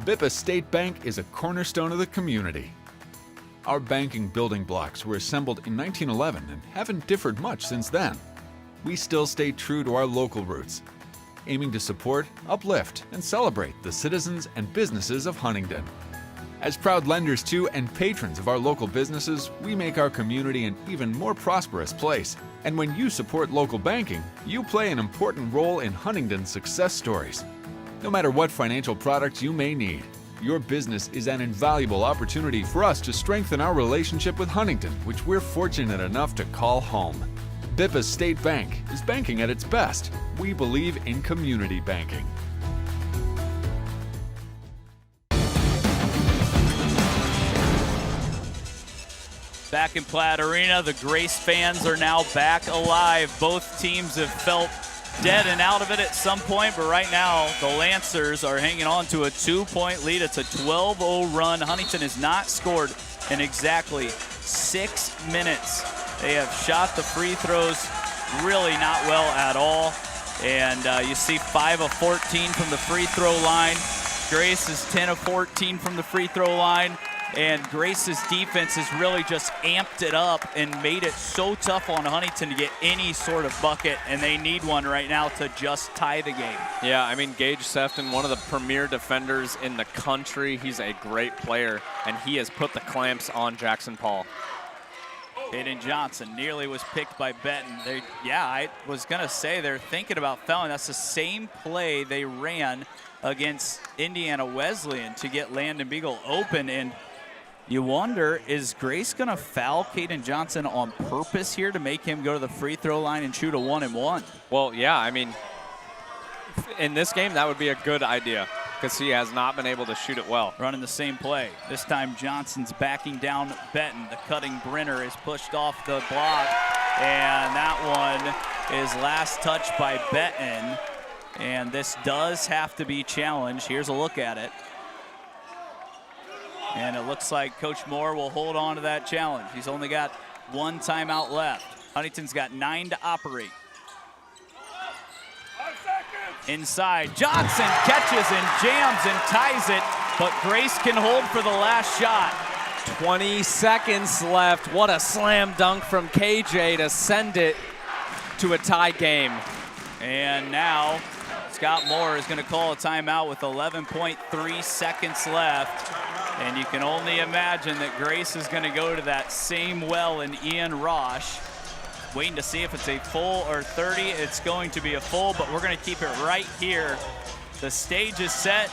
Bippa State Bank is a cornerstone of the community. Our banking building blocks were assembled in 1911 and haven't differed much since then. we still stay true to our local roots, aiming to support, uplift, and celebrate the citizens and businesses of Huntington. As proud lenders to and patrons of our local businesses, we make our community an even more prosperous place. And when you support local banking, you play an important role in Huntington's success stories. No matter what financial products you may need, your business is an invaluable opportunity for us to strengthen our relationship with Huntington, which we're fortunate enough to call home. Bippa State Bank is banking at its best. We believe in community banking. Back in Platt Arena, the Grace fans are now back alive. Both teams have felt dead and out of it at some point, but right now the Lancers are hanging on to a 2-point lead. It's a 12-0 run. Huntington has not scored in exactly 6 minutes. They have shot the free throws really not well at all. And you see 5 of 14 from the free throw line. Grace is 10 of 14 from the free throw line. And Grace's defense has really just amped it up and made it so tough on Huntington to get any sort of bucket, and they need one right now to just tie the game. Yeah, I mean, Gage Sefton, one of the premier defenders in the country. He's a great player, and he has put the clamps on Jackson Paul. Hayden Johnson nearly was picked by Benton. I was going to say they're thinking about fouling. That's the same play they ran against Indiana Wesleyan to get Landon Beagle open, and you wonder, is Grace going to foul Caden Johnson on purpose here to make him go to the free throw line and shoot a 1-and-1? Well, yeah, I mean, in this game, that would be a good idea because he has not been able to shoot it well. Running the same play. This time Johnson's backing down Benton. The cutting Brenner is pushed off the block, and that one is last touched by Benton. And this does have to be challenged. Here's a look at it. And it looks like Coach Moore will hold on to that challenge. He's only got 1 timeout left. Huntington's got 9 to operate. Inside, Johnson catches and jams and ties it, but Grace can hold for the last shot. 20 seconds left. What a slam dunk from KJ to send it to a tie game. And now Scott Moore is going to call a timeout with 11.3 seconds left. And you can only imagine that Grace is going to go to that same well in Ian Rosh. Waiting to see if it's a full or 30. It's going to be a full, but we're going to keep it right here. The stage is set.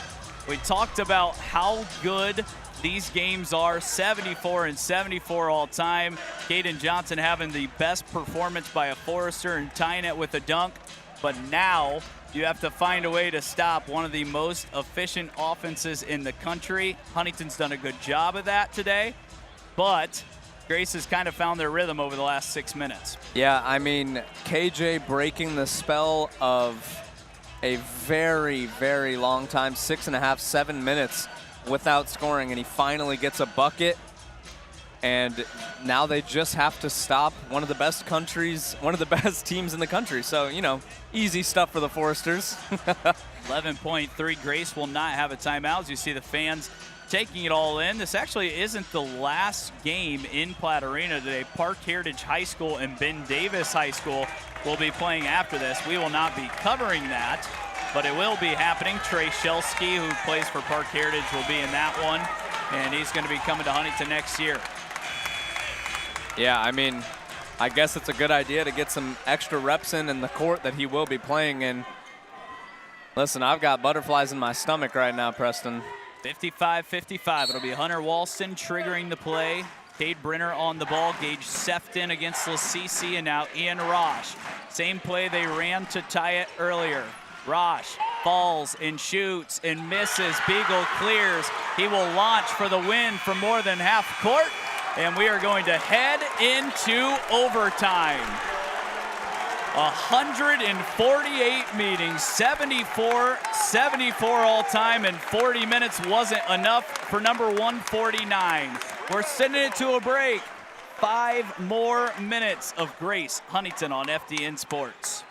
We talked about how good these games are, 74 and 74 all time. Caden Johnson having the best performance by a Forrester and tying it with a dunk. But now you have to find a way to stop one of the most efficient offenses in the country. Huntington's done a good job of that today, but Grace has kind of found their rhythm over the last 6 minutes. Yeah, I mean, KJ breaking the spell of a very, very long time, 6.5, 7 minutes without scoring, and he finally gets a bucket. And now they just have to stop one of the best teams in the country. So, you know, easy stuff for the Foresters. 11.3, Grace will not have a timeout. As you see the fans taking it all in. This actually isn't the last game in Platt Arena today. Park Heritage High School and Ben Davis High School will be playing after this. We will not be covering that, but it will be happening. Trey Shelsky, who plays for Park Heritage, will be in that one, and he's going to be coming to Huntington next year. Yeah, I mean, I guess it's a good idea to get some extra reps in the court that he will be playing in. Listen, I've got butterflies in my stomach right now, Preston. 55-55. It'll be Hunter Walston triggering the play. Cade Brenner on the ball. Gage Sefton against Lassisi, and now Ian Rosh. Same play they ran to tie it earlier. Rosh falls and shoots and misses. Beagle clears. He will launch for the win from more than half court. And we are going to head into overtime. 148 meetings, 74-74 all time, and 40 minutes wasn't enough for number 149. We're sending it to a break. 5 more minutes of Grace Huntington on FDN Sports.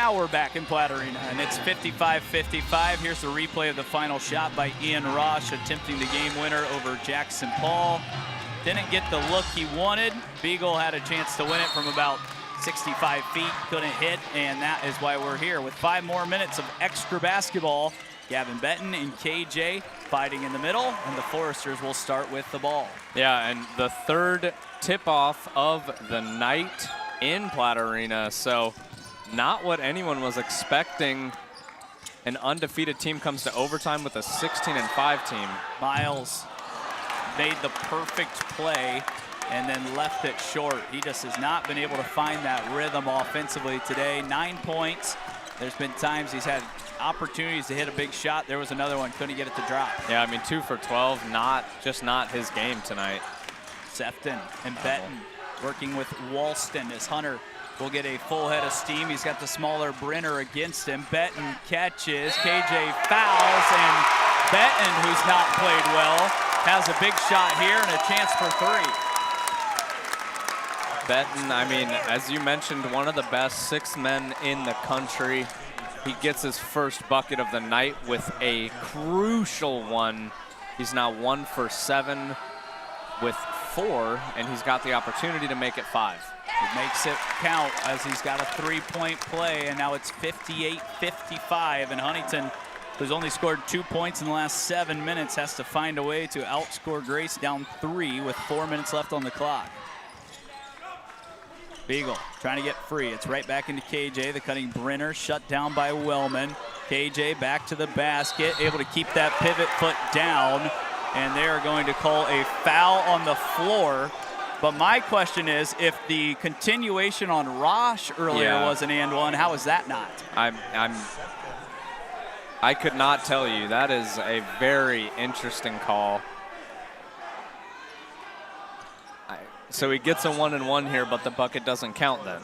now we're back in Platt Arena, and it's 55-55. Here's the replay of the final shot by Ian Rosh, attempting the game winner over Jackson Paul. Didn't get the look he wanted. Beagle had a chance to win it from about 65 feet, couldn't hit, and that is why we're here with 5 more minutes of extra basketball. Gavin Benton and KJ fighting in the middle, and the Foresters will start with the ball. Yeah, and the third tip-off of the night in Platt Arena, so not what anyone was expecting. An undefeated team comes to overtime with a 16-5 team. Miles made the perfect play and then left it short. He just has not been able to find that rhythm offensively today. 9 points. There's been times he's had opportunities to hit a big shot. There was another one, couldn't get it to drop. Yeah, I mean, 2 for 12, not his game tonight. Sefton and Benton working with Walston as Hunter will get a full head of steam. He's got the smaller Brenner against him. Benton catches, KJ fouls, and Benton, who's not played well, has a big shot here and a chance for 3. Benton, I mean, as you mentioned, one of the best 6 men in the country. He gets his first bucket of the night with a crucial one. He's now 1 for 7 with 4, and he's got the opportunity to make it 5. It makes it count as he's got a 3-point play, and now it's 58-55, and Huntington, who's only scored 2 points in the last 7 minutes, has to find a way to outscore Grace down 3 with 4 minutes left on the clock. Beagle trying to get free. It's right back into KJ, the cutting Brenner, shut down by Wellman. KJ back to the basket, able to keep that pivot foot down, and they're going to call a foul on the floor. But my question is, if the continuation on Rosh earlier was an and one, how is that not? I could not tell you. That is a very interesting call. So he gets a 1-and-1 here, but the bucket doesn't count then.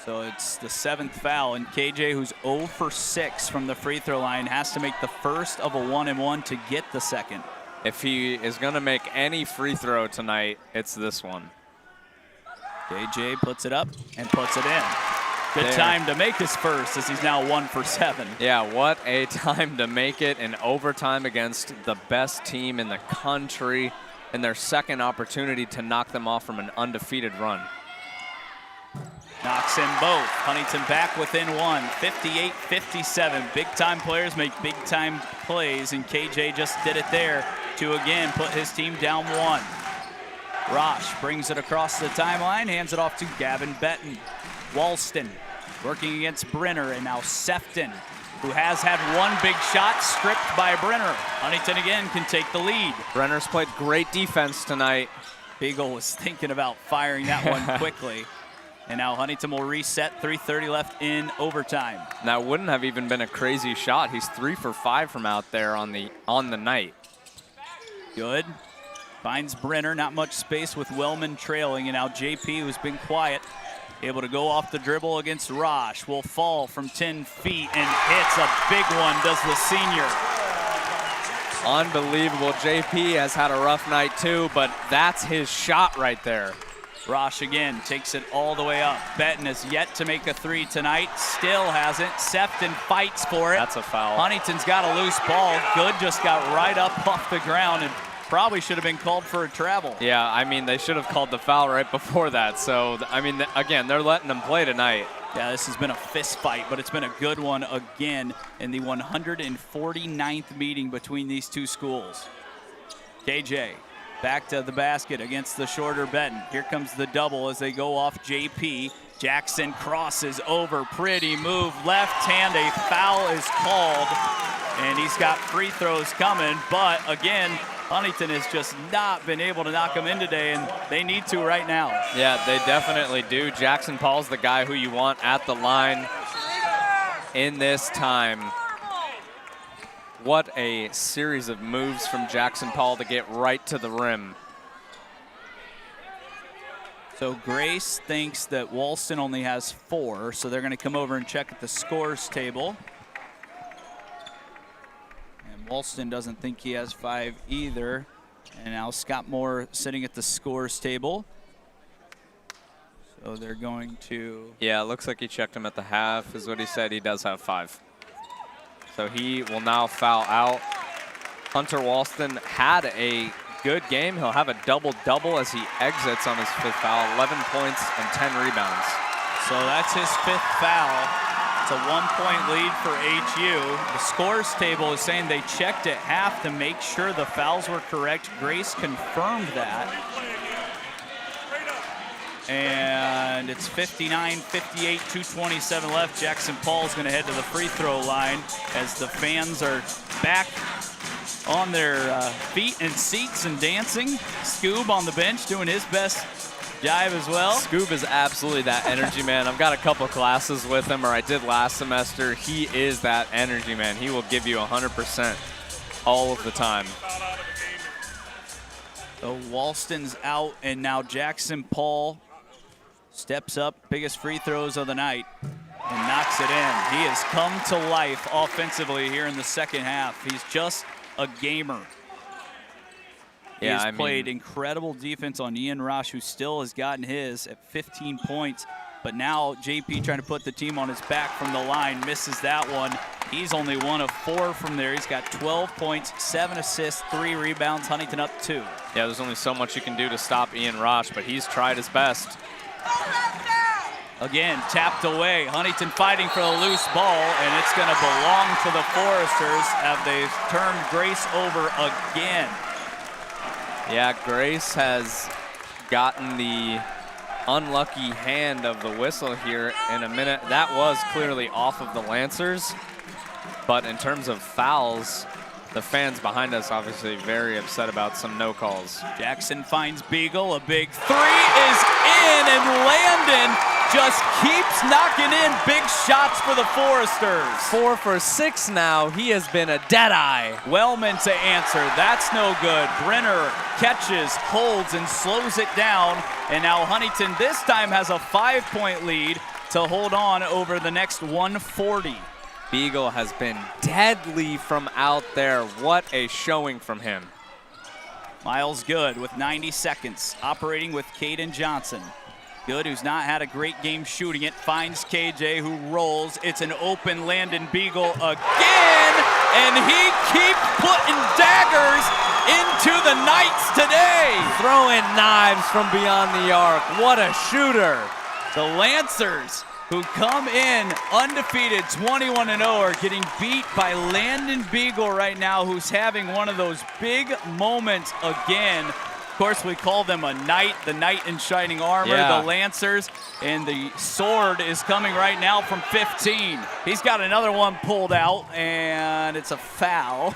So it's the 7th foul, and KJ, who's 0 for 6 from the free throw line, has to make the first of a 1-and-1 to get the second. If he is going to make any free throw tonight, it's this one. KJ puts it up and puts it in. Good time to make his first, as he's now 1 for 7. Yeah, what a time to make it in overtime against the best team in the country, and their second opportunity to knock them off from an undefeated run. Knocks in both. Huntington back within 1, 58-57. Big-time players make big-time plays, and KJ just did it there to again put his team down 1. Rosh brings it across the timeline, hands it off to Gavin Benton. Walston working against Brenner, and now Sefton, who has had one big shot stripped by Brenner. Huntington again can take the lead. Brenner's played great defense tonight. Beagle was thinking about firing that one quickly. And now Huntington will reset, 3:30 left in overtime. That wouldn't have even been a crazy shot. He's 3 for 5 from out there on the night. Good. Finds Brenner, not much space with Wellman trailing, and now JP, who's been quiet, able to go off the dribble against Rosh, will fall from 10 feet and hits a big one, does the senior. Unbelievable. JP has had a rough night too, but that's his shot right there. Rosh again takes it all the way up. Benton has yet to make a 3 tonight, still hasn't. Sefton fights for it. That's a foul. Huntington's got a loose ball. Good just got right up off the ground and probably should have been called for a travel. Yeah, I mean, they should have called the foul right before that. So, I mean, again, they're letting them play tonight. Yeah, this has been a fist fight, but it's been a good one again in the 149th meeting between these two schools. KJ back to the basket against the shorter Benton. Here comes the double as they go off JP. Jackson crosses over, pretty move, left hand, a foul is called, and he's got free throws coming, but again, Huntington has just not been able to knock them in today, and they need to right now. Yeah, they definitely do. Jackson Paul's the guy who you want at the line in this time. What a series of moves from Jackson Paul to get right to the rim. So Grace thinks that Walston only has 4, so they're going to come over and check at the scores table. Walston doesn't think he has 5 either. And now Scott Moore sitting at the scores table. So they're going to... Yeah, it looks like he checked him at the half, is what he said. He does have 5. So he will now foul out. Hunter Walston had a good game. He'll have a double-double as he exits on his 5th foul, 11 points and 10 rebounds. So that's his 5th foul. It's a 1-point lead for HU. The scores table is saying they checked at half to make sure the fouls were correct. Grace confirmed that. And it's 59-58, 2:27 left. Jackson Paul's going to head to the free throw line as the fans are back on their feet and seats and dancing. Scoob on the bench doing his best jive as well. Scoob is absolutely that energy man. I've got a couple classes with him, or I did last semester. He is that energy man. He will give you 100% all of the time. So Walston's out, and now Jackson Paul steps up, biggest free throws of the night, and knocks it in. He has come to life offensively here in the second half. He's just a gamer. He has played incredible defense on Ian Rosh, who still has gotten his at 15 points. But now JP trying to put the team on his back from the line, misses that one. He's only 1 of 4 from there. He's got 12 points, 7 assists, 3 rebounds. Huntington up 2. Yeah, there's only so much you can do to stop Ian Rosh, but he's tried his best. Again, tapped away. Huntington fighting for the loose ball, and it's going to belong to the Foresters as they've turned Grace over again. Yeah, Grace has gotten the unlucky hand of the whistle here in a minute. That was clearly off of the Lancers, but in terms of fouls, the fans behind us obviously very upset about some no calls. Jackson finds Beagle, a big 3 is in, and Landon just keeps knocking in big shots for the Foresters. 4 for 6 now. He has been a deadeye. Wellman to answer. That's no good. Brenner catches, holds, and slows it down. And now Huntington this time has a 5-point lead to hold on over the next 140. Beagle has been deadly from out there. What a showing from him. Miles Good with 90 seconds, operating with Caden Johnson. Good, who's not had a great game shooting it, finds KJ, who rolls. It's an open Landon Beagle again, and he keeps putting daggers into the Knights today. Throwing knives from beyond the arc. What a shooter. The Lancers, who come in undefeated 21-0, are getting beat by Landon Beagle right now, who's having one of those big moments again. Of course, we call them a knight, the knight in shining armor, the Lancers, and the sword is coming right now from 15. He's got another one pulled out, and it's a foul.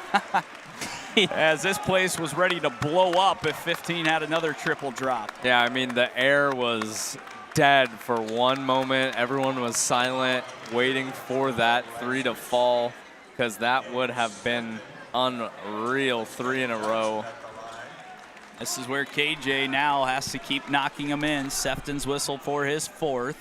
As this place was ready to blow up if 15 had another triple drop. Yeah, I mean, the air was dead for one moment. Everyone was silent, waiting for that 3 to fall, because that would have been unreal. 3 in a row. This is where KJ now has to keep knocking them in. Sefton's whistle for his 4th.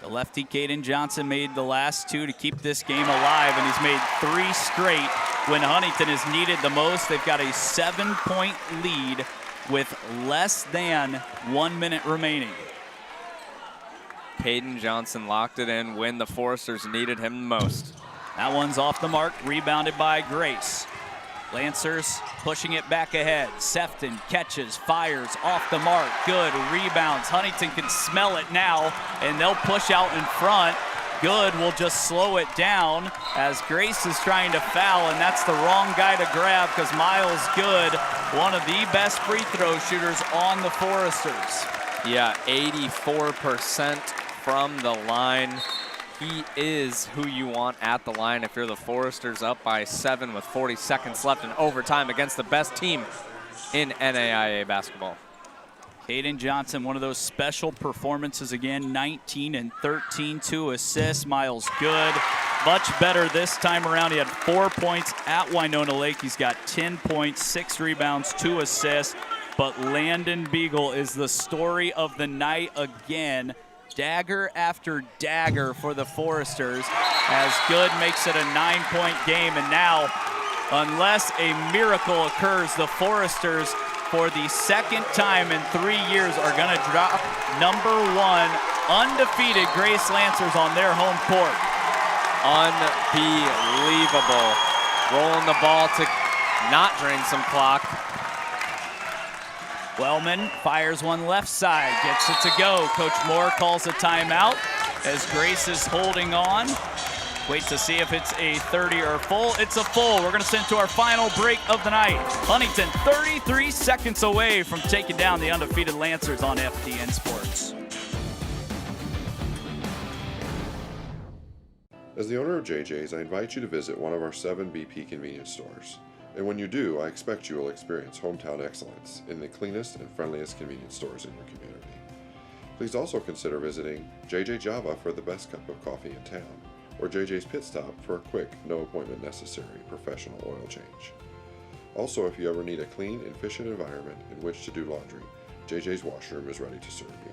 The lefty Caden Johnson made the last 2 to keep this game alive, and he's made 3 straight when Huntington is needed the most. They've got a 7-point lead with less than 1 minute remaining. Caden Johnson locked it in when the Foresters needed him the most. That one's off the mark, rebounded by Grace. Lancers pushing it back ahead. Sefton catches, fires, off the mark, good, rebounds. Huntington can smell it now, and they'll push out in front. Good will just slow it down as Grace is trying to foul, and that's the wrong guy to grab because Miles Good, one of the best free throw shooters on the Foresters. Yeah, 84% from the line. He is who you want at the line if you're the Foresters, up by 7 with 40 seconds left in overtime against the best team in NAIA basketball. Caden Johnson, one of those special performances again, 19 and 13, 2 assists. Miles Good, much better this time around. He had 4 points at Winona Lake. He's got 10 points, 6 rebounds, 2 assists. But Landon Beagle is the story of the night again. Dagger after dagger for the Foresters as Good makes it a 9-point game. And now, unless a miracle occurs, the Foresters for the second time in 3 years, are going to drop #1 undefeated Grace Lancers on their home court. Unbelievable. Rolling the ball to not drain some clock. Wellman fires one left side, gets it to go. Coach Moore calls a timeout as Grace is holding on. Wait to see if it's a 30 or full. It's a full. We're going to send to our final break of the night. Huntington 33 seconds away from taking down the undefeated Lancers on FDN Sports. As the owner of JJ's, I invite you to visit one of our 7 BP convenience stores. And when you do, I expect you will experience hometown excellence in the cleanest and friendliest convenience stores in your community. Please also consider visiting JJ Java for the best cup of coffee in town, or JJ's Pit Stop for a quick, no appointment necessary professional oil change. Also, if you ever need a clean and efficient environment in which to do laundry, JJ's Washroom is ready to serve you.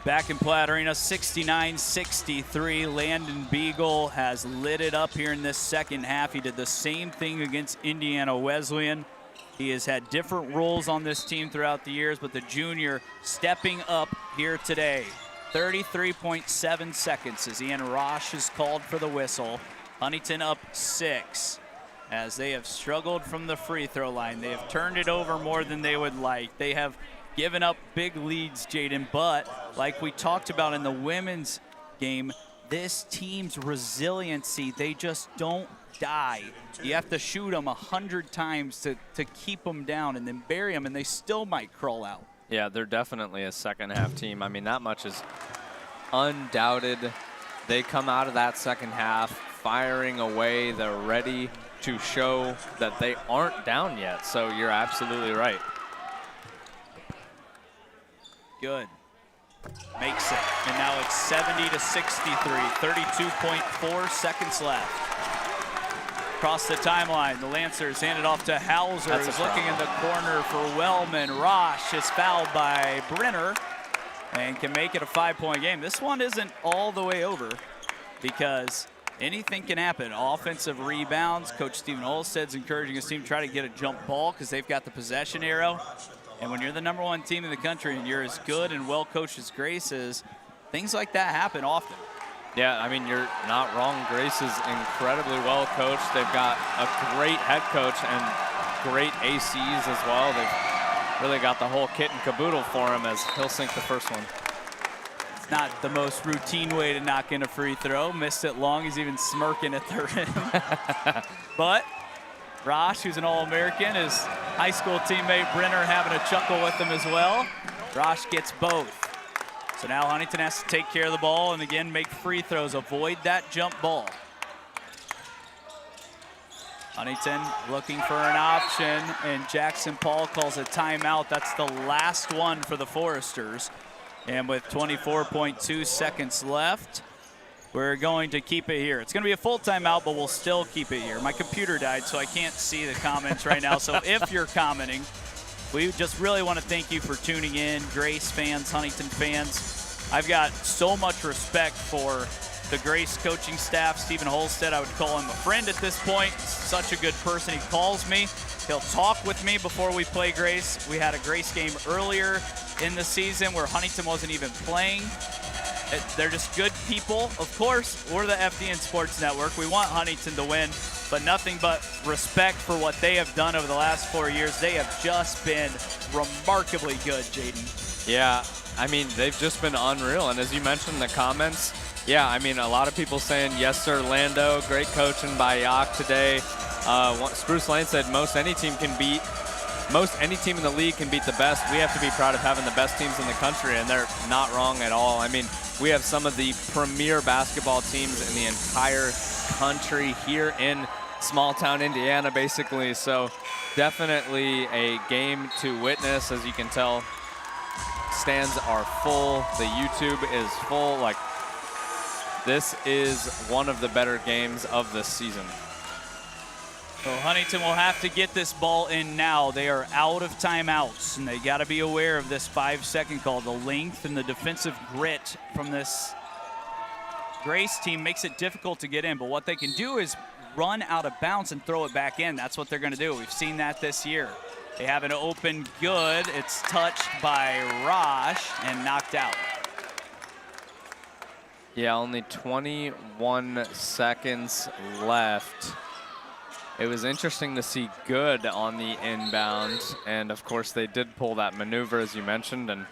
Back in Platt Arena, 69-63. Landon Beagle has lit it up here in this second half. He did the same thing against Indiana Wesleyan. He has had different roles on this team throughout the years, but the junior stepping up here today. 33.7 seconds as Ian Rosh is called for the whistle. Huntington up 6 as they have struggled from the free throw line. They have turned it over more than they would like. They have given up big leads, Jaden, but like we talked about in the women's game, this team's resiliency, they just don't die. You have to shoot them 100 times to keep them down and then bury them, and they still might crawl out. Yeah, they're definitely a second half team. I mean, that much is undoubted. They come out of that second half firing away. They're ready to show that they aren't down yet. So you're absolutely right. Good. Makes it. And now it's 70-63. 32.4 seconds left. Across the timeline, the Lancers hand it off to Hauser, who's looking in the corner for Wellman. Rosh is fouled by Brenner and can make it a 5-point game. This one isn't all the way over because anything can happen. Offensive rebounds. Coach Stephen Olsted's encouraging his team to try to get a jump ball because they've got the possession arrow. And when you're the #1 team in the country and you're as good and well coached as Grace is, things like that happen often. Yeah, I mean, you're not wrong. Grace is incredibly well coached. They've got a great head coach and great ACs as well. They've really got the whole kit and caboodle for him as he'll sink the first one. It's not the most routine way to knock in a free throw. Missed it long. He's even smirking at the rim. But Rosh, who's an All-American, his high school teammate Brenner having a chuckle with him as well. Rosh gets both. So now Huntington has to take care of the ball and again make free throws, avoid that jump ball. Huntington looking for an option, and Jackson Paul calls a timeout. That's the last one for the Foresters. And with 24.2 seconds left, we're going to keep it here. It's going to be a full timeout, but we'll still keep it here. My computer died, so I can't see the comments right now. So if you're commenting, we just really want to thank you for tuning in, Grace fans, Huntington fans. I've got so much respect for the Grace coaching staff. Stephen Holstead, I would call him a friend at this point. Such a good person. He calls me. He'll talk with me before we play Grace. We had a Grace game earlier in the season where Huntington wasn't even playing. They're just good people. Of course, we're the FDN Sports Network. We want Huntington to win, but nothing but respect for what they have done over the last 4 years. They have just been remarkably good, Jaden. Yeah, I mean, they've just been unreal. And as you mentioned in the comments, yeah, I mean, a lot of people saying, yes, sir, Lando, great coaching by Yak today. Spruce Lane said most any team can beat. any team in the league can beat the best. We have to be proud of having the best teams in the country, and they're not wrong at all. I mean, we have some of the premier basketball teams in the entire country here in small town Indiana, basically. So definitely a game to witness. As you can tell, stands are full. The YouTube is full. Like, this is one of the better games of this season. So Huntington will have to get this ball in now. They are out of timeouts, and they got to be aware of this 5-second call. The length and the defensive grit from this Grace team makes it difficult to get in, but what they can do is run out of bounds and throw it back in. That's what they're going to do. We've seen that this year. They have an open good. It's touched by Rosh and knocked out. Yeah, only 21 seconds left. It was interesting to see Good on the inbound, and of course they did pull that maneuver, as you mentioned, and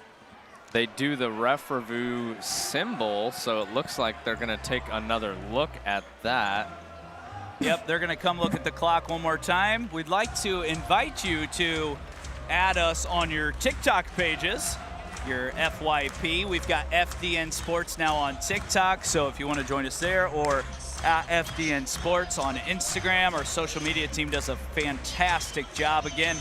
they do the ref review symbol, so it looks like they're going to take another look at that. Yep, they're going to come look at the clock one more time. We'd like to invite you to add us on your TikTok pages, your FYP. We've got FDN Sports now on TikTok, so if you want to join us there, or at FDN Sports on Instagram. Our social media team does a fantastic job. Again,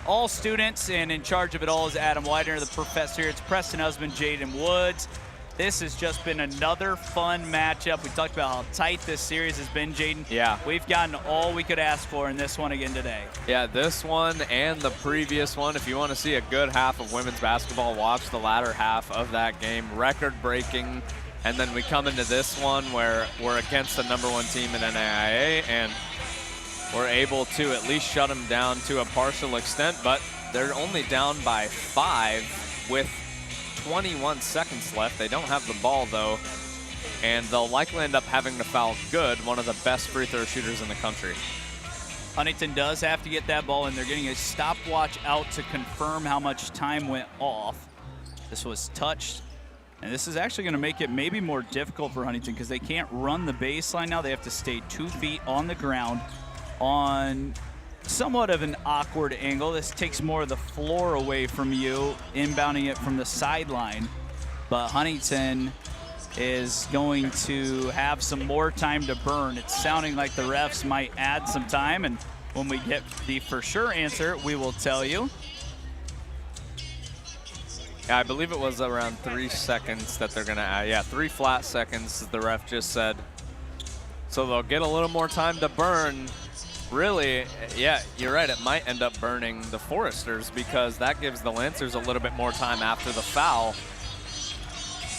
all students, and in charge of it all is Adam Widener, the professor. It's Preston Husband, Jaden Woods. This has just been another fun matchup. We talked about how tight this series has been, Jaden. Yeah. We've gotten all we could ask for in this one again today. Yeah, this one and the previous one. If you want to see a good half of women's basketball, watch the latter half of that game. Record-breaking. And then we come into this one where we're against the #1 team in NAIA, and we're able to at least shut them down to a partial extent, but they're only down by 5 with 21 seconds left. They don't have the ball, though, and they'll likely end up having to foul Good, one of the best free throw shooters in the country. Huntington does have to get that ball, and they're getting a stopwatch out to confirm how much time went off. This was touched. And this is actually going to make it maybe more difficult for Huntington because they can't run the baseline now. They have to stay 2 feet on the ground on somewhat of an awkward angle. This takes more of the floor away from you, inbounding it from the sideline. But Huntington is going to have some more time to burn. It's sounding like the refs might add some time, and when we get the for sure answer, we will tell you. Yeah, I believe it was around 3 seconds that they're going to add. Yeah, 3 flat seconds, the ref just said. So they'll get a little more time to burn. Really, yeah, you're right. It might end up burning the Foresters because that gives the Lancers a little bit more time after the foul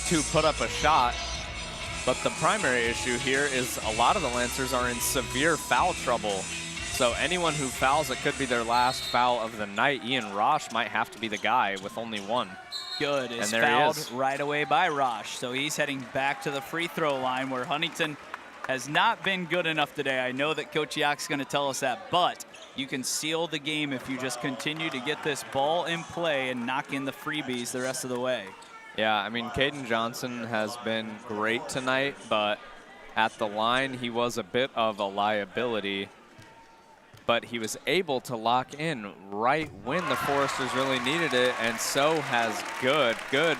to put up a shot. But the primary issue here is a lot of the Lancers are in severe foul trouble. So anyone who fouls, it could be their last foul of the night. Ian Rosh might have to be the guy with only 1. Good is fouled right away by Rosh. So he's heading back to the free throw line where Huntington has not been good enough today. I know that Coach Yock's going to tell us that, but you can seal the game if you just continue to get this ball in play and knock in the freebies the rest of the way. Yeah, I mean, Caden Johnson has been great tonight, but at the line, he was a bit of a liability. But he was able to lock in right when the Foresters really needed it, and so has Good. Good,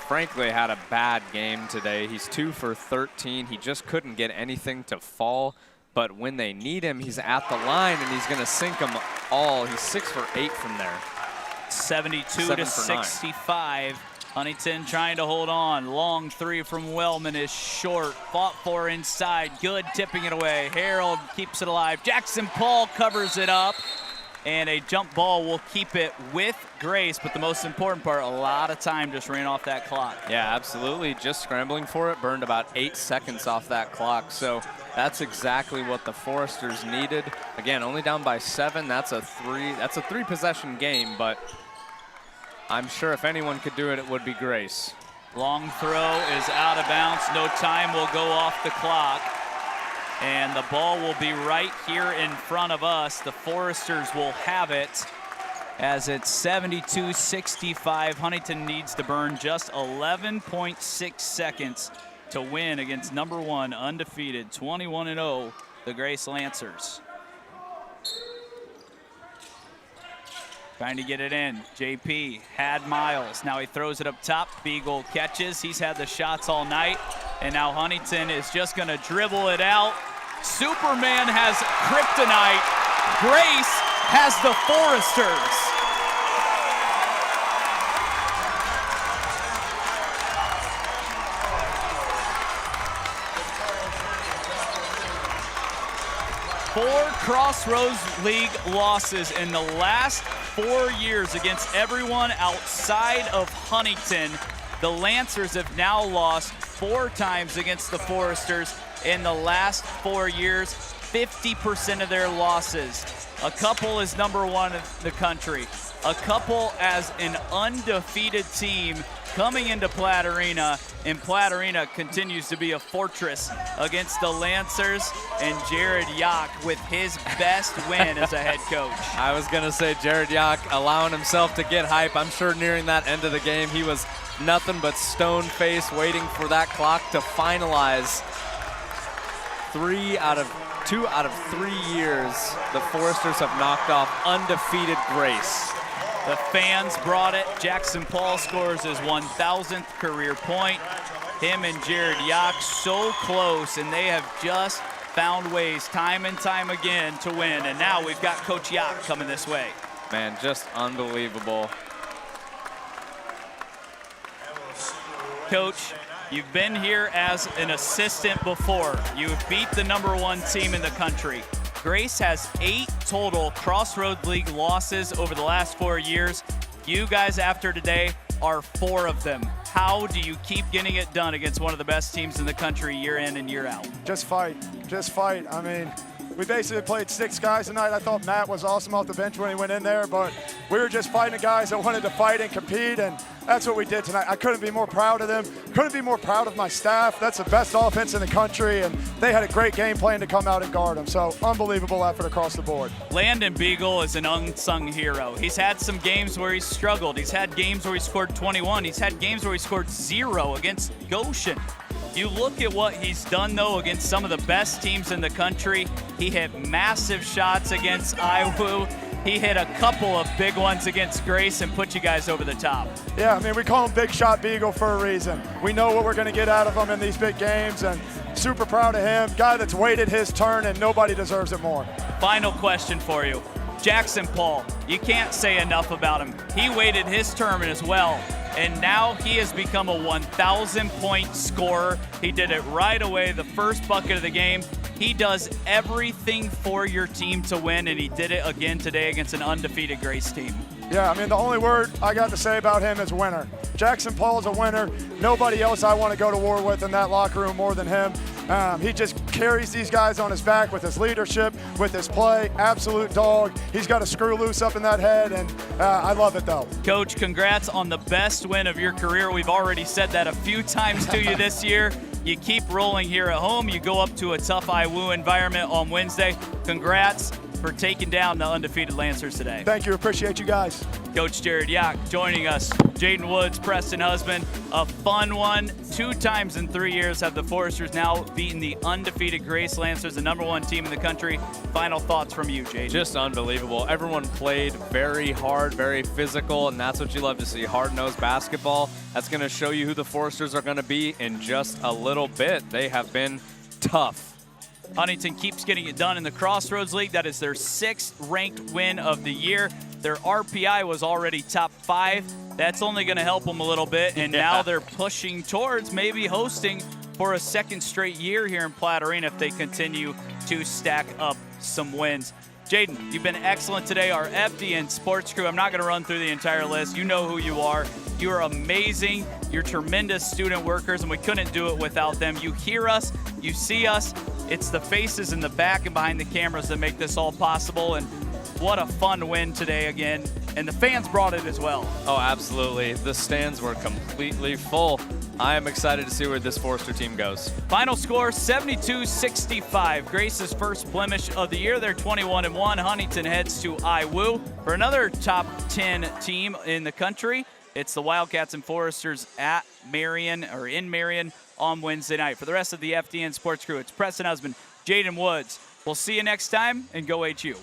frankly, had a bad game today. He's 2 for 13. He just couldn't get anything to fall, but when they need him, he's at the line, and he's going to sink them all. He's 6 for 8 from there. 72 to 65. Huntington trying to hold on. Long 3 from Wellman is short. Fought for inside. Good tipping it away. Harold keeps it alive. Jackson Paul covers it up. And a jump ball will keep it with Grace. But the most important part, a lot of time just ran off that clock. Yeah, absolutely. Just scrambling for it. Burned about 8 seconds off that clock. So that's exactly what the Foresters needed. Again, only down by 7. That's a 3-possession game, but I'm sure if anyone could do it, it would be Grace. Long throw is out of bounds. No time will go off the clock. And the ball will be right here in front of us. The Foresters will have it as it's 72-65. Huntington needs to burn just 11.6 seconds to win against #1 undefeated 21-0, the Grace Lancers. Trying to get it in. JP had Miles. Now he throws it up top. Beagle catches. He's had the shots all night. And now Huntington is just going to dribble it out. Superman has kryptonite. Grace has the Foresters. Four Crossroads League losses in the last 4 years against everyone outside of Huntington. The Lancers have now lost 4 times against the Foresters in the last 4 years, 50% of their losses. A couple is #1 in the country. A couple as an undefeated team coming into Platte Arena, and Platte Arena continues to be a fortress against the Lancers, and Jared Yock with his best win as a head coach. I was going to say Jared Yock allowing himself to get hype. I'm sure nearing that end of the game, he was nothing but stone-faced waiting for that clock to finalize. 2 out of 3 years, the Foresters have knocked off undefeated Grace. The fans brought it. Jackson Paul scores his 1,000th career point. Him and Jared Yock so close, and they have just found ways time and time again to win. And now we've got Coach Yock coming this way. Man, just unbelievable. Coach, you've been here as an assistant before. You've beat the #1 team in the country. Grace has 8 total Crossroads League losses over the last 4 years. You guys, after today, are 4 of them. How do you keep getting it done against one of the best teams in the country year in and year out? Just fight. Just fight. I mean, we basically played 6 guys tonight. I thought Matt was awesome off the bench when he went in there, but we were just fighting the guys that wanted to fight and compete, and that's what we did tonight. I couldn't be more proud of them. Couldn't be more proud of my staff. That's the best offense in the country, and they had a great game plan to come out and guard them. So unbelievable effort across the board. Landon Beagle is an unsung hero. He's had some games where he's struggled. He's had games where he scored 21. He's had games where he scored 0 against Goshen. You look at what he's done, though, against some of the best teams in the country. He hit massive shots against IWU. He hit a couple of big ones against Grace and put you guys over the top. Yeah, I mean, we call him Big Shot Beagle for a reason. We know what we're going to get out of him in these big games, and super proud of him. Guy that's waited his turn, and nobody deserves it more. Final question for you. Jackson Paul, you can't say enough about him. He waited his turn as well, and now he has become a 1,000-point scorer. He did it right away, the first bucket of the game. He does everything for your team to win, and he did it again today against an undefeated Grace team. Yeah, I mean, the only word I got to say about him is winner. Jackson Paul's a winner. Nobody else I want to go to war with in that locker room more than him. He just carries these guys on his back with his leadership, with his play. Absolute dog. He's got a screw loose up in that head, and I love it, though. Coach, congrats on the best win of your career. We've already said that a few times to you this year. You keep rolling here at home. You go up to a tough IWU environment on Wednesday. Congrats for taking down the undefeated Lancers today. Thank you. Appreciate you guys. Coach Jared Yock joining us. Jaden Woods, Preston husband. A fun one. 2 times in 3 years have the Foresters now beaten the undefeated Grace Lancers, the #1 team in the country. Final thoughts from you, Jaden. Just unbelievable. Everyone played very hard, very physical, and that's what you love to see. Hard-nosed basketball. That's going to show you who the Foresters are going to be in just a little bit. They have been tough. Huntington keeps getting it done in the Crossroads League. That is their 6th ranked win of the year. Their RPI was already top 5. That's only going to help them a little bit, and now they're pushing towards maybe hosting for a 2nd straight year here in Platte Arena if they continue to stack up some wins. Jaden, you've been excellent today. Our FDN sports crew, I'm not going to run through the entire list. You know who you are. You are amazing. You're tremendous student workers, and we couldn't do it without them. You hear us. You see us. It's the faces in the back and behind the cameras that make this all possible, and what a fun win today again. And the fans brought it as well. Oh, absolutely. The stands were completely full. I am excited to see where this Forester team goes. Final score, 72-65. Grace's first blemish of the year. They're 21-1. Huntington heads to IWU for another top 10 team in the country. It's the Wildcats and Foresters at Marion, or in Marion, on Wednesday night. For the rest of the FDN Sports crew, it's Preston Husband, Jaden Woods. We'll see you next time, and go HU.